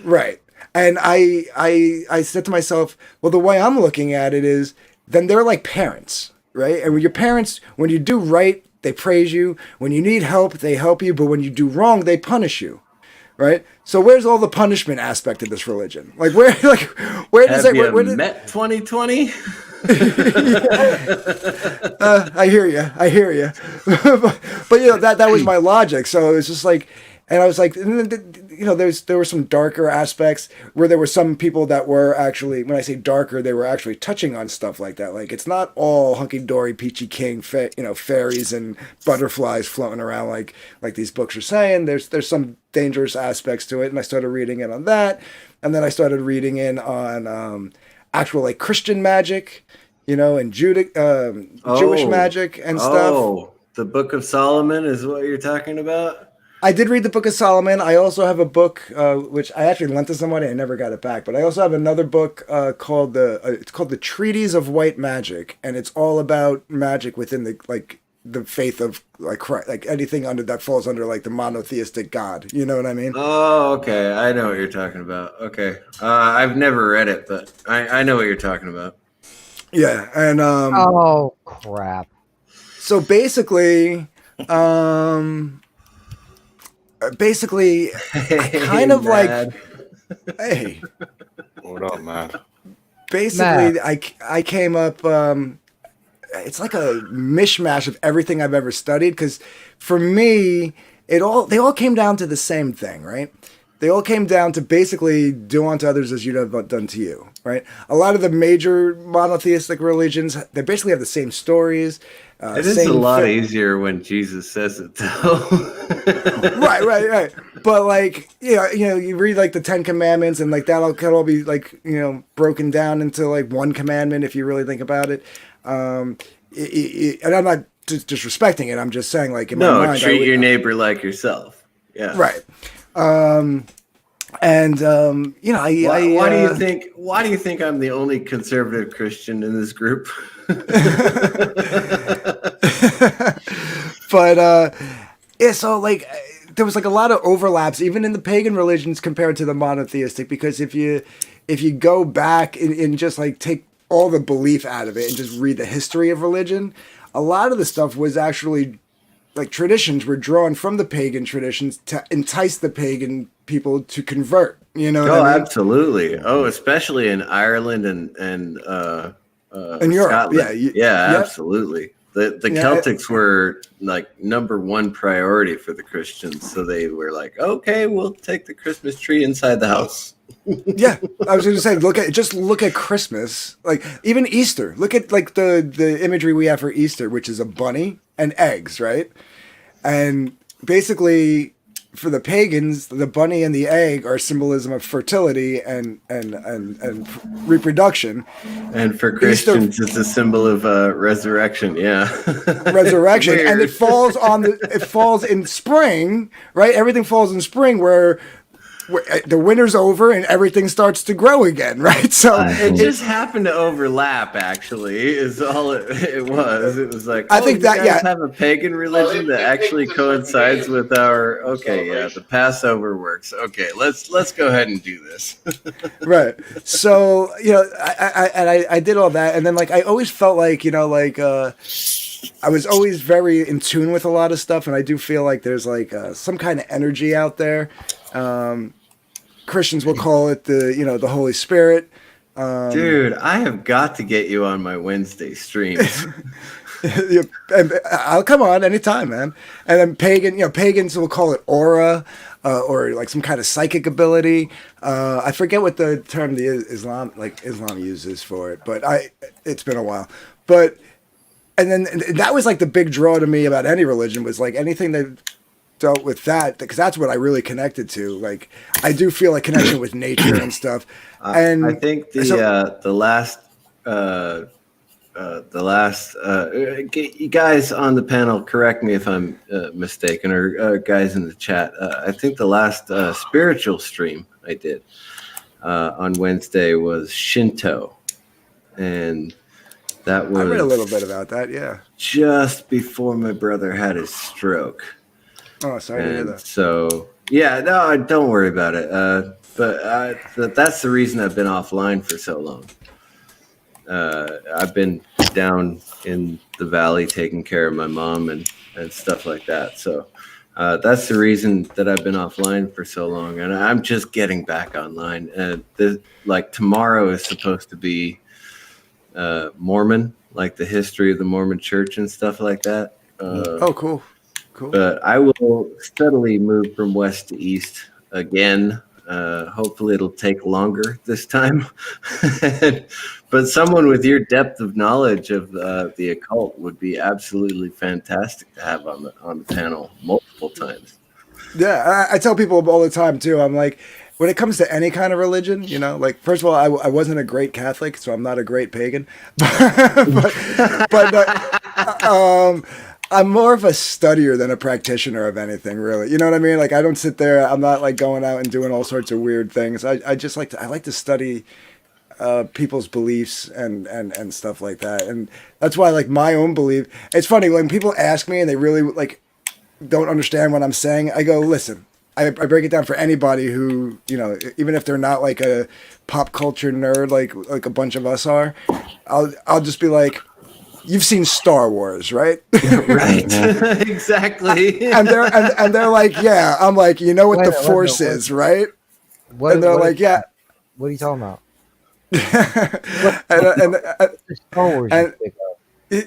Speaker 7: Right. And I said to myself, well, the way I'm looking at it is then they're like parents, right? And when your parents, when you do right, they praise you. When you need help, they help you. But when you do wrong, they punish you. Right? So where's all the punishment aspect of this religion? Like where does that where did
Speaker 6: met 2020?
Speaker 7: I hear you. but that was my logic. So it was just like, and I was like, there were some darker aspects where there were some people that were actually, when I say darker, they were actually touching on stuff like that. Like it's not all hunky dory, peachy king, fairies and butterflies floating around like these books are saying. There's some dangerous aspects to it, and I started reading in on that, and then I started reading in on actual like Christian magic, and Jewish magic and stuff.
Speaker 6: Oh, the Book of Solomon is what you're talking about?
Speaker 7: I did read the Book of Solomon. I also have a book which I actually lent to somebody. I never got it back, but I also have another book called the Treatise of White Magic, and it's all about magic within the faith of like Christ, like anything that falls under like the monotheistic God. You know what I mean?
Speaker 6: Oh, okay. I know what you're talking about. Okay, I've never read it, but I know what you're talking about.
Speaker 7: Yeah, and
Speaker 1: oh crap.
Speaker 7: So basically, I kind of
Speaker 6: Mad.
Speaker 7: like, hey,
Speaker 10: What up, man?
Speaker 7: Basically, I came up. It's like a mishmash of everything I've ever studied. Because for me, they all came down to the same thing, right? They all came down to basically do unto others as you'd have done to you, right? A lot of the major monotheistic religions, they basically have the same stories.
Speaker 6: It is a lot easier when Jesus says it, though.
Speaker 7: Right. But like, you read like the 10 Commandments, and like that'll all be like, broken down into like one commandment if you really think about it. And I'm not disrespecting it. I'm just saying, like, in my mind,
Speaker 6: treat your neighbor like yourself. Yeah.
Speaker 7: Right. Why do
Speaker 6: you think I'm the only conservative Christian in this group?
Speaker 7: But so like there was like a lot of overlaps even in the pagan religions compared to the monotheistic, because if you go back and just like take all the belief out of it and just read the history of religion, a lot of the stuff was actually like traditions were drawn from the pagan traditions to entice the pagan people to convert. You know what I mean?
Speaker 6: Absolutely. Oh, especially in Ireland and
Speaker 7: in Europe.
Speaker 6: Scotland.
Speaker 7: Yeah,
Speaker 6: yep. Absolutely. The Celtics were like number one priority for the Christians, so they were like, okay, we'll take the Christmas tree inside the house.
Speaker 7: Yeah, I was going to say, look at Christmas, like even Easter. Look at like the imagery we have for Easter, which is a bunny and eggs, right? And basically, for the pagans, the bunny and the egg are symbolism of fertility and reproduction.
Speaker 6: And for
Speaker 7: Easter
Speaker 6: Christians, it's a symbol of resurrection. Yeah,
Speaker 7: resurrection, and
Speaker 6: Weird.
Speaker 7: it falls in spring, right? Everything falls in spring where the winter's over and everything starts to grow again, right? So
Speaker 6: It just happened to overlap. Actually, is all it was. It was like,
Speaker 7: I think
Speaker 6: you
Speaker 7: that
Speaker 6: guys have a pagan religion that
Speaker 3: it
Speaker 6: actually
Speaker 3: takes us from
Speaker 6: coincides
Speaker 3: pagan
Speaker 6: with our. Okay, yeah,
Speaker 3: celebration.
Speaker 6: the Passover works. Okay, let's go ahead and do this.
Speaker 7: right. So I did all that, and then like I always felt like I was always very in tune with a lot of stuff, and I do feel like there's like some kind of energy out there. Christians will call it the Holy Spirit.
Speaker 6: Dude, I have got to get you on my Wednesday streams.
Speaker 7: And I'll come on anytime, man. And then pagans will call it aura, or like some kind of psychic ability. I forget what the term the Islam uses for it, but it's been a while. But and then that was like the big draw to me about any religion, was like anything that dealt with that, because that's what I really connected to. Like I do feel like connection with nature and stuff. And
Speaker 6: I think the last you guys on the panel, correct me if I'm mistaken, or guys in the chat, I think the last spiritual stream I did on Wednesday was Shinto, and that was
Speaker 7: I read a little bit about that. Yeah.
Speaker 6: just before my brother had his stroke.
Speaker 7: Oh, sorry to hear
Speaker 6: And
Speaker 7: that.
Speaker 6: so, yeah, no, don't worry about it. But that's the reason I've been offline for so long. I've been down in the valley taking care of my mom and stuff like that. So that's the reason that I've been offline for so long. And I'm just getting back online. And like tomorrow is supposed to be Mormon, like the history of the Mormon church and stuff like that.
Speaker 7: Oh, cool.
Speaker 6: But I will steadily move from west to east again. Hopefully it'll take longer this time. But someone with your depth of knowledge of the occult would be absolutely fantastic to have on the panel multiple times.
Speaker 7: Yeah, I tell people all the time too. I'm like, when it comes to any kind of religion, like first of all, I wasn't a great Catholic, so I'm not a great pagan. but I'm more of a studier than a practitioner of anything, really. You know what I mean? Like I don't sit there. I'm not like going out and doing all sorts of weird things. I just like to study people's beliefs and stuff like that. And that's why like my own belief. It's funny when people ask me and they really like don't understand what I'm saying. I go, listen. I break it down for anybody who, even if they're not like a pop culture nerd like a bunch of us are. I'll just be like, you've seen Star Wars, right?
Speaker 6: Right. Exactly.
Speaker 7: and they're like, yeah. I'm like, you know what the Force is, right? And they're like, yeah.
Speaker 1: What are you talking about?
Speaker 7: Star
Speaker 1: Wars.
Speaker 6: What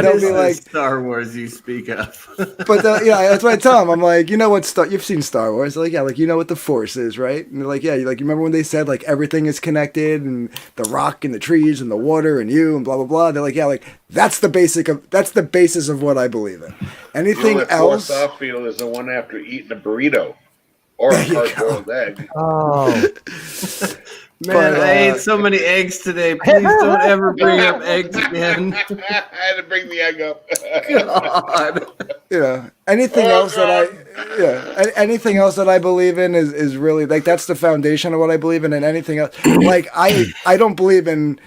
Speaker 7: they'll
Speaker 6: is
Speaker 7: be
Speaker 6: the
Speaker 7: like,
Speaker 6: Star Wars you speak of?
Speaker 7: But that's what I tell them. I'm like, you know what? You've seen Star Wars. They're like, yeah, like you know what the Force is, right? And they're like, yeah, like you remember when they said like everything is connected and the rock and the trees and the water and you and blah blah blah. They're like, yeah, like that's the basis of what I believe in. Anything else?
Speaker 3: Fourth off-field is the one after eating a burrito or a hard-boiled egg.
Speaker 1: Oh.
Speaker 6: Man, I ate so many eggs today. Please don't ever bring up eggs again.
Speaker 3: I had to bring the egg up.
Speaker 6: God.
Speaker 7: Anything else anything else that I believe in is really like that's the foundation of what I believe in. And anything else, like I don't believe in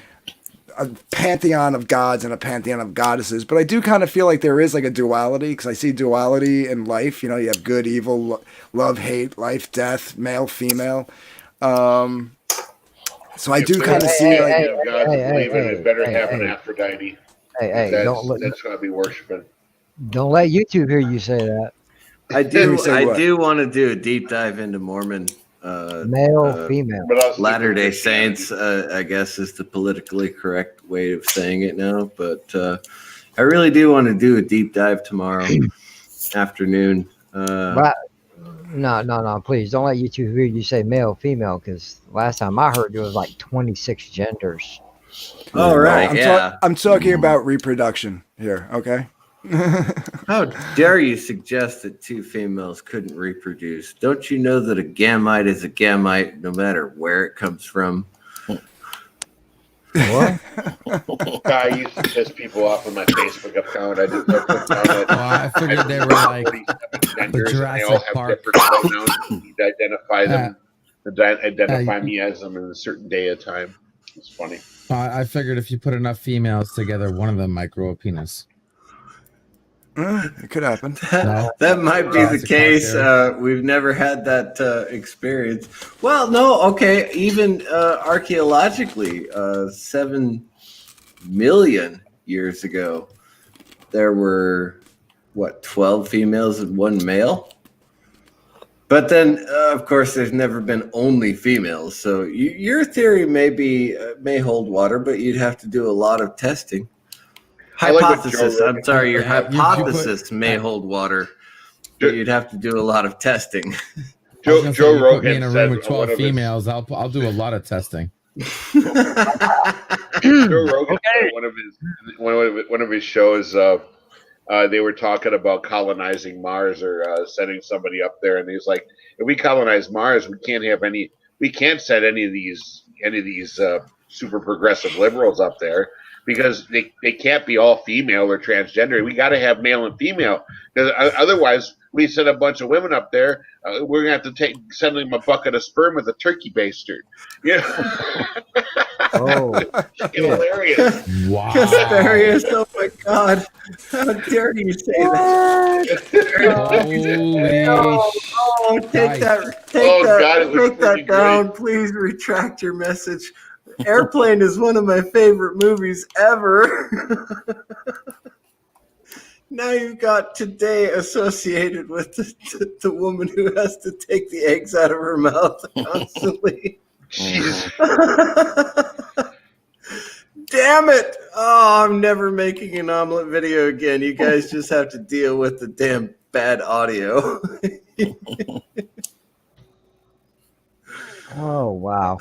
Speaker 7: a pantheon of gods and a pantheon of goddesses, but I do kind of feel like there is like a duality, because I see duality in life. You have good, evil, love, hate, life, death, male, female. So I do kind of see like
Speaker 3: God believe in it better have an Aphrodite.
Speaker 1: Hey,
Speaker 3: That's going to be worshiping.
Speaker 1: Don't let YouTube hear you say that.
Speaker 6: I do want to do a deep dive into Mormon
Speaker 1: male, female,
Speaker 6: Latter-day Saints. I guess is the politically correct way of saying it now, but I really do want to do a deep dive tomorrow afternoon.
Speaker 1: No. Please don't let YouTube hear you say male, female, because last time I heard there was like 26 genders.
Speaker 6: All right, yeah.
Speaker 7: I'm talking about reproduction here. Okay.
Speaker 6: How dare you suggest that two females couldn't reproduce? Don't you know that a gamete is a gamete no matter where it comes from?
Speaker 1: What?
Speaker 3: I used to piss people off on my Facebook account. I just put down that
Speaker 5: I figured they were like
Speaker 3: 47 genders, and they all
Speaker 5: Jurassic
Speaker 3: have
Speaker 5: Park.
Speaker 3: different pronouns. You need to identify them, identify me as them in a certain day of time. It's funny.
Speaker 5: I figured if you put enough females together, one of them might grow a penis.
Speaker 7: It could happen.
Speaker 5: No?
Speaker 6: That might be the
Speaker 5: Jurassic
Speaker 6: case.
Speaker 5: Park
Speaker 6: We've never had that experience. Well, no, okay. Even archaeologically, 7 million years ago, there were, 12 females and 1 male? But then, of course, there's never been only females. So your theory may hold water, but you'd have to do a lot of testing. Hypothesis. I'm sorry, your hypothesis may hold water, but you'd have to do a lot of testing.
Speaker 3: Joe
Speaker 5: put me in
Speaker 3: Rogan
Speaker 5: a room
Speaker 3: said
Speaker 5: with 12 females. I'll do a lot of testing.
Speaker 3: Joe Rogan said one of his shows. They were talking about colonizing Mars or sending somebody up there, and he's like, "If we colonize Mars, we can't send any of these super progressive liberals up there because they can't be all female or transgender. We got to have male and female because otherwise, we send a bunch of women up there. We're gonna have to send them a bucket of sperm with a turkey baster. Yeah."
Speaker 1: Oh,
Speaker 3: hilarious!
Speaker 5: Wow.
Speaker 6: Hilarious! Oh my God! How dare you say that? Take that down. Please retract your message. Airplane is one of my favorite movies ever. Now you've got today associated with the woman who has to take the eggs out of her mouth constantly. Damn it! Oh, I'm never making an omelet video again. You guys just have to deal with the damn bad audio.
Speaker 1: oh wow.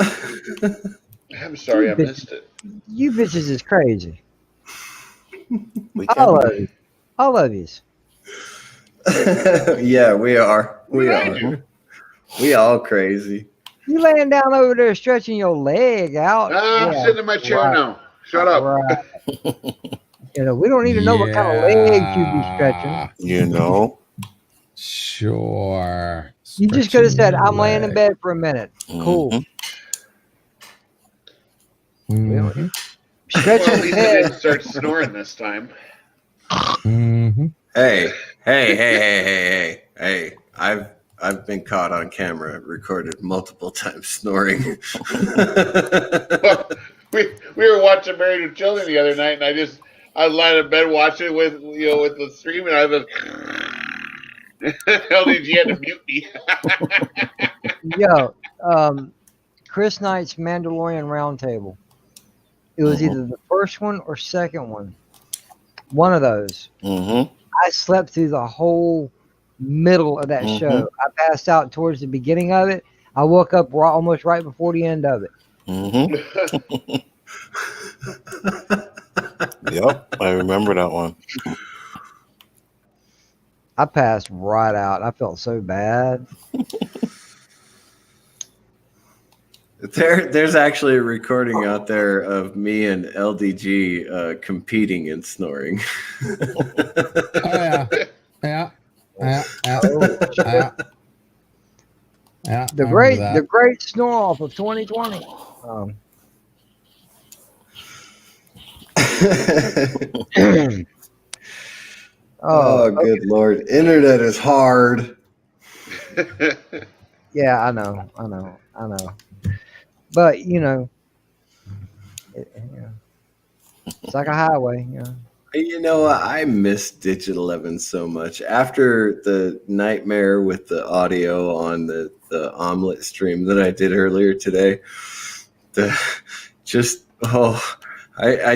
Speaker 3: I'm sorry I missed it.
Speaker 1: You bitches is crazy.
Speaker 2: We
Speaker 1: All
Speaker 2: can.
Speaker 1: of you. All of you.
Speaker 6: Yeah, we are. We are. We all crazy.
Speaker 1: You laying down over there stretching your leg out.
Speaker 3: I'm sitting in my chair now. Shut up.
Speaker 1: Right. We don't need to know what kind of legs you be stretching.
Speaker 2: You know.
Speaker 5: Sure.
Speaker 1: You just could have said, "I'm laying in bed for a minute." Cool.
Speaker 5: Mm-hmm.
Speaker 1: Stretching
Speaker 3: Well, at
Speaker 1: the
Speaker 3: least I
Speaker 1: head.
Speaker 3: didn't start snoring this time.
Speaker 5: Mm-hmm.
Speaker 6: Hey. I've been caught on camera, recorded multiple times snoring.
Speaker 3: we were watching Married with Children the other night, and I was lying in bed watching it with the stream, and I was LDG had to mute me.
Speaker 1: Yo, Chris Knight's Mandalorian Roundtable. It was either the first one or second one. One of those.
Speaker 2: Mm-hmm.
Speaker 1: I slept through the whole middle of that show. I passed out towards the beginning of it. I woke up almost right before the end of it.
Speaker 2: Mm-hmm. Yep, I remember that one.
Speaker 1: I passed right out. I felt so bad.
Speaker 6: There's actually a recording out there of me and LDG competing in snoring.
Speaker 5: Oh, yeah.
Speaker 1: The great snore off of 2020.
Speaker 6: Good Lord. Internet is hard.
Speaker 1: Yeah, I know. But, it's like a highway.
Speaker 6: You know, I miss Digit 11 so much. After the nightmare with the audio on the omelet stream that I did earlier today, I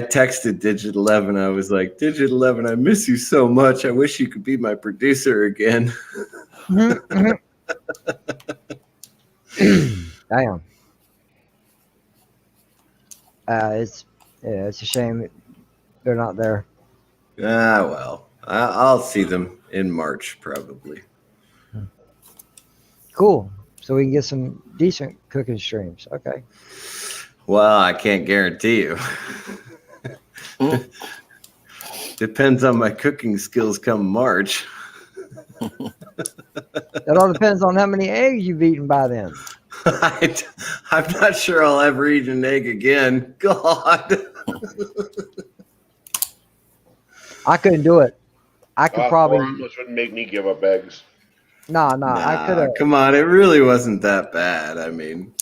Speaker 6: texted Digit 11. I was like, Digit 11, I miss you so much. I wish you could be my producer again.
Speaker 1: Damn. It's it's a shame they're not there.
Speaker 6: Ah, well, I'll see them in March probably.
Speaker 1: Cool. So we can get some decent cooking streams. Okay.
Speaker 6: Well, I can't guarantee you. Depends on my cooking skills come March.
Speaker 1: That all depends on how many eggs you've eaten by then.
Speaker 6: I'm not sure I'll ever eat an egg again. God.
Speaker 1: I couldn't do it. I could
Speaker 3: Four
Speaker 1: probably
Speaker 3: omelets wouldn't make me give up eggs.
Speaker 1: nah. I could have
Speaker 6: Come on, it really wasn't that bad. I mean,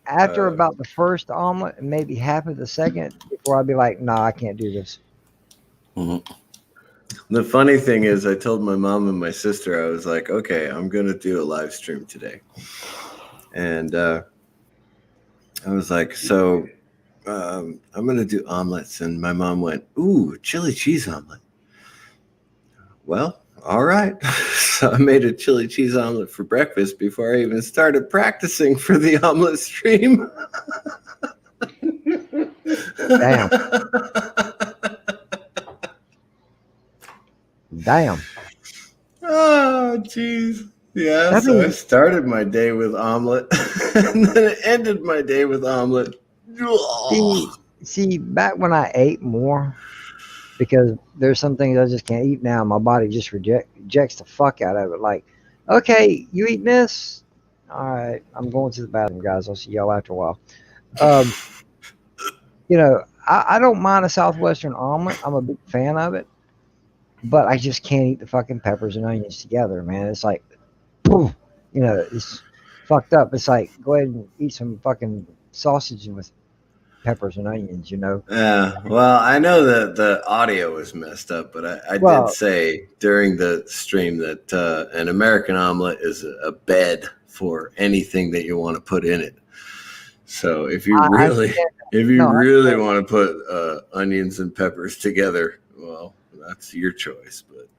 Speaker 1: after about the first omelet and maybe half of the second before I'd be like, nah, I can't do this.
Speaker 6: the funny thing is, I told my mom and my sister, I was like, okay, I'm going to do a live stream today. And I was like, so I'm going to do omelets. And my mom went, ooh, chili cheese omelet. Well, all right. So I made a chili cheese omelet for breakfast before I even started practicing for the omelet stream.
Speaker 1: Damn. Damn.
Speaker 6: Oh, jeez. Yeah,
Speaker 1: That
Speaker 6: so I
Speaker 1: means-
Speaker 6: started my day with omelet, and then it ended my day with omelet.
Speaker 1: See, back when I ate more, because there's some things I just can't eat now. My body just rejects the fuck out of it. Like, okay, you eat this? All right, I'm going to the bathroom, guys. I'll see y'all after a while. You know, I don't mind a Southwestern omelet. I'm a big fan of it. But I just can't eat the fucking peppers and onions together, man. It's like, poof, you know, it's fucked up. It's like, go ahead and eat some fucking sausage with peppers and onions, you know?
Speaker 6: Yeah, well, I know that the audio was messed up, but I
Speaker 1: Well-
Speaker 6: did say during the stream that an American omelet is a bed for anything that you want to put in it. So if you really want to put onions and peppers together, well, that's your choice. But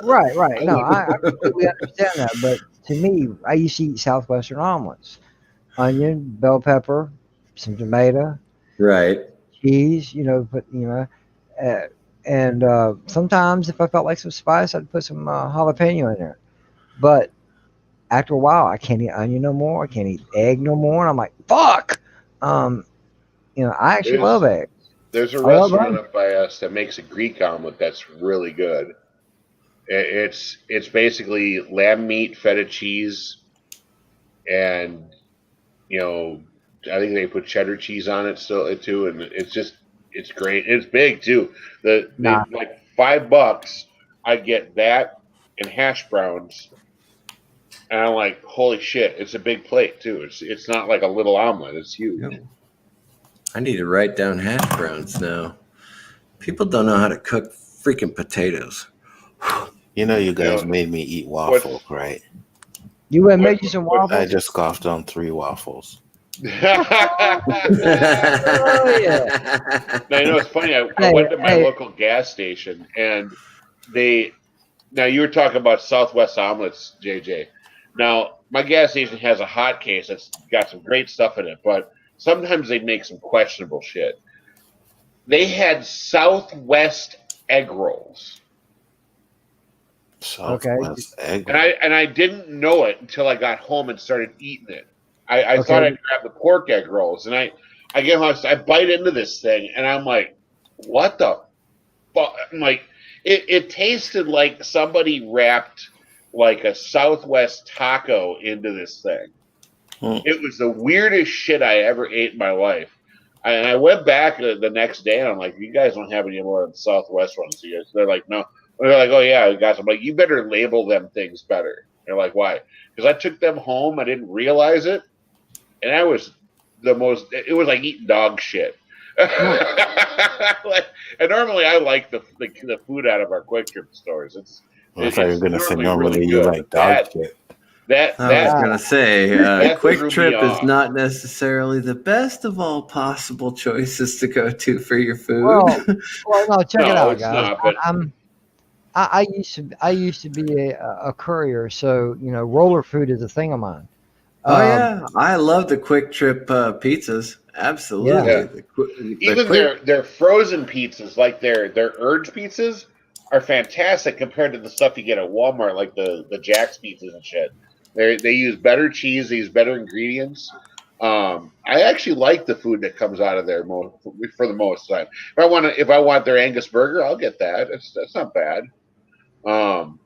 Speaker 1: Right. No, I completely understand that. But to me, I used to eat Southwestern omelets. Onion, bell pepper, some tomato,
Speaker 6: right.
Speaker 1: cheese, and sometimes if I felt like some spice, I'd put some jalapeno in there. But after a while, I can't eat onion no more. I can't eat egg no more. And I'm like, fuck. I actually love eggs.
Speaker 3: There's a
Speaker 1: I love
Speaker 3: restaurant
Speaker 1: onion.
Speaker 3: up by us that makes a Greek omelet that's really good. It's basically lamb meat, feta cheese, and I think they put cheddar cheese on it still too, and it's great. It's big too. They
Speaker 1: Nah.
Speaker 3: like $5. I get that and hash browns, and I'm like, holy shit! It's a big plate too. It's not like a little omelet. It's huge.
Speaker 6: Yep. I need to write down hash browns now. People don't know how to cook freaking potatoes.
Speaker 10: You know, you guys made me eat waffles, right?
Speaker 1: You went and made you some waffles?
Speaker 10: I just coughed on 3 waffles.
Speaker 1: Oh, yeah.
Speaker 3: Now, it's funny. I went to my local gas station, and now you were talking about Southwest omelets, JJ. Now, my gas station has a hot case that's got some great stuff in it, but sometimes they make some questionable shit. They had Southwest egg rolls.
Speaker 10: Southwest egg
Speaker 3: rolls. And I didn't know it until I got home and started eating it. I thought I'd grab the pork egg rolls, and I get home, I bite into this thing, and I'm like, what the fuck? I'm like, it tasted like somebody wrapped like a Southwest taco into this thing. It was the weirdest shit I ever ate in my life. And I went back the next day, and I'm like, you guys don't have any more of the Southwest ones. They're like, no. And they're like, oh, yeah, I got some. I'm like, you better label them things better. They're like, why? Because I took them home. I didn't realize it. And I was it was like eating dog shit. And normally I like the food out of our Quick Trip stores.
Speaker 10: I thought you were going to say normally
Speaker 3: really
Speaker 10: you
Speaker 3: good.
Speaker 10: like dog shit.
Speaker 6: I was going to say, Quick Trip is
Speaker 3: off.
Speaker 6: not necessarily the best of all possible choices to go to for your food.
Speaker 1: Well, no, check it out,
Speaker 3: it's
Speaker 1: guys.
Speaker 3: not, but
Speaker 1: I used to be a courier, so roller food is a thing of mine.
Speaker 6: Oh
Speaker 1: Um,
Speaker 6: yeah, I love the quick trip pizzas.
Speaker 1: yeah,
Speaker 6: Absolutely,
Speaker 3: Yeah.
Speaker 6: the
Speaker 3: Even
Speaker 6: quick.
Speaker 3: their frozen pizzas, like their urge pizzas, are fantastic compared to the stuff you get at Walmart, like the Jack's pizzas and shit. They use better cheese, they use better ingredients. I actually like the food that comes out of there for the most time. If I want their Angus burger, I'll get that. That's not bad. Um,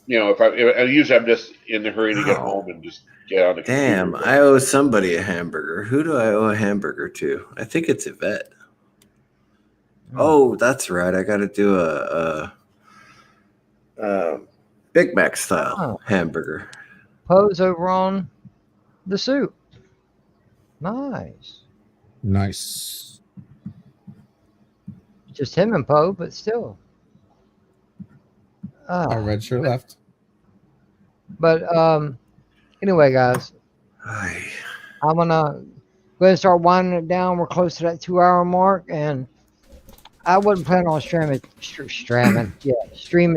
Speaker 3: usually I'm just in the hurry to get
Speaker 6: Oh,
Speaker 3: home and just get on the computer.
Speaker 6: damn! I owe somebody a hamburger. Who do I owe a hamburger to? I think it's Yvette. Oh, that's right. I got to do a Big Mac style
Speaker 1: oh,
Speaker 6: hamburger.
Speaker 1: Poe's over on the soup. Nice.
Speaker 5: Nice.
Speaker 1: Just him and Poe, but still.
Speaker 5: Our red shirt left.
Speaker 1: But anyway, guys,
Speaker 6: Ay.
Speaker 1: I'm gonna go ahead and start winding it down. We're close to that 2 hour mark, and I wasn't planning on streaming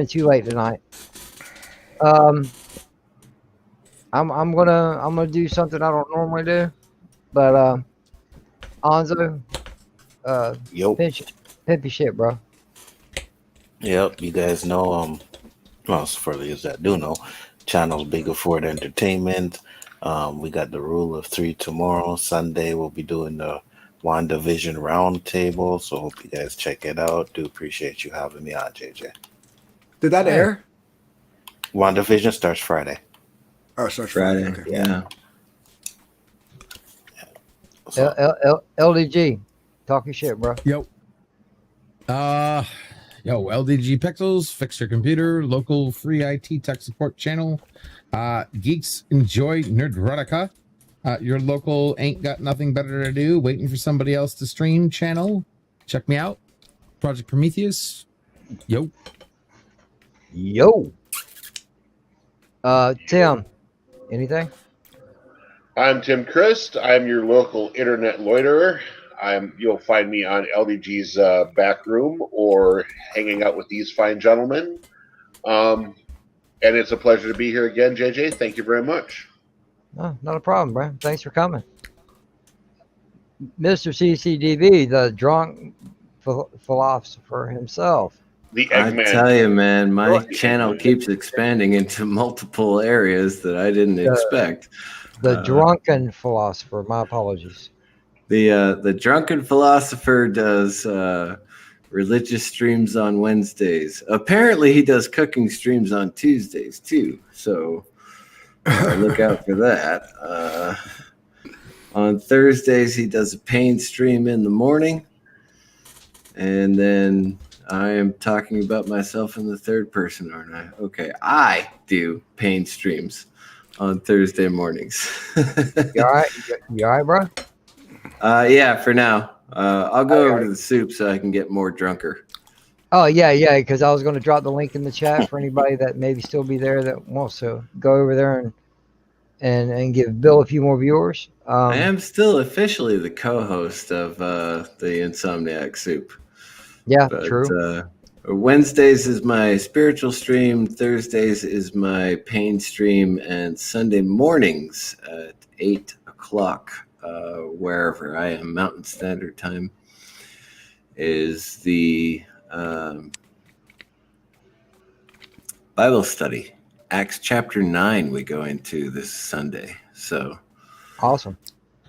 Speaker 1: too late tonight. I'm gonna do something I don't normally do, but Anzo,
Speaker 10: Yo.
Speaker 1: pimp your shit, bro.
Speaker 10: Yep. You guys know. Well, for those that do know, channel's Bigger Ford Entertainment. We got the Rule of Three tomorrow. Sunday we'll be doing the WandaVision roundtable. So hope you guys check it out. Do appreciate you having me on, JJ.
Speaker 7: Did that air?
Speaker 10: WandaVision starts Friday.
Speaker 7: Oh, so
Speaker 6: Friday.
Speaker 7: Okay.
Speaker 6: Yeah.
Speaker 10: So,
Speaker 1: LDG, talk your shit, bro.
Speaker 5: Yo. LDG Pixels, fix your computer, local free IT tech support channel. Geeks Enjoy Nerdrotica. Your local ain't got nothing better to do, waiting for somebody else to stream channel. Check me out. Project Prometheus. Yo.
Speaker 1: Tim, anything?
Speaker 3: I'm Tim Christ. I'm your local internet loiterer. You'll find me on LDG's back room or hanging out with these fine gentlemen. And it's a pleasure to be here again, JJ. Thank you very much.
Speaker 1: No, not a problem, bro. Thanks for coming. Mr. CCDB, the drunk philosopher himself.
Speaker 3: The
Speaker 6: I
Speaker 3: Eggman.
Speaker 6: tell you, man, my
Speaker 3: Well,
Speaker 6: channel keeps expanding into multiple areas that I didn't expect.
Speaker 1: The drunken philosopher. My apologies.
Speaker 6: The drunken philosopher does religious streams on Wednesdays. Apparently, he does cooking streams on Tuesdays too. So look out for that. On Thursdays, he does a pain stream in the morning, and then I am talking about myself in the third person, aren't I? Okay, I do pain streams on Thursday mornings.
Speaker 1: You all right? You all right, bro?
Speaker 6: Yeah, for now. I'll go over to the soup so I can get more drunker.
Speaker 1: Oh, yeah, because I was going to drop the link in the chat for anybody that maybe still be there that wants to go over there and give Bill a few more viewers.
Speaker 6: I am still officially the co-host of the Insomniac Soup.
Speaker 1: Yeah,
Speaker 6: but,
Speaker 1: true.
Speaker 6: Wednesdays is my spiritual stream, Thursdays is my pain stream, and Sunday mornings at 8 o'clock, wherever I am, Mountain Standard Time, is the Bible study. Acts chapter 9 we go into this Sunday. So
Speaker 1: awesome.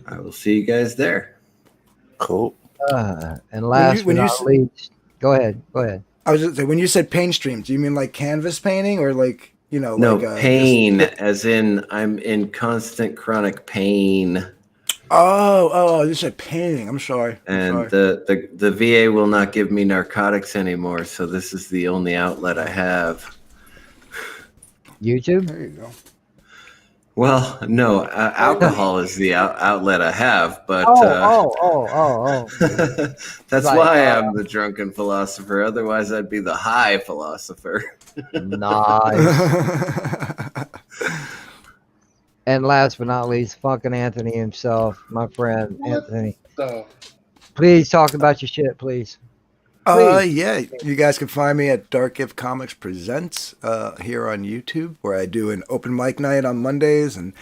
Speaker 6: I will see you guys there.
Speaker 10: Cool.
Speaker 1: And last but not least, go ahead.
Speaker 7: I was just say, when you said paint streams, do you mean like canvas painting or like,
Speaker 6: No,
Speaker 7: like
Speaker 6: pain, as in I'm in constant chronic pain.
Speaker 7: Oh, you said painting. I'm sorry.
Speaker 6: And the VA will not give me narcotics anymore, so this is the only outlet I have.
Speaker 1: YouTube?
Speaker 7: There you go.
Speaker 6: Well, no, alcohol is the outlet I have, but that's
Speaker 1: Right.
Speaker 6: why I'm the drunken philosopher. Otherwise, I'd be the high philosopher.
Speaker 1: Nice. And last but not least, fucking Anthony himself, my friend Anthony. Please talk about your shit, please. Please.
Speaker 7: Yeah, you guys can find me at Dark Gift Comics Presents here on YouTube, where I do an open mic night on Mondays, and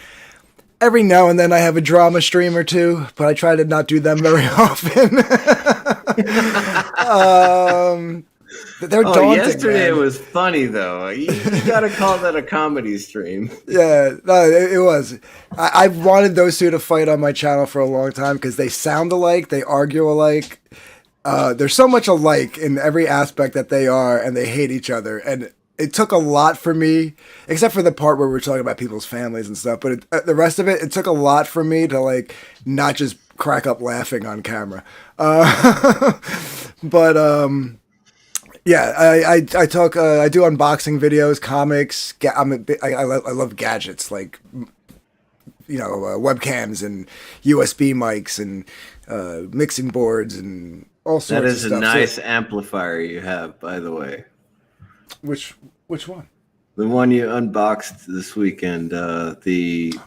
Speaker 7: every now and then I have a drama stream or two, but I try to not do them very often. They're daunting.
Speaker 6: Yesterday
Speaker 7: man.
Speaker 6: it was funny though. You gotta call that a comedy stream.
Speaker 7: Yeah, no, it was. I've wanted those two to fight on my channel for a long time because they sound alike, they argue alike. They're so much alike in every aspect that they are, and they hate each other. And it took a lot for me, except for the part where we're talking about people's families and stuff. But the rest of it, it took a lot for me to like not just crack up laughing on camera. But yeah, I talk. I do unboxing videos, comics. I love gadgets like webcams and USB mics and mixing boards and all sorts
Speaker 6: That
Speaker 7: of
Speaker 6: is
Speaker 7: stuff.
Speaker 6: a nice amplifier you have, by the way.
Speaker 7: Which one?
Speaker 6: The one you unboxed this weekend. The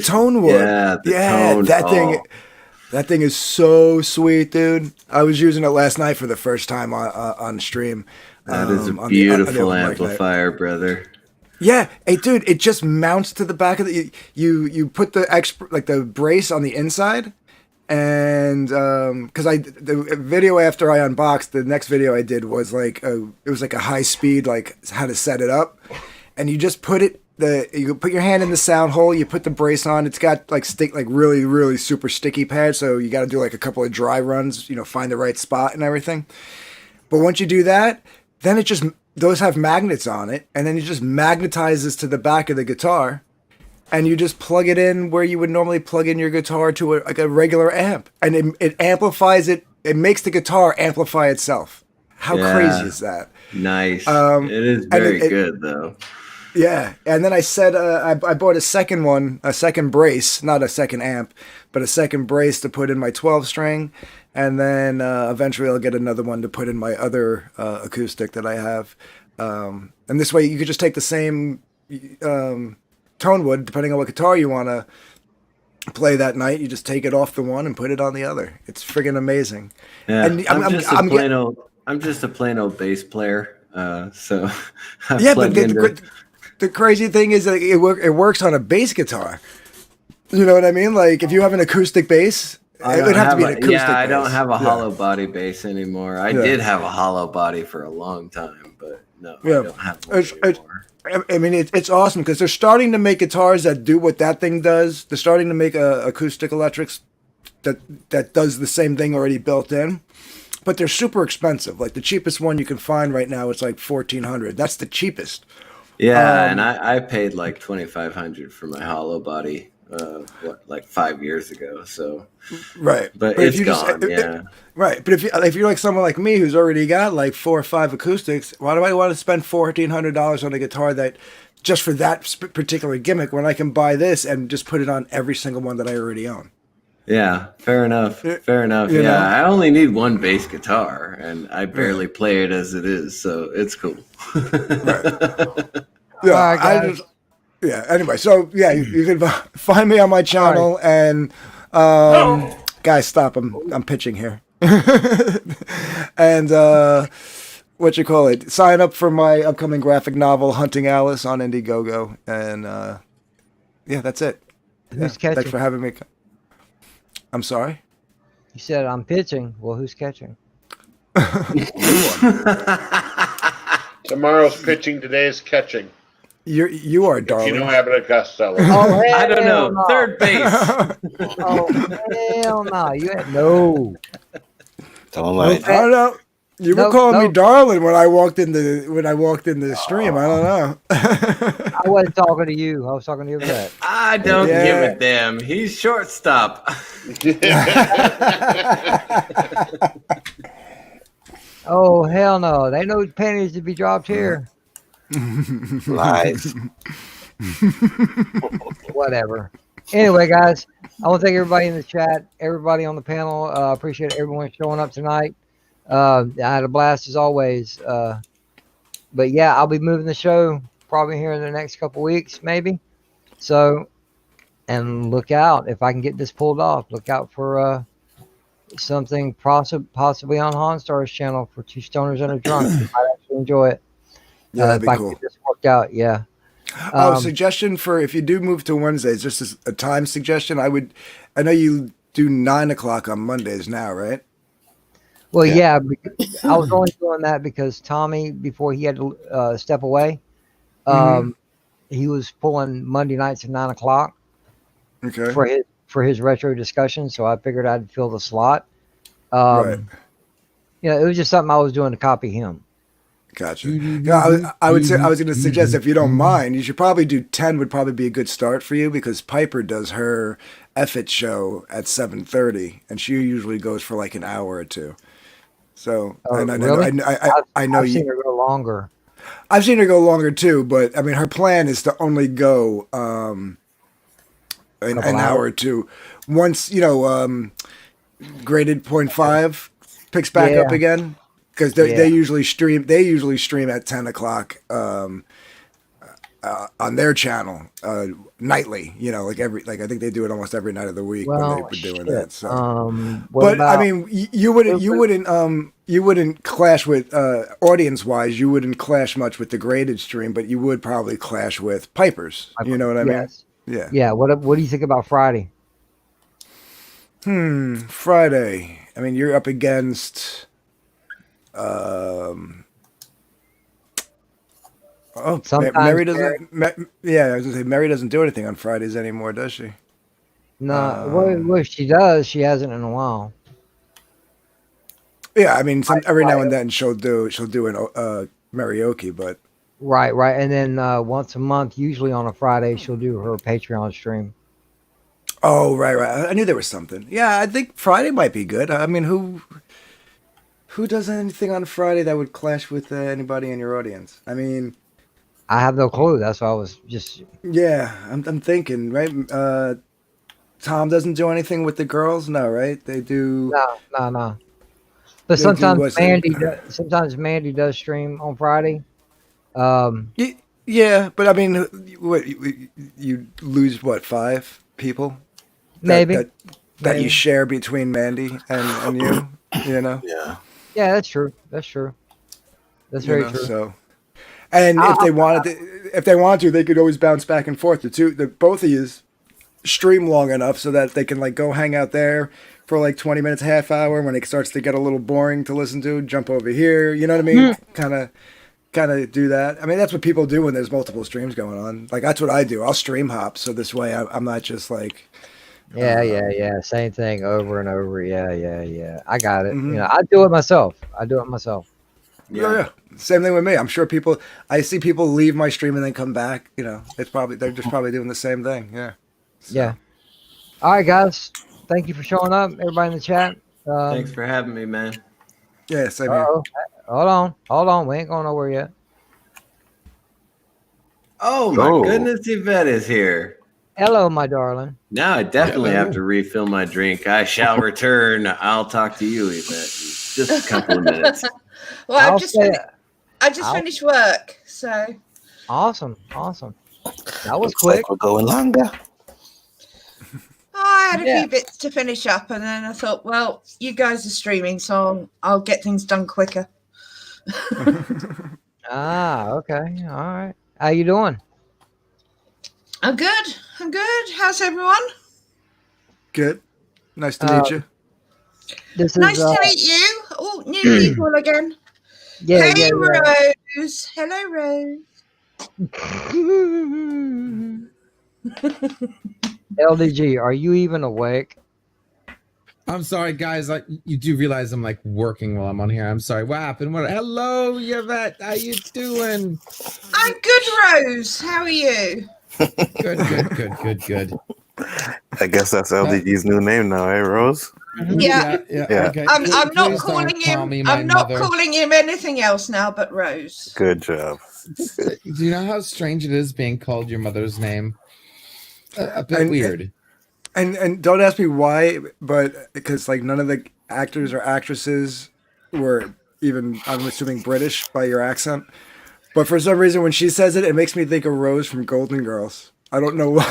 Speaker 7: tone wood.
Speaker 6: Yeah, tone.
Speaker 7: That thing is so sweet, dude. I was using it last night for the first time on stream.
Speaker 6: That is a
Speaker 7: on the
Speaker 6: beautiful
Speaker 7: open mic night.
Speaker 6: amplifier, brother.
Speaker 7: Yeah, hey, dude, it just mounts to the back of the. You put the brace on the inside, and because the video after I unboxed, the next video I did was it was like a high speed, like how to set it up, and you just put it. You put your hand in the sound hole, you put the brace on. It's got really, really super sticky pads, so you got to do like a couple of dry runs, find the right spot and everything. But once you do that, then those have magnets on it, and then it just magnetizes to the back of the guitar, and you just plug it in where you would normally plug in your guitar to a regular amp, and it amplifies it. It makes the guitar amplify itself. How crazy is that?
Speaker 6: Nice. It is very good though.
Speaker 7: Yeah, and then I said I bought a second brace, not a second amp, but a second brace to put in my 12-string, and then eventually I'll get another one to put in my other acoustic that I have. And this way you could just take the same tone wood, depending on what guitar you want to play that night. You just take it off the one and put it on the other. It's friggin' amazing.
Speaker 6: Yeah,
Speaker 7: and
Speaker 6: I'm just a plain old bass player. So
Speaker 7: yeah, but the crazy thing is that it works on a bass guitar. You know what I mean? Like if you have an acoustic bass, it would have to be an acoustic bass.
Speaker 6: I don't have a hollow body bass anymore. I did have a hollow body for a long time, but no, I don't have one anymore.
Speaker 7: I mean, it's awesome because they're starting to make guitars that do what that thing does. They're starting to make acoustic electrics that does the same thing already built in. But they're super expensive. Like the cheapest one you can find right now, it's like $1,400. That's the cheapest.
Speaker 6: Yeah, and I paid like $2,500 for my hollow body, like 5 years ago. So
Speaker 7: right,
Speaker 6: but it's gone.
Speaker 7: Right, but if you're like someone like me who's already got like 4 or 5 acoustics, why do I want to spend $1,400 on a guitar that just for that particular gimmick when I can buy this and just put it on every single one that I already own?
Speaker 6: Yeah, fair enough. Fair enough.
Speaker 7: You know?
Speaker 6: I only need one bass guitar, and I barely play it as it is, so it's cool.
Speaker 7: Right. Yeah, Anyway, so yeah, you can find me on my channel, and guys, stop. I'm pitching here, and what you call it? Sign up for my upcoming graphic novel, Hunting Alice, on Indiegogo, and yeah, that's it.
Speaker 1: Who's catching?
Speaker 7: Thanks for having me. I'm sorry?
Speaker 1: You said I'm pitching. Well, who's catching?
Speaker 3: Tomorrow's pitching, today's catching.
Speaker 7: You are, darling.
Speaker 3: If you know Abbott and Costello.
Speaker 1: Oh,
Speaker 6: I don't know.
Speaker 1: no.
Speaker 6: Third base.
Speaker 1: Oh, hell no. You had no.
Speaker 2: Don't like.
Speaker 7: I don't know. You were calling me darling when I walked in the stream. I don't know.
Speaker 1: I wasn't talking to you. I was talking to your vet.
Speaker 6: I don't give a damn. He's shortstop.
Speaker 1: Oh, hell no. They know pennies to be dropped here.
Speaker 2: Lies.
Speaker 1: Whatever. Anyway, guys, I want to thank everybody in the chat, everybody on the panel. Appreciate everyone showing up tonight. I had a blast as always. But yeah, I'll be moving the show probably here in the next couple weeks, maybe. So, and look out if I can get this pulled off. Look out for something possibly on Honstar's channel for two stoners and a drunk. You might actually enjoy it.
Speaker 7: Yeah, that'd
Speaker 1: If
Speaker 7: be
Speaker 1: I
Speaker 7: cool.
Speaker 1: get this worked out, yeah.
Speaker 7: Oh,
Speaker 1: Um,
Speaker 7: suggestion for if you do move to Wednesdays, just as a time suggestion. I know you do 9 o'clock on Mondays now, right?
Speaker 1: well,
Speaker 2: Yeah.
Speaker 1: yeah, I was only doing that because Tommy, before he had to step away,
Speaker 7: Mm-hmm.
Speaker 1: he was pulling Monday nights at 9 o'clock
Speaker 7: Okay.
Speaker 1: for his retro discussion. So I figured I'd fill the slot.
Speaker 7: Right.
Speaker 1: It was just something I was doing to copy him.
Speaker 7: Gotcha. Yeah, I would say I was going to suggest if you don't mind, you should probably do 10. Would probably be a good start for you because Piper does her Effort show at 7:30, and she usually goes for like an hour or two. So
Speaker 1: Oh,
Speaker 7: and
Speaker 1: really?
Speaker 7: I know
Speaker 1: I've
Speaker 7: you.
Speaker 1: seen her go longer.
Speaker 7: I've seen her go longer too, but I mean her plan is to only go
Speaker 1: Couple
Speaker 7: an hour
Speaker 1: hours.
Speaker 7: or two. Once graded point five picks back up
Speaker 1: Yeah,
Speaker 7: again because
Speaker 1: yeah.
Speaker 7: they usually stream. They usually stream at 10 o'clock on their channel nightly. Like I think they do it almost every night of the week when
Speaker 1: Well,
Speaker 7: they've been doing
Speaker 1: shit.
Speaker 7: that. So,
Speaker 1: What
Speaker 7: but I
Speaker 1: about?
Speaker 7: mean, you wouldn't clash with audience wise. You wouldn't clash much with the graded stream, but you would probably clash with Pipers. You know what I mean?
Speaker 1: Yes.
Speaker 7: Yeah.
Speaker 1: Yeah. What do you think about Friday?
Speaker 7: Friday. I mean, you're up against.
Speaker 1: Sometimes
Speaker 7: Mary doesn't. Yeah, I was gonna say Mary doesn't do anything on Fridays anymore, does she?
Speaker 1: No. What she does, she hasn't in a while.
Speaker 7: Yeah, I mean, every now
Speaker 1: Right.
Speaker 7: and then she'll do an karaoke, but
Speaker 1: Right. Right. And then once a month, usually on a Friday, she'll do her Patreon stream.
Speaker 7: oh right, I knew there was something. Yeah, I think Friday might be good. I mean, who does anything on Friday that would clash with anybody in your audience? I mean,
Speaker 1: I have no clue. That's why I was just
Speaker 7: yeah, I'm thinking right. Tom doesn't do anything with the girls, no, right? They do.
Speaker 1: no. But
Speaker 7: They do
Speaker 1: sometimes
Speaker 7: what's it?
Speaker 1: Mandy does stream on Friday. Um,
Speaker 7: Yeah, but I mean, what you lose what 5 people that
Speaker 1: maybe,
Speaker 7: that that you
Speaker 1: maybe.
Speaker 7: share between Mandy and you, you know,
Speaker 2: Yeah.
Speaker 1: Yeah, that's true. That's true. That's very true.
Speaker 7: so. And
Speaker 1: I,
Speaker 7: if they want to, they could always bounce back and forth. Both of you stream long enough so that they can like go hang out there for like 20 minutes, half hour. When it starts to get a little boring to listen to, jump over here. You know what I mean? Kind of do that. I mean, that's what people do when there's multiple streams going on. Like that's what I do. I'll stream hop, so this way I'm not just like.
Speaker 1: yeah. Same thing over and over. Yeah. I got it.
Speaker 7: Mhm.
Speaker 1: I do it myself.
Speaker 7: Yeah. Same thing with me. I'm sure I see people leave my stream and then come back. They're just probably doing the same thing. Yeah. So,
Speaker 1: Yeah. All right, guys. Thank you for showing up. Everybody in the chat.
Speaker 6: Thanks for having me, man.
Speaker 7: Yeah. Same here.
Speaker 1: Uh-oh. Hold on. We ain't going nowhere yet.
Speaker 6: Oh my
Speaker 2: Oh.
Speaker 6: goodness, Yvette is here.
Speaker 1: Hello, my darling.
Speaker 6: Now I definitely have to refill my drink. I shall return. I'll talk to you, Yvette, in just a couple of minutes.
Speaker 11: Well,
Speaker 1: I'll
Speaker 11: I've just
Speaker 1: say-
Speaker 11: I just
Speaker 1: I'll-
Speaker 11: finished work, so
Speaker 1: Awesome. That was
Speaker 2: Looks
Speaker 1: quick.
Speaker 2: like we're going longer.
Speaker 11: I had a
Speaker 1: Yeah.
Speaker 11: few bits to finish up, and then I thought, well, you guys are streaming, so I'll get things done quicker.
Speaker 1: Okay. All right. How you doing?
Speaker 11: I'm good. How's everyone?
Speaker 7: Good. Nice to meet you.
Speaker 1: This is
Speaker 11: Nice to meet you. Oh, new people again.
Speaker 1: yeah,
Speaker 11: Hey,
Speaker 1: yeah.
Speaker 11: Rose. Hello, Rose.
Speaker 1: LDG, are you even awake?
Speaker 5: I'm sorry, guys. You do realize I'm like working while I'm on here. I'm sorry. What happened? Hello, Yvette. How you doing?
Speaker 11: I'm good, Rose. How are you?
Speaker 5: Good.
Speaker 2: I guess that's LDG's new name now, eh, Rose?
Speaker 11: Yeah.
Speaker 5: Okay.
Speaker 11: I'm not
Speaker 5: Please don't
Speaker 11: calling
Speaker 5: call
Speaker 11: him.
Speaker 5: me my
Speaker 11: I'm not
Speaker 5: mother.
Speaker 11: calling him anything else now, but Rose.
Speaker 2: Good job.
Speaker 5: Do you know how strange it is being called your mother's name? A bit weird.
Speaker 7: And don't ask me why, but because like none of the actors or actresses were even, I'm assuming, British by your accent. But for some reason, when she says it, it makes me think of Rose from Golden Girls. I don't know why.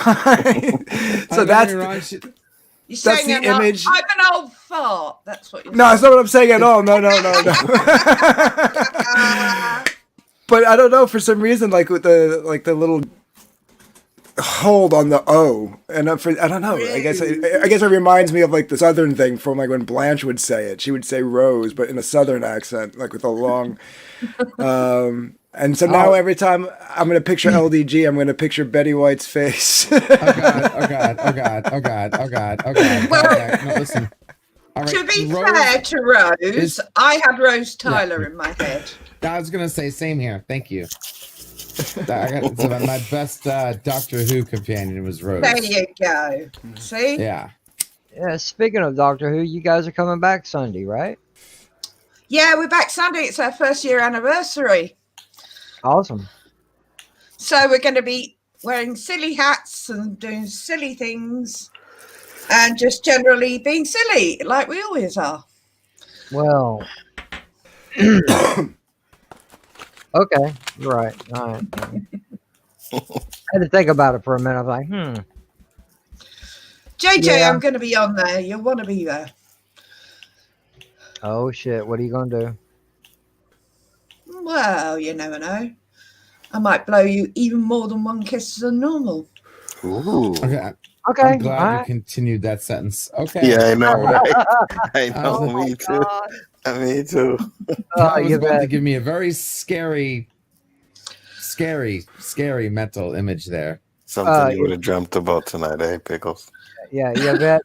Speaker 7: So
Speaker 5: Don't get me wrong,
Speaker 11: You're
Speaker 7: That's
Speaker 11: saying
Speaker 7: the image.
Speaker 11: I'm an old fart. That's what you're
Speaker 7: No, that's
Speaker 11: saying.
Speaker 7: not what I'm saying at all. No. But I don't know, for some reason, like with the little hold on the O, and I don't know. I guess it reminds me of like the Southern thing from like when Blanche would say it. She would say Rose, but in a Southern accent, like with a long. And so now every time I'm going to picture LDG, I'm going to picture Betty White's face.
Speaker 5: Oh God.
Speaker 11: Well,
Speaker 5: No, listen. All right,
Speaker 11: to be
Speaker 5: Rose
Speaker 11: fair to Rose,
Speaker 5: is-
Speaker 11: I had Rose Tyler in my head.
Speaker 5: I was gonna say same here. Thank you. I got so my best Doctor Who companion was Rose.
Speaker 11: There you go. See?
Speaker 5: Yeah.
Speaker 1: Yeah. Speaking of Doctor Who, you guys are coming back Sunday, right?
Speaker 11: Yeah, we're back Sunday. It's our first year anniversary.
Speaker 1: Awesome.
Speaker 11: So we're going to be wearing silly hats and doing silly things and just generally being silly like we always are.
Speaker 1: Well. Okay. Right. All right. I had to think about it for a minute. I was like,
Speaker 11: JJ,
Speaker 1: Yeah.
Speaker 11: I'm going to be on there. You'll want to be there.
Speaker 1: Oh shit! What are you gonna do?
Speaker 11: Well, you never know. I might blow you even more than one kiss than normal.
Speaker 2: Ooh.
Speaker 5: Okay.
Speaker 1: Okay.
Speaker 5: I'm glad
Speaker 1: all
Speaker 5: you
Speaker 1: right.
Speaker 5: continued that sentence. Okay.
Speaker 2: Yeah, I know, right? I know,
Speaker 1: Oh my
Speaker 2: me too.
Speaker 1: God.
Speaker 2: Me too.
Speaker 5: That was
Speaker 1: you
Speaker 5: about to
Speaker 1: bet.
Speaker 5: give me a very scary mental image there.
Speaker 2: Something you would have dreamt about tonight, eh, Pickles?
Speaker 1: Yeah, you bet.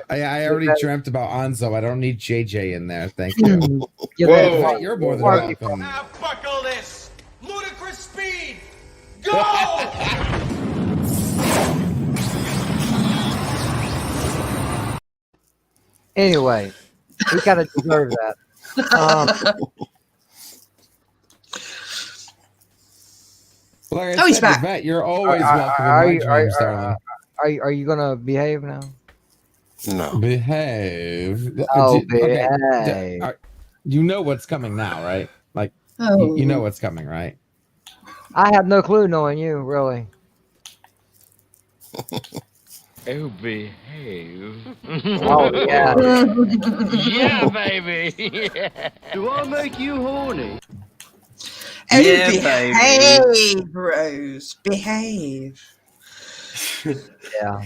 Speaker 5: I already dreamt about Anzo. I don't need JJ in there. Thank you.
Speaker 1: You
Speaker 3: Whoa.
Speaker 1: bet.
Speaker 5: You're more than
Speaker 1: Marky.
Speaker 5: welcome.
Speaker 8: Now buckle this. Ludicrous speed. Go!
Speaker 1: Anyway, he kind of deserved that.
Speaker 5: Like
Speaker 11: Oh,
Speaker 5: I
Speaker 11: he's
Speaker 5: said,
Speaker 11: back.
Speaker 5: Yvette, you're always
Speaker 1: Are-
Speaker 5: welcome
Speaker 1: are
Speaker 5: in my
Speaker 1: you-
Speaker 5: dreams, darling.
Speaker 1: Are you gonna behave now?
Speaker 2: No.
Speaker 5: Behave.
Speaker 1: Oh,
Speaker 5: Okay.
Speaker 1: behave.
Speaker 5: You know what's coming now, right? Like,
Speaker 11: Oh.
Speaker 5: you know what's coming, right?
Speaker 1: I have no clue, knowing you, really.
Speaker 12: Oh, behave.
Speaker 1: Oh yeah.
Speaker 12: Yeah, baby. Do I make you horny?
Speaker 11: Oh,
Speaker 6: Yeah,
Speaker 11: behave, Rose. Behave.
Speaker 1: Yeah.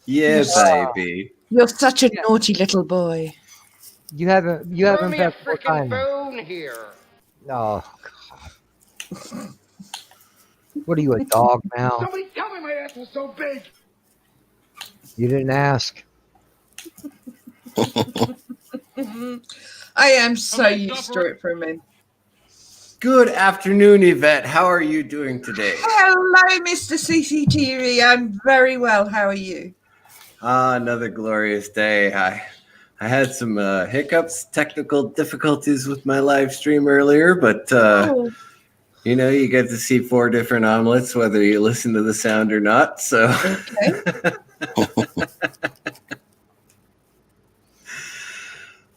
Speaker 6: Yeah,
Speaker 11: Oh.
Speaker 6: baby.
Speaker 11: You're such a naughty little boy.
Speaker 1: You haven't
Speaker 12: Throw me a
Speaker 1: been for
Speaker 12: freaking
Speaker 1: time.
Speaker 12: phone here.
Speaker 1: Oh God. What are you, a dog now?
Speaker 8: Somebody tell me my ass was so big.
Speaker 1: You didn't ask.
Speaker 11: I am so used to it from him.
Speaker 6: Good afternoon, Yvette. How are you doing today?
Speaker 11: Hello, Mr. CCTV. I'm very well. How are you?
Speaker 6: Another glorious day. I had some hiccups, technical difficulties with my live stream earlier, but
Speaker 11: Oh,
Speaker 6: you know, you get to see 4 different omelets, whether you listen to the sound or not. So,
Speaker 11: okay.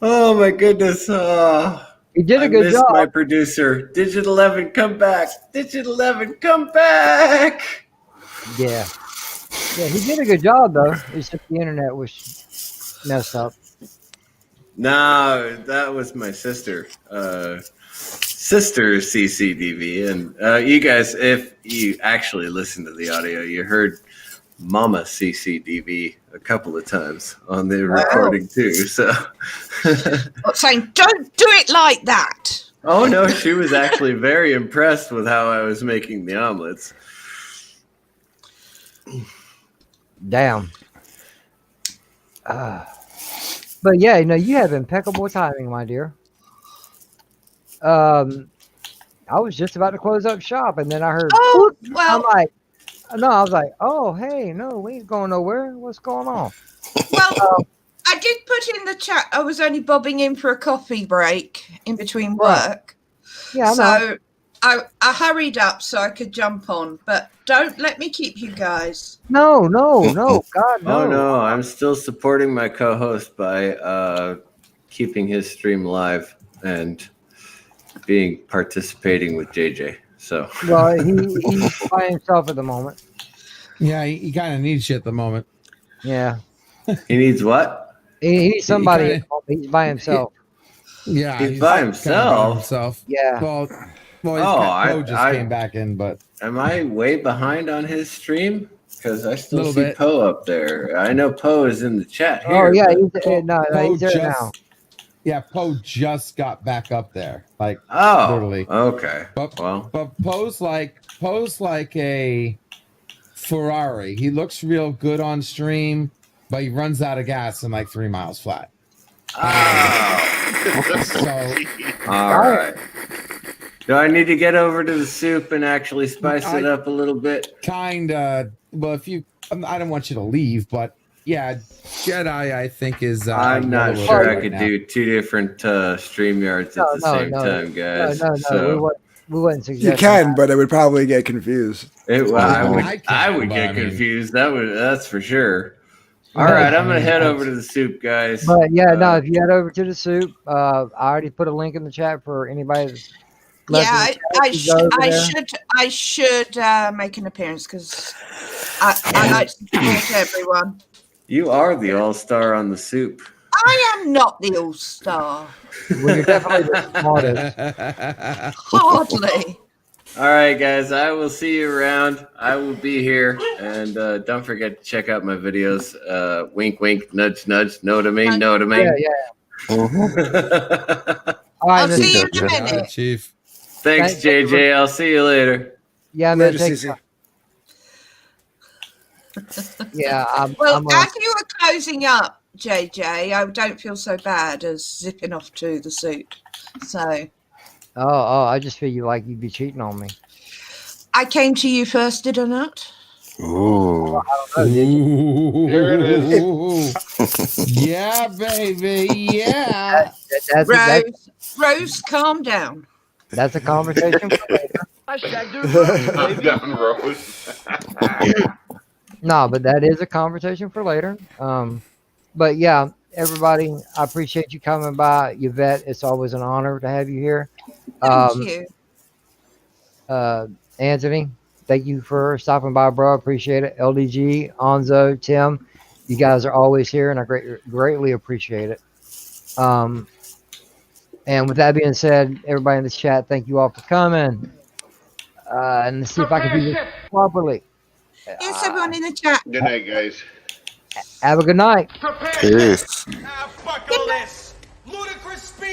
Speaker 6: oh my goodness!
Speaker 1: You did a
Speaker 6: I
Speaker 1: good
Speaker 6: missed
Speaker 1: job.
Speaker 6: my producer. Digital Evan, come back! Digital Evan, come back!
Speaker 1: Yeah. Yeah, he did a good job though. Except the internet was messed up.
Speaker 6: No, that was my sister. Sister CCDV. And you guys, if you actually listen to the audio, you heard Mama CCDV a couple of times on the recording too. So,
Speaker 11: Not saying don't do it like that.
Speaker 6: oh no, she was actually very impressed with how I was making the omelets.
Speaker 1: Damn. But yeah, no, you have impeccable timing, my dear. I was just about to close up shop, and then I heard.
Speaker 11: Oh,
Speaker 1: "Whoop."
Speaker 11: well,
Speaker 1: I'm like, no, I was like, oh, hey, no, we ain't going nowhere. What's going on?
Speaker 11: well, I did put in the chat. I was only bobbing in for a coffee break in between work.
Speaker 1: Yeah, I know.
Speaker 11: So I hurried up so I could jump on, but don't let me keep you guys.
Speaker 1: No, God, no.
Speaker 6: Oh no, I'm still supporting my co-host by keeping his stream live and participating with JJ. So
Speaker 1: Well, he's by himself at the moment.
Speaker 5: Yeah, he kind of needs you at the moment.
Speaker 1: Yeah.
Speaker 6: He needs what?
Speaker 1: He needs somebody.
Speaker 5: kinda-
Speaker 1: He's by himself.
Speaker 5: Yeah,
Speaker 6: He's by
Speaker 5: kind of by
Speaker 6: himself.
Speaker 5: himself.
Speaker 1: Yeah.
Speaker 5: Well,
Speaker 6: Oh,
Speaker 5: Poe just came back in, but
Speaker 6: am I way behind on his stream? Because I still
Speaker 5: Little
Speaker 6: see
Speaker 5: bit.
Speaker 6: Poe up there. I know Poe is in the chat
Speaker 1: Oh
Speaker 6: here.
Speaker 1: yeah.
Speaker 6: but-
Speaker 1: He's there now.
Speaker 5: Yeah, Poe just got back up there. Like
Speaker 6: Oh,
Speaker 5: literally.
Speaker 6: okay.
Speaker 5: But
Speaker 6: Well,
Speaker 5: Poe's like a Ferrari. He looks real good on stream, but he runs out of gas in like 3 miles flat. So
Speaker 6: all right. Do I need to get over to the soup and actually spice it up a little bit?
Speaker 5: Kinda. Well, if you, I don't want you to leave, but yeah, Jedi, I think is.
Speaker 6: I'm not
Speaker 5: yellow
Speaker 6: sure I
Speaker 5: right
Speaker 6: could
Speaker 5: now.
Speaker 6: do 2 different StreamYards at the same time, guys.
Speaker 1: We wouldn't suggest.
Speaker 7: You can, but it would probably get confused.
Speaker 6: I would get confused. That's for sure. All right, I'm gonna head over to the soup, guys.
Speaker 1: But yeah, no, if you head over to the soup, I already put a link in the chat for anybody that's
Speaker 11: Yeah, I
Speaker 1: I
Speaker 11: should make an appearance because I like to support everyone.
Speaker 6: You are the all-star on the soup.
Speaker 11: I am not the all-star.
Speaker 1: Well, you're definitely the smartest.
Speaker 11: Hardly.
Speaker 6: All right, guys, I will see you around. I will be here, and don't forget to check out my videos. Wink, wink, nudge, nudge. Know what I mean? Know what I mean?
Speaker 1: Yeah. All right,
Speaker 11: I'll see you in a minute.
Speaker 5: Chief.
Speaker 6: Thanks, JJ. I'll see you later.
Speaker 1: Yeah, man.
Speaker 7: Later,
Speaker 1: Thanks.
Speaker 7: CC.
Speaker 1: Yeah.
Speaker 11: Well, as you were closing up, JJ, I don't feel so bad as zipping off to the soup. So.
Speaker 1: Oh, I just feel you like you'd be cheating on me.
Speaker 11: I came to you first, did I not?
Speaker 2: Ooh.
Speaker 3: Here it
Speaker 5: is. Yeah, baby. Yeah.
Speaker 11: Rose, calm down.
Speaker 1: That's a conversation for later.
Speaker 3: I'm down, Rose.
Speaker 1: No, but that is a conversation for later. But yeah, everybody, I appreciate you coming by. Yvette, it's always an honor to have you here.
Speaker 11: Thank you.
Speaker 1: Anthony, thank you for stopping by, bro. Appreciate it. LDG, Onzo, Tim, you guys are always here, and I greatly appreciate it. And with that being said, everybody in the chat, thank you all for coming. And let's see if I can do this properly.
Speaker 11: Yes, everyone in the chat.
Speaker 3: Good night, guys.
Speaker 1: Have a good night.
Speaker 2: Peace.
Speaker 8: Buckle this. Ludicrous speed.